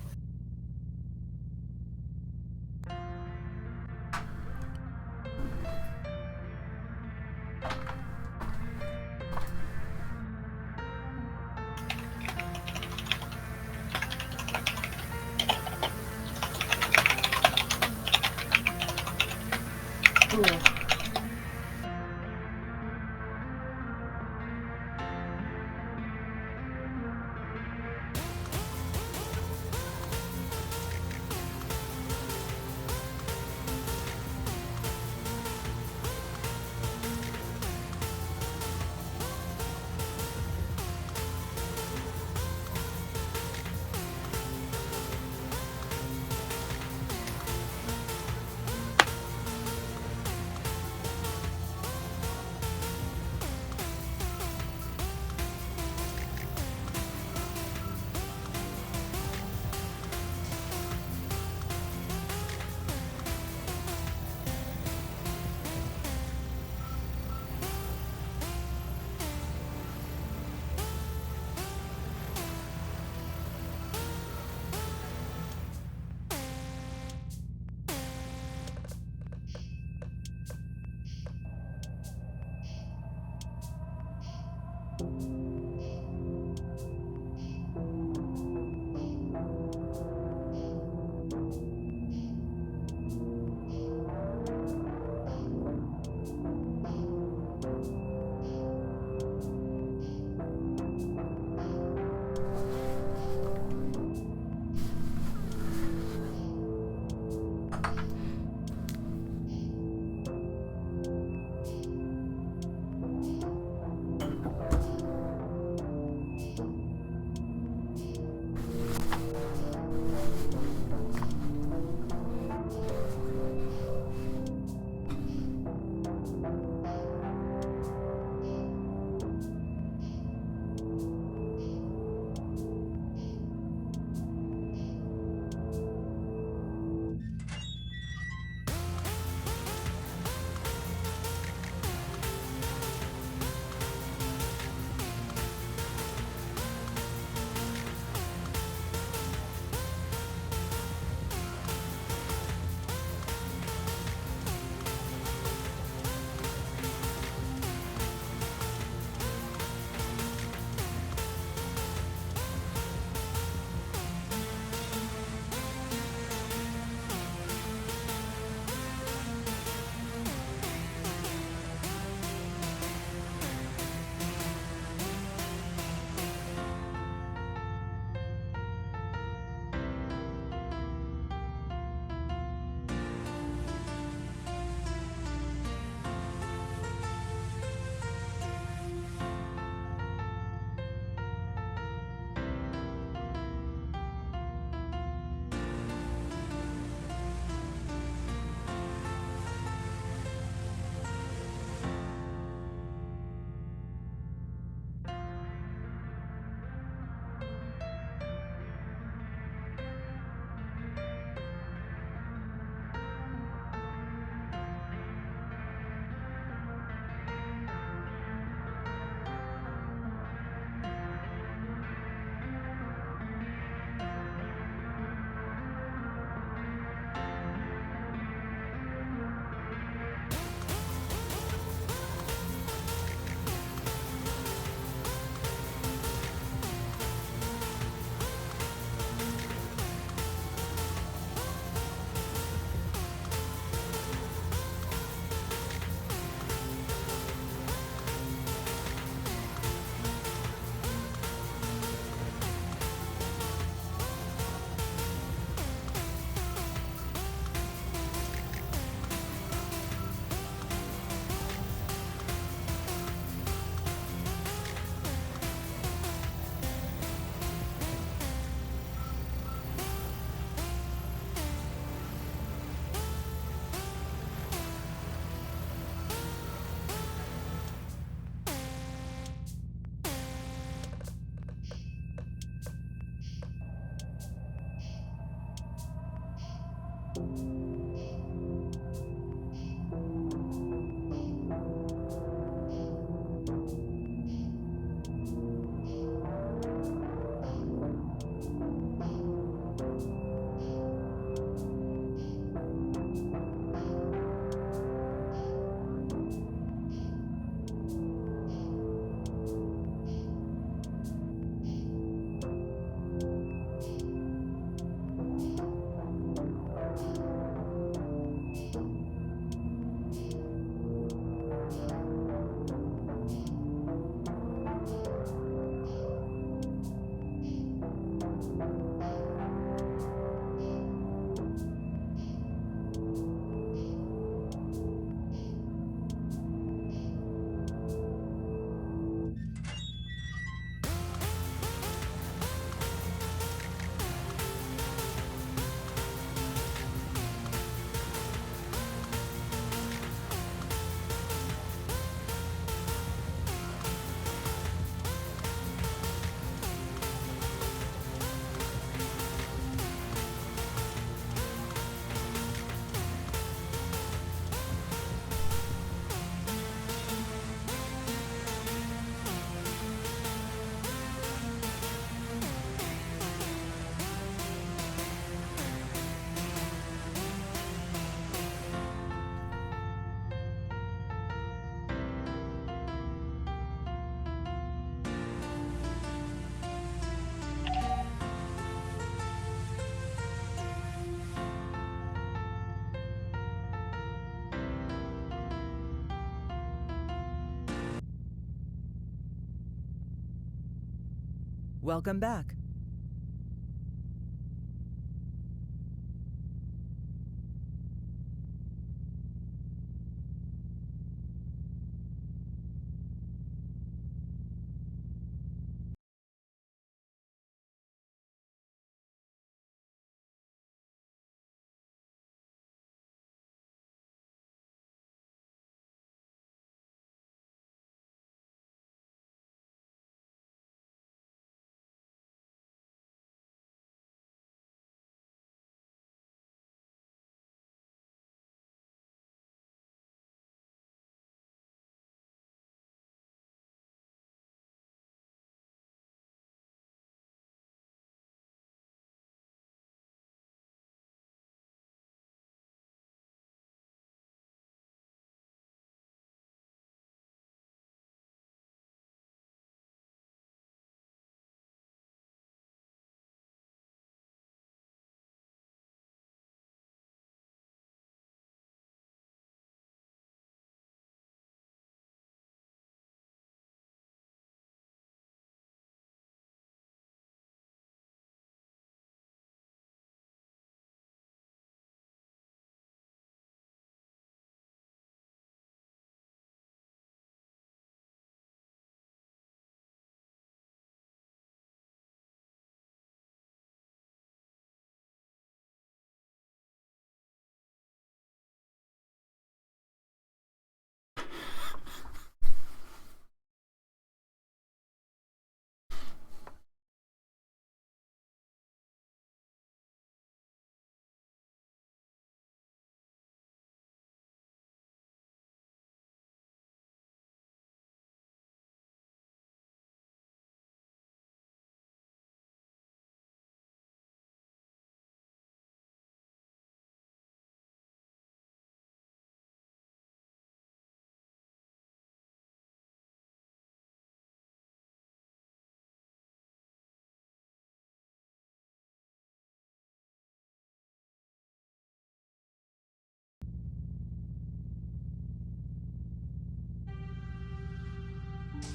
Welcome back.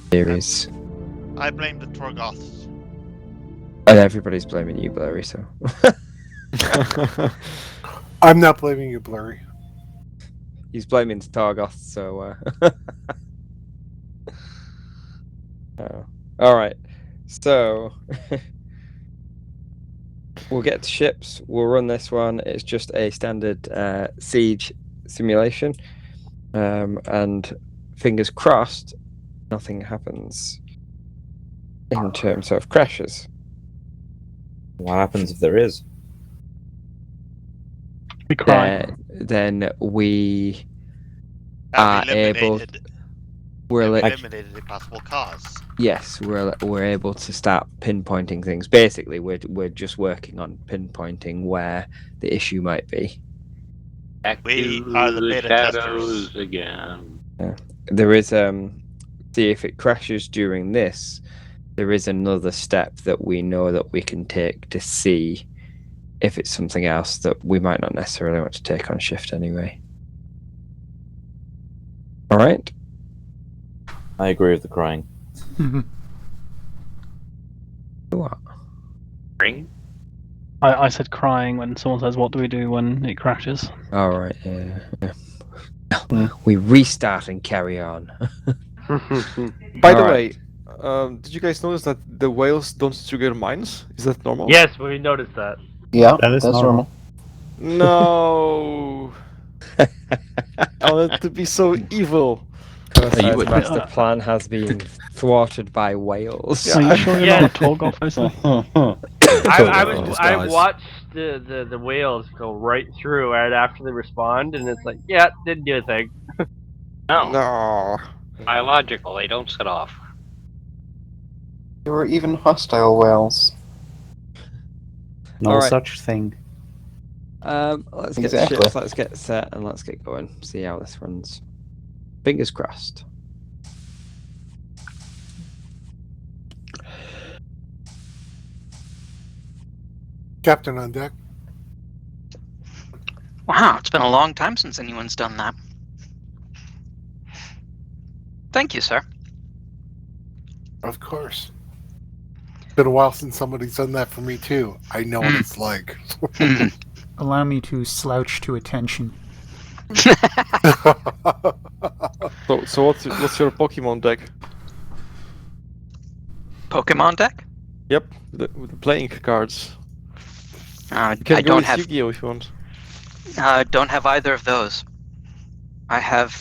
Theories. I blame the Torgoths. And everybody's blaming you, Blurry, so. I'm not blaming you, Blurry. He's blaming Targoth, so. Oh. Alright. So. We'll get to ships. We'll run this one. It's just a standard siege simulation. And fingers crossed, nothing happens in terms of crashes. What happens if there is? then we Have are able. eliminated a possible cause. Yes, we're able to start pinpointing things. Basically, we're just working on pinpointing where the issue might be. We are the beta testers again. Yeah. There is see if it crashes during this. There is another step that we know that we can take to see if it's something else that we might not necessarily want to take on shift anyway. All right. I agree with the crying. What? Ring? I said crying when someone says, "What do we do when it crashes?" All right. Yeah. We restart and carry on. By the way, did you guys notice that the whales don't trigger mines? Is that normal? Yes, we noticed that. Yeah, That is that's normal. No. I want it to be so evil. Kurosai's master plan has been thwarted by whales. Are you sure you're not a Torg officer? I watched the whales go right through right after they respond, and it's like, yeah, didn't do a thing. No. Biological, they don't set off. There were even hostile whales. No All right. such thing. Let's get Exactly. ships, let's get set, and let's get going. See how this runs. Fingers crossed. Captain on deck. Wow, it's been a long time since anyone's done that. Thank you, sir. Of course. Been a while since somebody's done that for me too. I know what it's like. Allow me to slouch to attention. So what's your Pokemon deck? Pokemon deck? Yep, with the playing cards. You I can go don't with have. Yu-Gi-Oh if you want. Don't have either of those. I have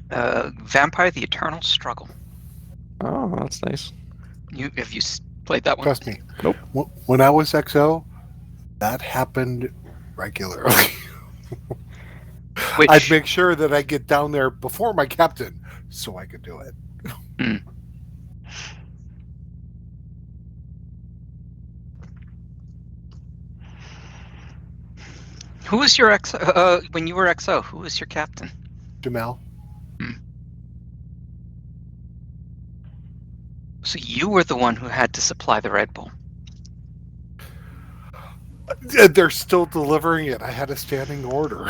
Vampire: The Eternal Struggle. Oh, that's nice. Have you played that one? Trust me. Nope. When I was XO, that happened regularly. I'd make sure that I get down there before my captain so I could do it. Who was your XO? When you were XO, who was your captain? Jamel. So you were the one who had to supply the Red Bull. They're still delivering it. I had a standing order.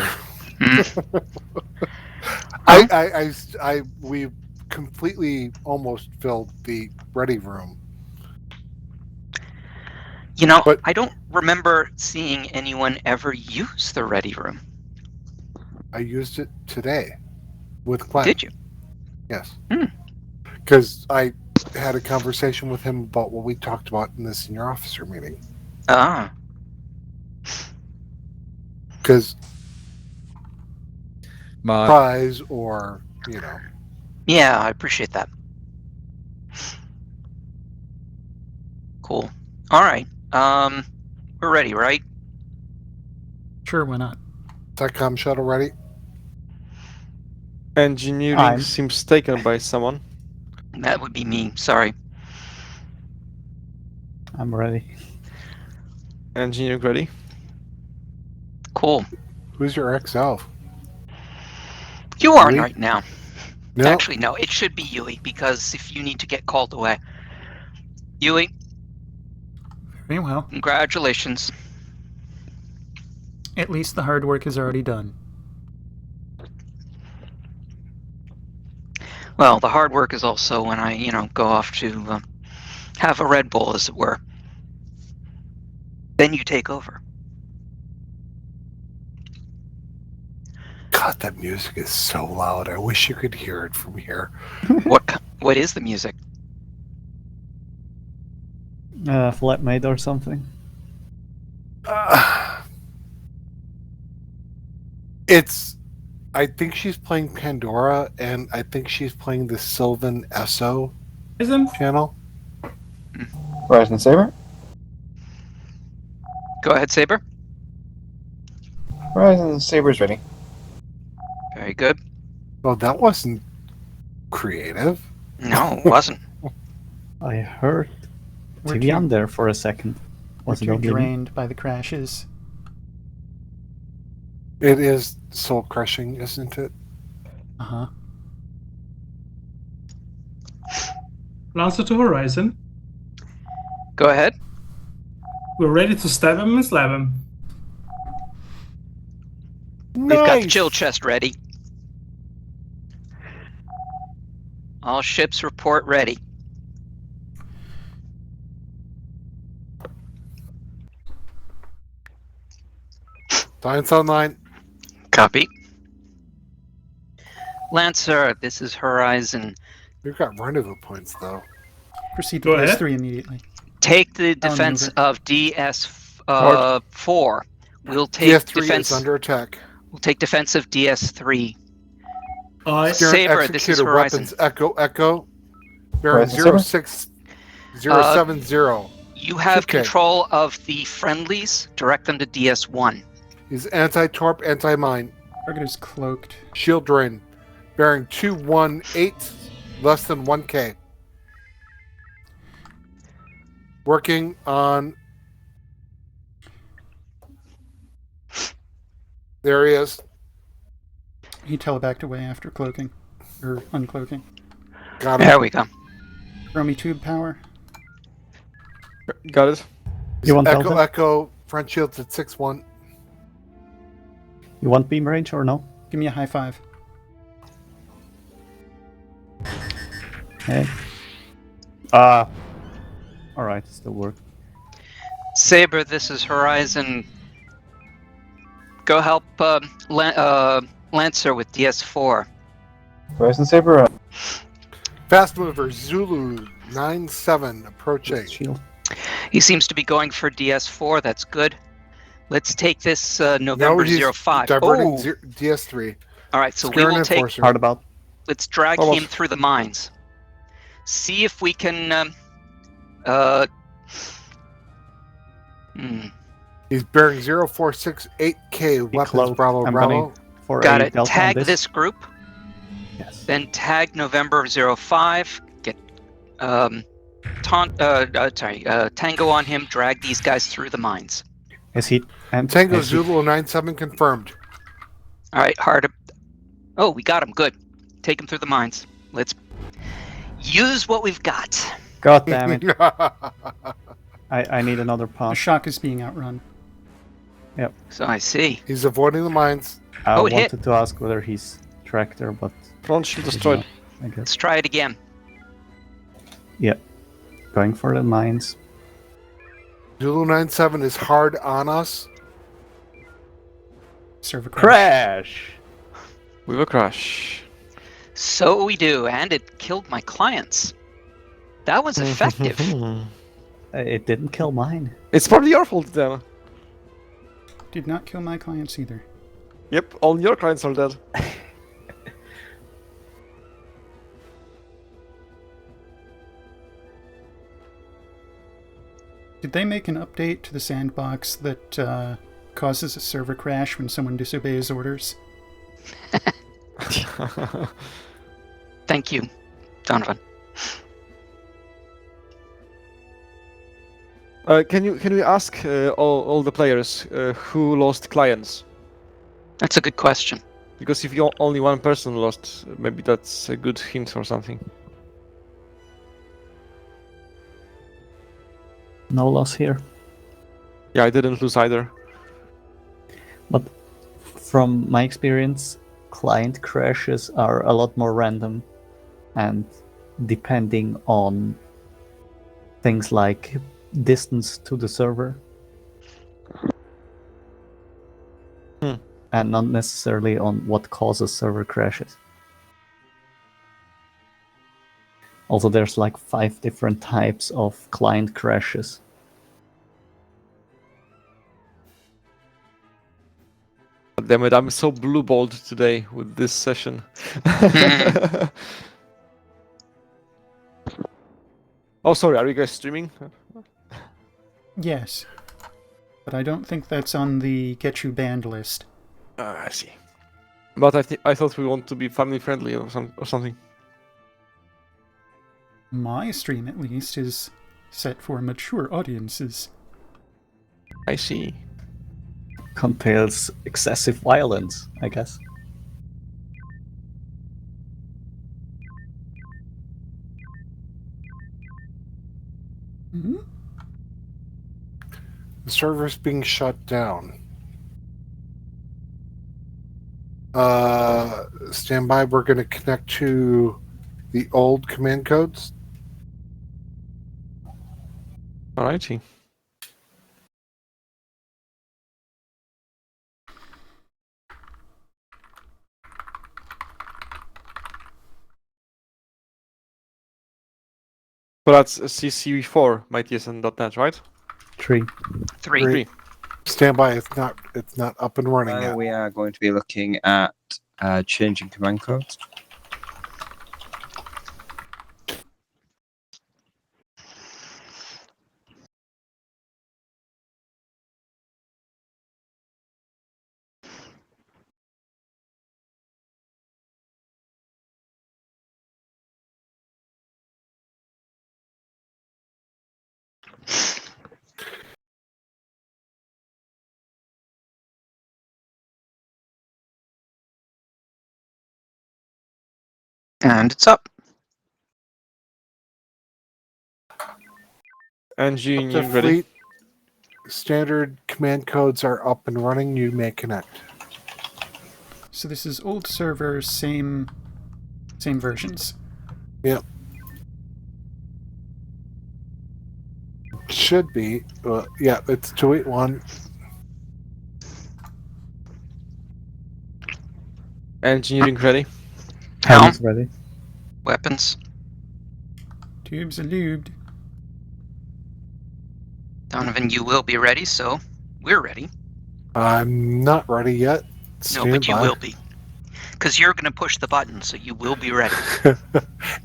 We completely almost filled the ready room. You know, I don't remember seeing anyone ever use the ready room. I used it today with Glenn. Did you? Yes. Because I had a conversation with him about what we talked about in the senior officer meeting. Ah. Because prize or, you know. Yeah, I appreciate that. Cool. All right. We're ready, right? Sure, why not? SATCOM shuttle ready? Engineering seems taken by someone. That would be me. Sorry. I'm ready. Engineering ready. Cool. Who's your XO? You are Yui? right now. No. Actually, no. It should be Yui, because if you need to get called away. Yui. Very well. Congratulations. At least the hard work is already done. Well, the hard work is also when I, go off to have a Red Bull, as it were. Then you take over. God, that music is so loud. I wish you could hear it from here. What is the music? Flatmate or something. I think she's playing Pandora, and I think she's playing the Sylvan Esso channel. Horizon Saber? Go ahead, Saber. Horizon Saber's ready. Very good. Well, that wasn't creative. No, it wasn't. I heard We're TV on too, there for a second. we're Was it too only me? drained by the crashes. It is soul crushing, isn't it? Uh-huh. Lancer to Horizon. Go ahead. We're ready to stab him and slap him. We've got the Nice! chill chest ready. All ships report ready. Science online. Copy. Lancer, this is Horizon. We've got rendezvous points, though. Proceed to Go ahead. DS3 immediately. Take the defense maneuver. of DS4. We'll take DS3 defense. is under attack. We'll take defense of DS3. Aye. Saber, this is Executor Horizon. weapons Echo. Bearing Horizon 06070. You have 2K. control of the friendlies. Direct them to DS1. He's anti-torp, anti-mine. Target is cloaked. Shield drain. Bearing 218, less than 1K. Working on... There he is. He telebacked away after cloaking. Or uncloaking. Got him. There we go. Throw me tube power. Got it. You want Echo, Delta? Echo, front shields at 6-1. You want beam range or no? Give me a high five. Okay. Alright, still work. Saber, this is Horizon. Go help Lancer with DS4. Horizon Saber. Fast mover, Zulu 97 approaching. Shield. He seems to be going for DS4. That's good. Let's take this November he's 05. Diverting Oh! DS3. All right, so we Scaring will take. Enforcer. Hard about. Let's drag Almost. him through the mines. See if we can. He's bearing 0468K weapons, close. Bravo, I'm Bravo. gunning for Got a it. Delta on Tag this. this group. Yes. Then tag November 05. Get Tango on him. Drag these guys through the mines. Is he? And Tango is he- Zulu 97 confirmed. All right, hard. Oh, we got him. Good. Take him through the mines. Let's use what we've got. God damn it! I need another The pass. shock is being outrun. Yep. So I see. He's avoiding the mines. I Oh, it hit. wanted to ask whether he's tractor, but Front shield destroyed. I guess. Let's try it again. Yeah. Going for the mines. Zulu 97 is hard on us. Server Crash! With a crash. So we do, and it killed my clients. That was effective. It didn't kill mine. It's probably your fault then. Did not kill my clients either. Yep, all your clients are dead. Did they make an update to the sandbox that causes a server crash when someone disobeys orders? Thank you, Donovan. Can you ask all the players who lost clients? That's a good question. Because if only one person lost, maybe that's a good hint or something. No loss here. Yeah, I didn't lose either. But from my experience, client crashes are a lot more random and depending on things like distance to the server. And not necessarily on what causes server crashes. Also, there's like 5 different types of client crashes. Damn it, I'm so blue-balled today with this session. Oh, sorry, are you guys streaming? Yes. But I don't think that's on the get you banned list. I see. But I thought we want to be family friendly or something. My stream, at least, is set for mature audiences. I see. Contains excessive violence, I guess. Mm-hmm. The server's being shut down. Stand by. We're going to connect to the old command codes. Alrighty. So that's CC4, my TSN.net, right? 3. 3. Stand by. It's not up and running yet. We are going to be looking at changing command codes. And it's up. Engine The ready. fleet standard command codes are up and running. You may connect. So this is old server, same versions. Yep. Should be. Yeah, it's 281. Engineering ready. Helm's ready. Weapons. Tubes are lubed. Donovan, you will be ready, so we're ready. I'm not ready yet. No, but you will be. Because you're going to push the button, so you will be ready.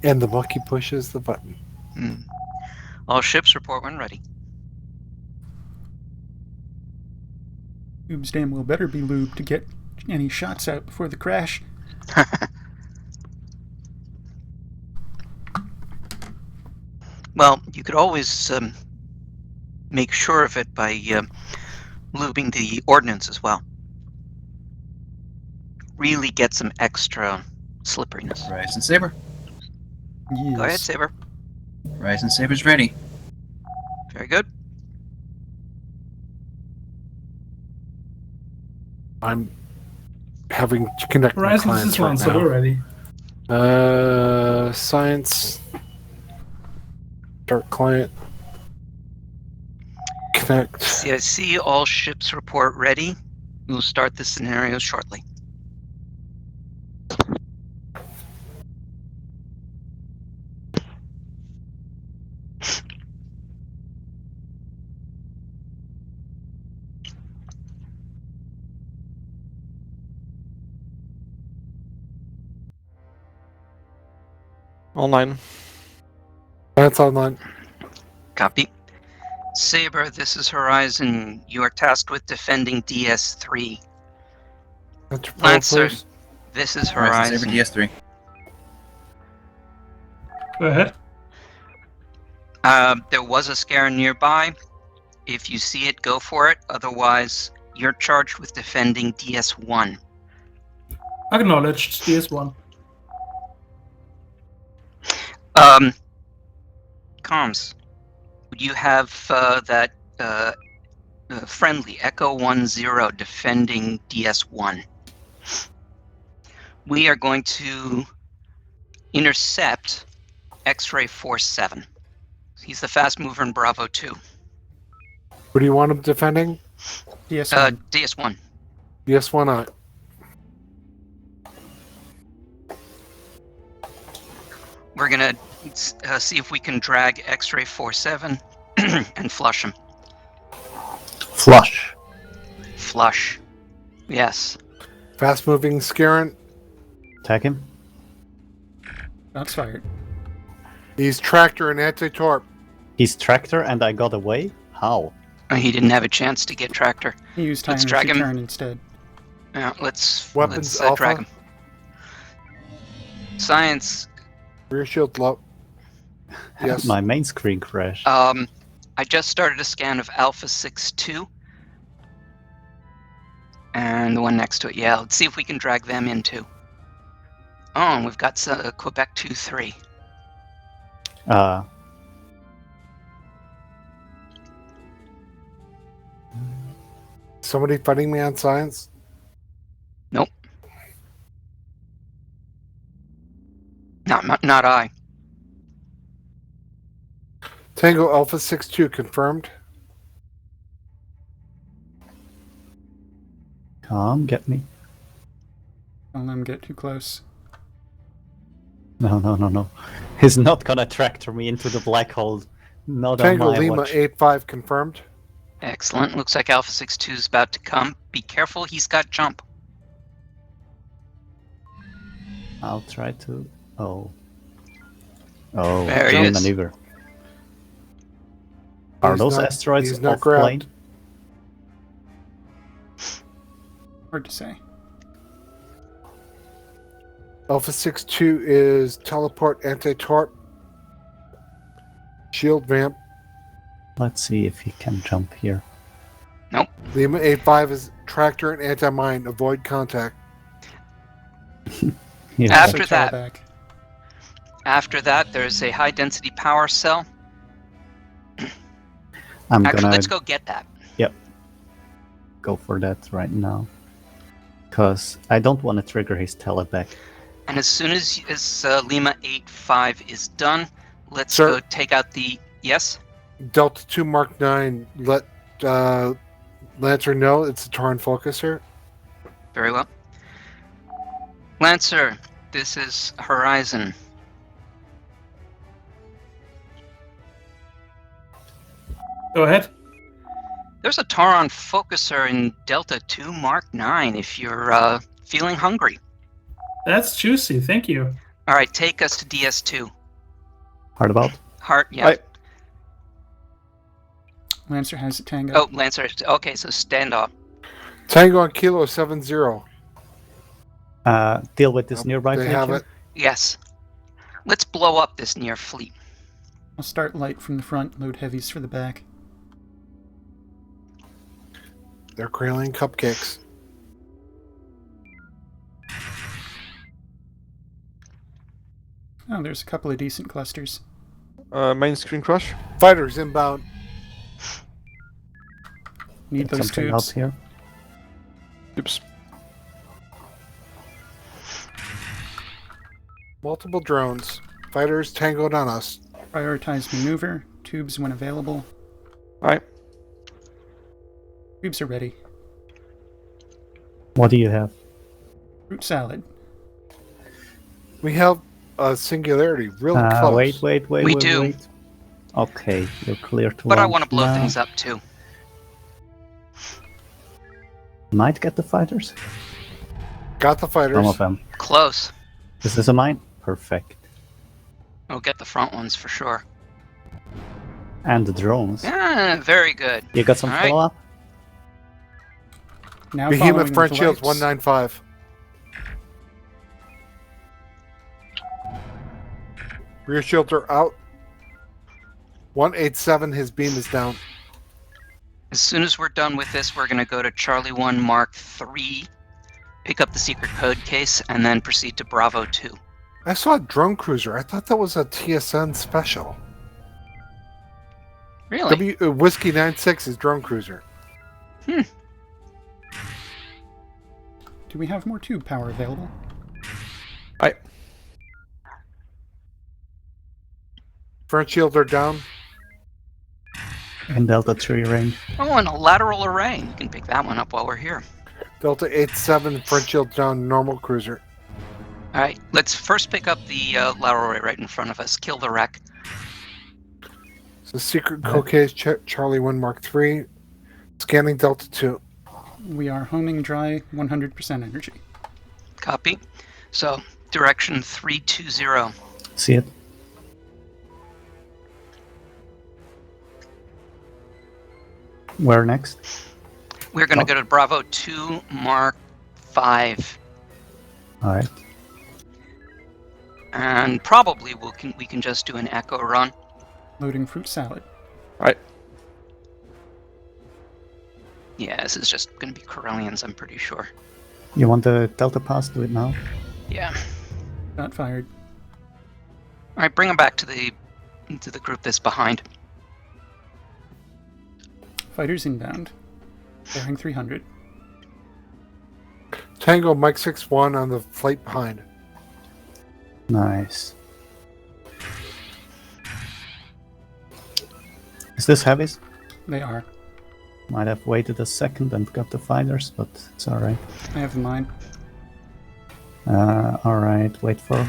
And the monkey pushes the button. All ships report when ready. Tubes damn well better be lubed to get any shots out before the crash. Well, you could always make sure of it by lubing the ordnance as well. Really get some extra slipperiness. Horizon Saber. Yes. Go ahead, Saber. Horizon Saber's ready. Very good. I'm having to connect my Horizon clients is one, right so now. we're ready. Science. Start client. Connect. CIC, all ships report ready. We'll start the scenario shortly. Online. That's online. Copy. Saber, this is Horizon. You are tasked with defending DS3. Lancer, this is Horizon. Saber DS3. Go ahead. There was a scare nearby. If you see it, go for it. Otherwise, you're charged with defending DS1. Acknowledged. DS1. Comms, would you have that friendly Echo 1-0 defending DS1? We are going to intercept X-Ray 47. He's the fast mover in Bravo 2. What do you want him defending? DS1. DS1. DS1 on it. We're gonna see if we can drag X-Ray 47 and flush him. Flush. Flush. Yes. Fast moving Scarron. Attack him. Shots fired. He's tractor and anti-torp. He's tractor and I got away? How? He didn't have a chance to get tractor. He used Let's time drag to him. turn instead. Yeah, let's Weapons drag Alpha. him. Science. Rear shield low. Yes. My main screen crashed. I just started a scan of Alpha 6-2. And the one next to it. Yeah, let's see if we can drag them in too. Oh, and we've got Quebec 2-3. Somebody fighting me on science? Nope. Not I. Tango Alpha 6-2 confirmed. Get me. Don't let him get too close. No. He's not gonna tractor me into the black hole. Not Tango on my Lima watch. 8-5 confirmed. Excellent. Looks like Alpha 6-2 is about to come. Be careful, he's got jump. I'll try to. Oh, There he good is. maneuver. Are He's those not- asteroids he's not off grabbed. plane? Hard to say. Alpha 6-2 is teleport anti-torp. Shield vamp. Let's see if he can jump here. Nope. Lima 8-5 is tractor and anti-mine. Avoid contact. Yeah. After that, there's a high-density power cell. Actually, let's go get that. Yep. Go for that right now. Because I don't want to trigger his teleback. And as soon as Lima 8-5 is done, let's Sir? go take out the... Yes? Delta 2 Mark 9. Let Lancer know it's a Terran focuser. Very well. Lancer, this is Horizon. Go ahead. There's a Terran focuser in Delta 2 Mark 9 if you're feeling hungry. That's juicy. Thank you. All right, take us to DS2. Hard about? Heart, yeah. Lancer has a Tango. Oh, Lancer. Okay, so stand off. Tango on Kilo 7-0. Deal with this nearby They fleet have here. it. Yes. Let's blow up this near fleet. I'll start light from the front, load heavies for the back. They're grilling cupcakes. Oh, there's a couple of decent clusters. Main screen crash. Fighters inbound. Need Get those something tubes. up here. Oops. Multiple drones. Fighters tangoed on us. Prioritize maneuver. Tubes when available. Alright. Tubes are ready. What do you have? Fruit salad. We have a singularity really close. Wait. We do. Wait. Okay, you're clear to But I launch want to blow now. things up too. Might get the fighters. Got the fighters. Some of them. Close. Is this a mine? Perfect. We'll get the front ones for sure. And the drones. Ah, very good. You got some All right. follow-up? Now Behemoth following front with shields lights. 195. Rear shields are out. 187, his beam is down. As soon as we're done with this, we're going to go to Charlie 1 Mark 3, pick up the secret code case, and then proceed to Bravo 2. I saw a drone cruiser. I thought that was a TSN special. Really? Whiskey 96 is drone cruiser. Hmm. Do we have more tube power available? Front shields are down. In Delta 3 range. Oh, and a lateral array. You can pick that one up while we're here. Delta 87, front shields down, normal cruiser. All right, let's first pick up the lateral array right in front of us. Kill the wreck. So secret code case, Charlie 1 Mark 3. Scanning Delta 2. We are homing dry 100% energy. Copy. So, direction 320. See it? Where next? We're going to go to Bravo 2 Mark 5. All right. And probably we can just do an echo run. Loading fruit salad. Right. Yeah, this is just going to be Corellians, I'm pretty sure. You want the Delta Pass? Do it now. Yeah. Got fired. All right, bring them back to the group that's behind. Fighters inbound. Bearing 300. Tango Mike 6-1 on the flight behind. Nice. Is this heavies? They are. Might have waited a second and got the fighters, but it's alright. I have mine. Alright, wait for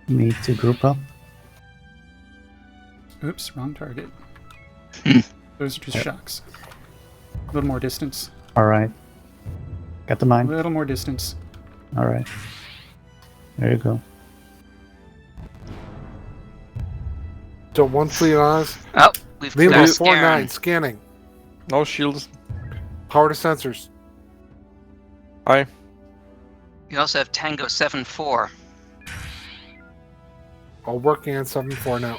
me to group up. Oops, wrong target. Those are just shocks. A little more distance. Alright. Got the mine. A little more distance. Alright. There you go. Don't one fleet on us. Oh, we've Lima lost 4-9 Terran. scanning. No shields. Power to sensors. Aye. You also have Tango 7-4. All working on 7-4 now.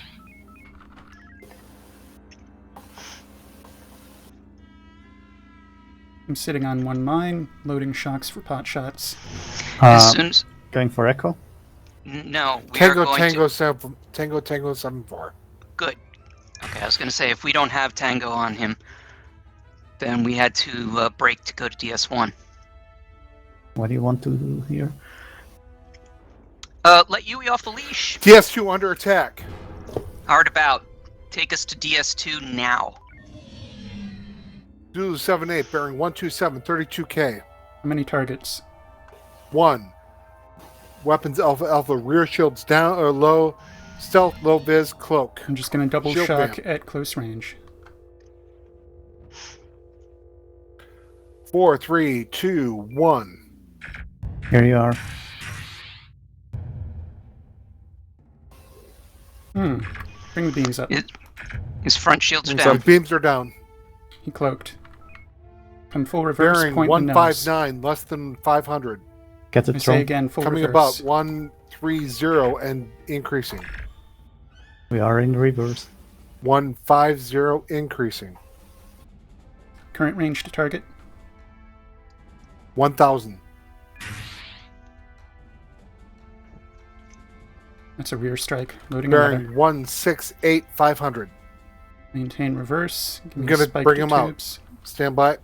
I'm sitting on one mine, loading shocks for pot shots. As soon as... Going for echo? No, we Tango are going Tango to... 7-4. Good. Okay, I was going to say, if we don't have Tango on him, then we had to break to go to DS1. What do you want to do here? Let Yui off the leash. DS2 under attack. Hard about. Take us to DS2 now. Zulu 7-8 bearing 127, 32K. How many targets? 1. Weapons Alpha, rear shields down or low, stealth, low vis, cloak. I'm just going to double Shield shock bam. at close range. 4, 3, 2, 1. Here you are. Bring the beams up. His front shields are So down. beams are down. He cloaked. Come full reverse, Bearing point the nose. 159, less than 500. Get the I say drone. again, full Coming reverse. about 130 and increasing. We are in reverse. 150 increasing. Current range to target. 1,000. That's a rear strike. Loading Bearing another. 168, 500. Maintain reverse. Give I'm me gonna spike bring to him out. tubes. Stand by.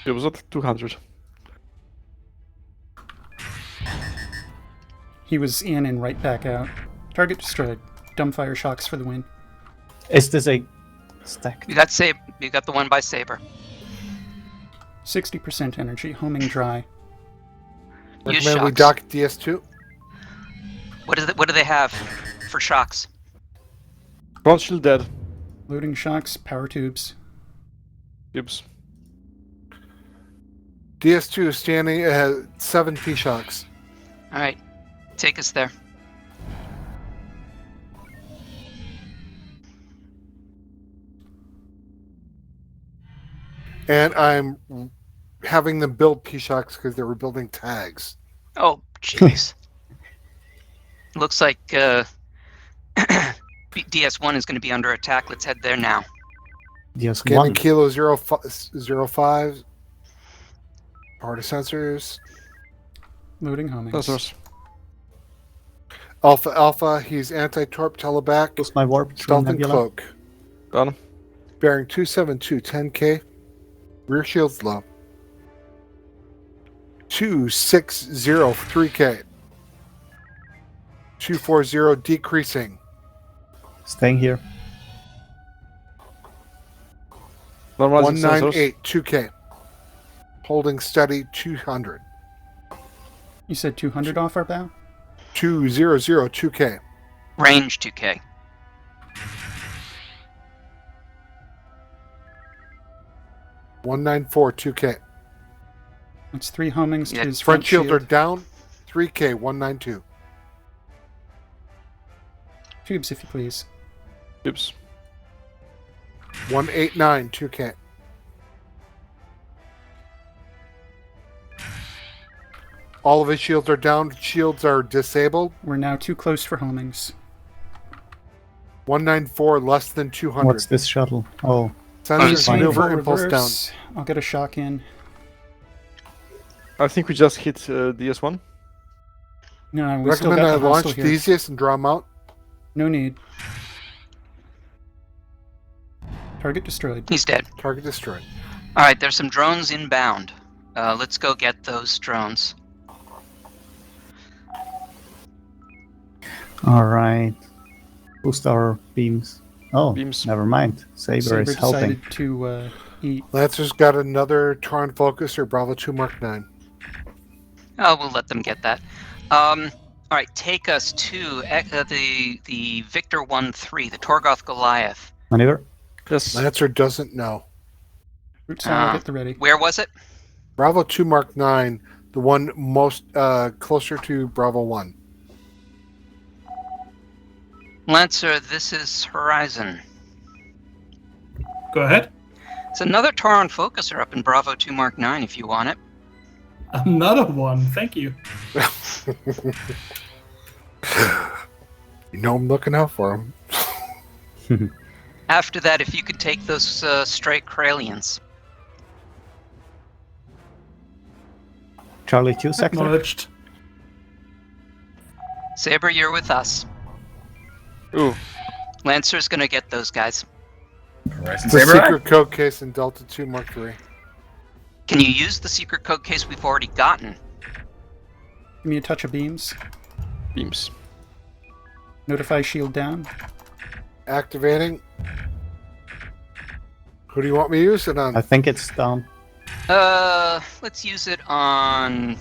It was at 200. He was in and right back out. Target destroyed. Dumbfire shocks for the win. Is this a stack? You got You got the one by Saber. 60% energy, homing dry. Use Recommend we shocks. dock DS2. What do they have for shocks? Front shield dead. Loading shocks, power tubes. Oops. DS2 standing at 7 P shocks. All right, take us there. And I'm having them build P shocks because they were building tags. Oh, jeez. Looks like DS1 is going to be under attack. Let's head there now. Scanning DS1. Kilo 05. Power to sensors. Loading homings. Sensors. Alpha, he's anti-torp, teleback, What's my warp? stealth and Nebula? cloak. Done. Bearing 272, 10K. Rear shields low. 260, 3K. 240, decreasing. Staying here. Normalizing sensors. 198, 2K. Holding steady, 200. You said 200 off our bow? 200, 2K. Range 2K. $194, 2K. That's 3 homings to his Front front shield shield. are down, 3K, 192. Tubes, if you please. Oops. 189, 2K. All of his shields are down. Shields are disabled. We're now too close for homings. 194, less than 200. What's this shuttle? Oh. Sensors fine. maneuver Full impulse down. reverse. I'll get a shock in. I think we just hit DS1. No, we still Recommend I got the hostile launch here. Theseus and draw him out. No need. Target destroyed. He's dead. Target destroyed. All right, there's some drones inbound. Let's go get those drones. All right. Boost our beams. Oh, Beams. never mind. Saber is helping. decided to eat. Lancer's got another Terran Focuser, Bravo 2 Mark 9. Oh, we'll let them get that. All right, take us to the Victor 1-3, the Torgoth Goliath. Maneuver. Yes. Lancer doesn't know. Root cell, get the ready. Where was it? Bravo 2 Mark 9, the one most closer to Bravo 1. Lancer, this is Horizon. Go ahead. It's another Tauron Focuser up in Bravo 2 Mark 9 if you want it. Another one. Thank you. You know I'm looking out for him. After that, if you could take those stray Kralians. Charlie 2 sector. Acknowledged. Saber, you're with us. Ooh. Lancer's gonna get those guys. The secret code case in Delta 2 Mark 3. Can you use the secret code case we've already gotten? Give me a touch of beams. Beams. Notify shield down. Activating. Who do you want me to use it on? I think it's down. Let's use it on.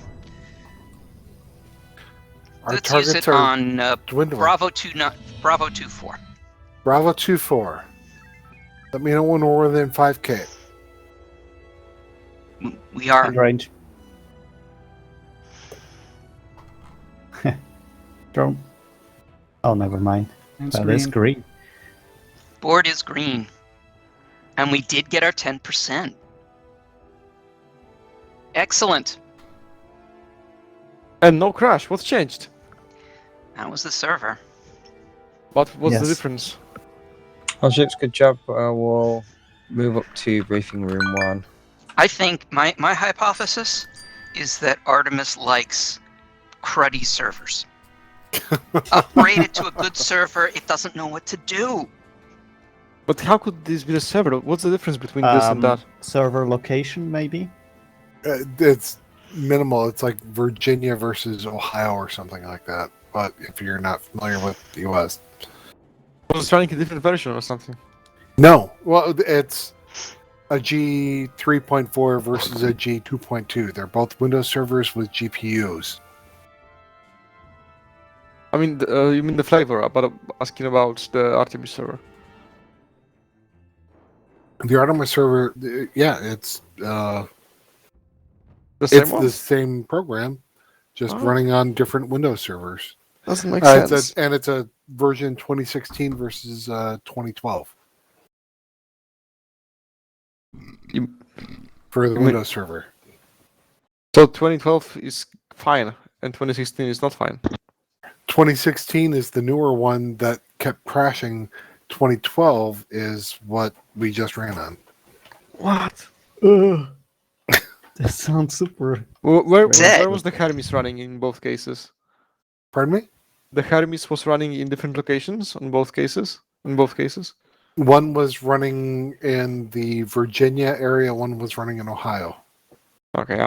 Our Let's use targets it are on dwindling. Bravo 2-4. Bravo 2-4. Let me know when we're within 5K. We are. In range. Drone. Oh, never mind. And That is screen. green. Board is green. And we did get our 10%. Excellent. And no crash. What's changed? That was the server. What's the Yes. difference? Well, ships, good job. We'll move up to briefing room 1. I think my hypothesis is that Artemis likes cruddy servers. Upgrade it to a good server, it doesn't know what to do. But how could this be the server? What's the difference between this and that? Server location, maybe? It's minimal. It's like Virginia versus Ohio or something like that. But if you're not familiar with the US. Was it running a different version or something? No. Well, it's a G3.4 versus a G2.2. They're both Windows servers with GPUs. I mean, you mean the flavor, but I'm asking about the Artemis server. The Artemis server, yeah, it's The same one? the same program, just running on different Windows servers. Doesn't make sense. It's a version 2016 versus 2012 for the Windows server. So 2012 is fine, and 2016 is not fine. 2016 is the newer one that kept crashing. 2012 is what we just ran on. What? That sounds super. Where was the Hermes running in both cases? Pardon me? The Hermes was running in different locations on both cases. In both cases. One was running in the Virginia area. One was running in Ohio. Okay,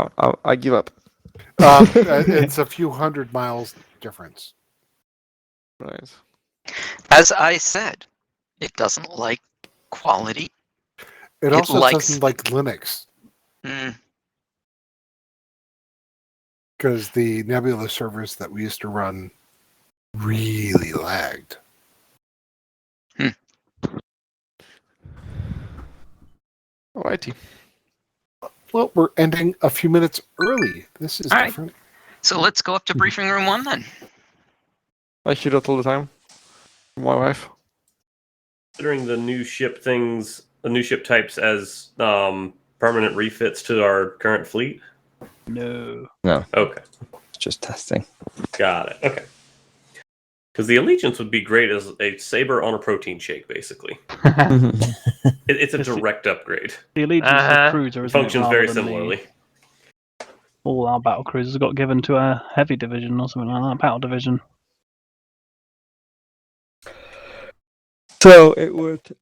I give up. It's a few hundred miles difference. Right. As I said, it doesn't like quality. It also likes- doesn't like Linux Mm, because the Nebula servers that we used to run really lagged. Alrighty. Well, we're ending a few minutes early. This is All right. different. so let's go up to briefing room 1 then. I hear that all the time from my wife. Considering the new ship things, the new ship types as permanent refits to our current fleet? No. No. Okay. just testing. Got it. Okay. Because the Allegiance would be great as a saber on a protein shake, basically. It's a direct upgrade. The Allegiance is a cruiser, isn't Functions it, very rather than similarly. all our battle cruisers got given to a heavy division or something like that, battle division. So it would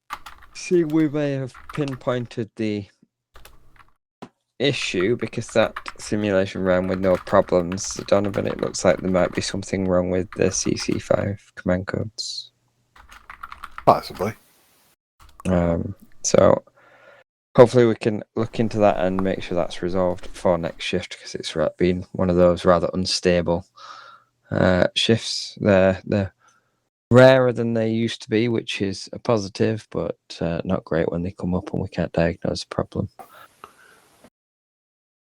seem we may have pinpointed the issue because that simulation ran with no problems. Donovan, it looks like there might be something wrong with the CC5 command codes. Possibly. So hopefully we can look into that and make sure that's resolved for next shift, because it's been one of those rather unstable shifts. They're rarer than they used to be, which is a positive, but not great when they come up and we can't diagnose the problem.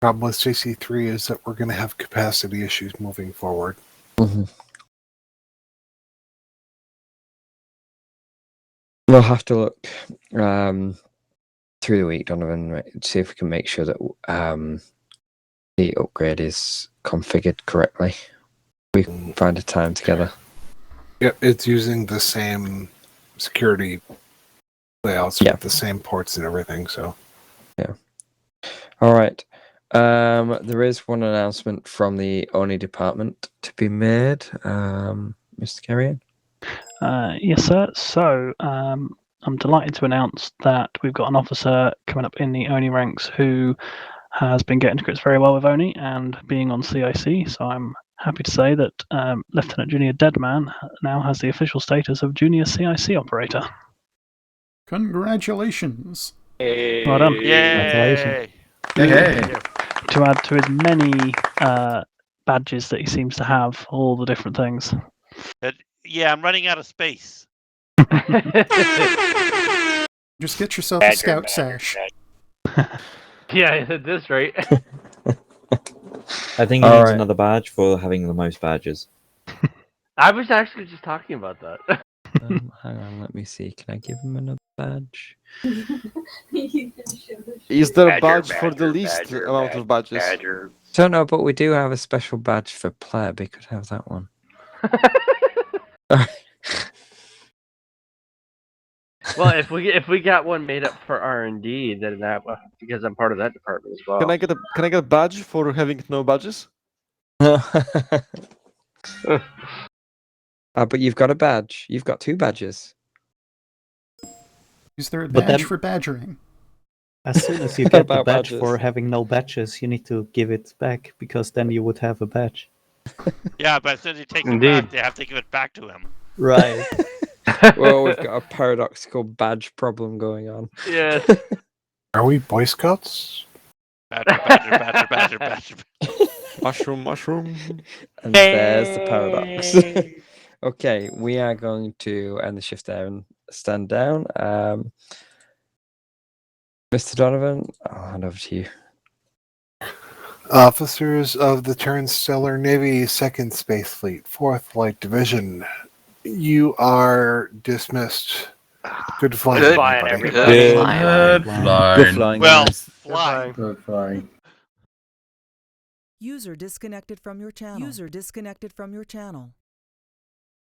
Problem with JC3 is that we're going to have capacity issues moving forward. We'll have to look through the week, Donovan, right, see if we can make sure that the upgrade is configured correctly. We can find a time together. Yep, it's using the same security layouts with the same ports and everything, so. Yeah. All right. There is one announcement from the ONI department to be made. Mr. Carrion? Yes, sir. So I'm delighted to announce that we've got an officer coming up in the ONI ranks who has been getting to grips very well with ONI and being on CIC. So I'm happy to say that Lieutenant Junior Deadman now has the official status of Junior CIC Operator. Congratulations. Well done. Congratulations. Hey. To add to his many badges that he seems to have, all the different things. Yeah, I'm running out of space. Just get yourself a scout sash. Yeah, at this rate. I think he needs another badge for having the most badges. I was actually just talking about that. Hang on, let me see. Can I give him another badge? Is there a badge for the least amount of badges? Don't know, but we do have a special badge for pleb. We could have that one. Well, if we got one made up for R&D, then that, because I'm part of that department as well. Can I get a badge for having no badges? But you've got a badge. You've got 2 badges. Is there a badge for badgering? As soon as you get the badge badges? for having no badges, you need to give it back, because then you would have a badge. Yeah, but as soon as you take it back, they have to give it back to him. Right. Well, we've got a paradoxical badge problem going on. Yes. Are we Boy Scouts? Badger. Mushroom. And there's the paradox. Okay, we are going to end the shift there and stand down. Mr. Donovan, I'll hand over to you. Officers of the Terran Stellar Navy Second Space Fleet, 4th Light Division, you are dismissed. Good flying, everybody. Good flying. Well, guys. flying. Good flying. User disconnected from your channel. User disconnected from your channel.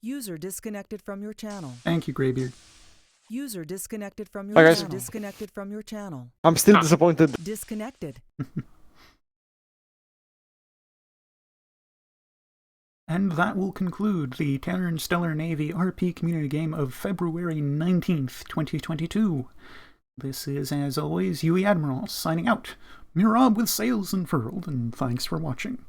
User disconnected from your channel. Thank you, Greybeard. User disconnected from your Hi, guys. channel. Disconnected from your channel. I'm still disappointed. Disconnected. And that will conclude the Terran Stellar Navy RP community game of February 19th, 2022. This is, as always, UE Admiral signing out. Mirab with sails unfurled, and thanks for watching.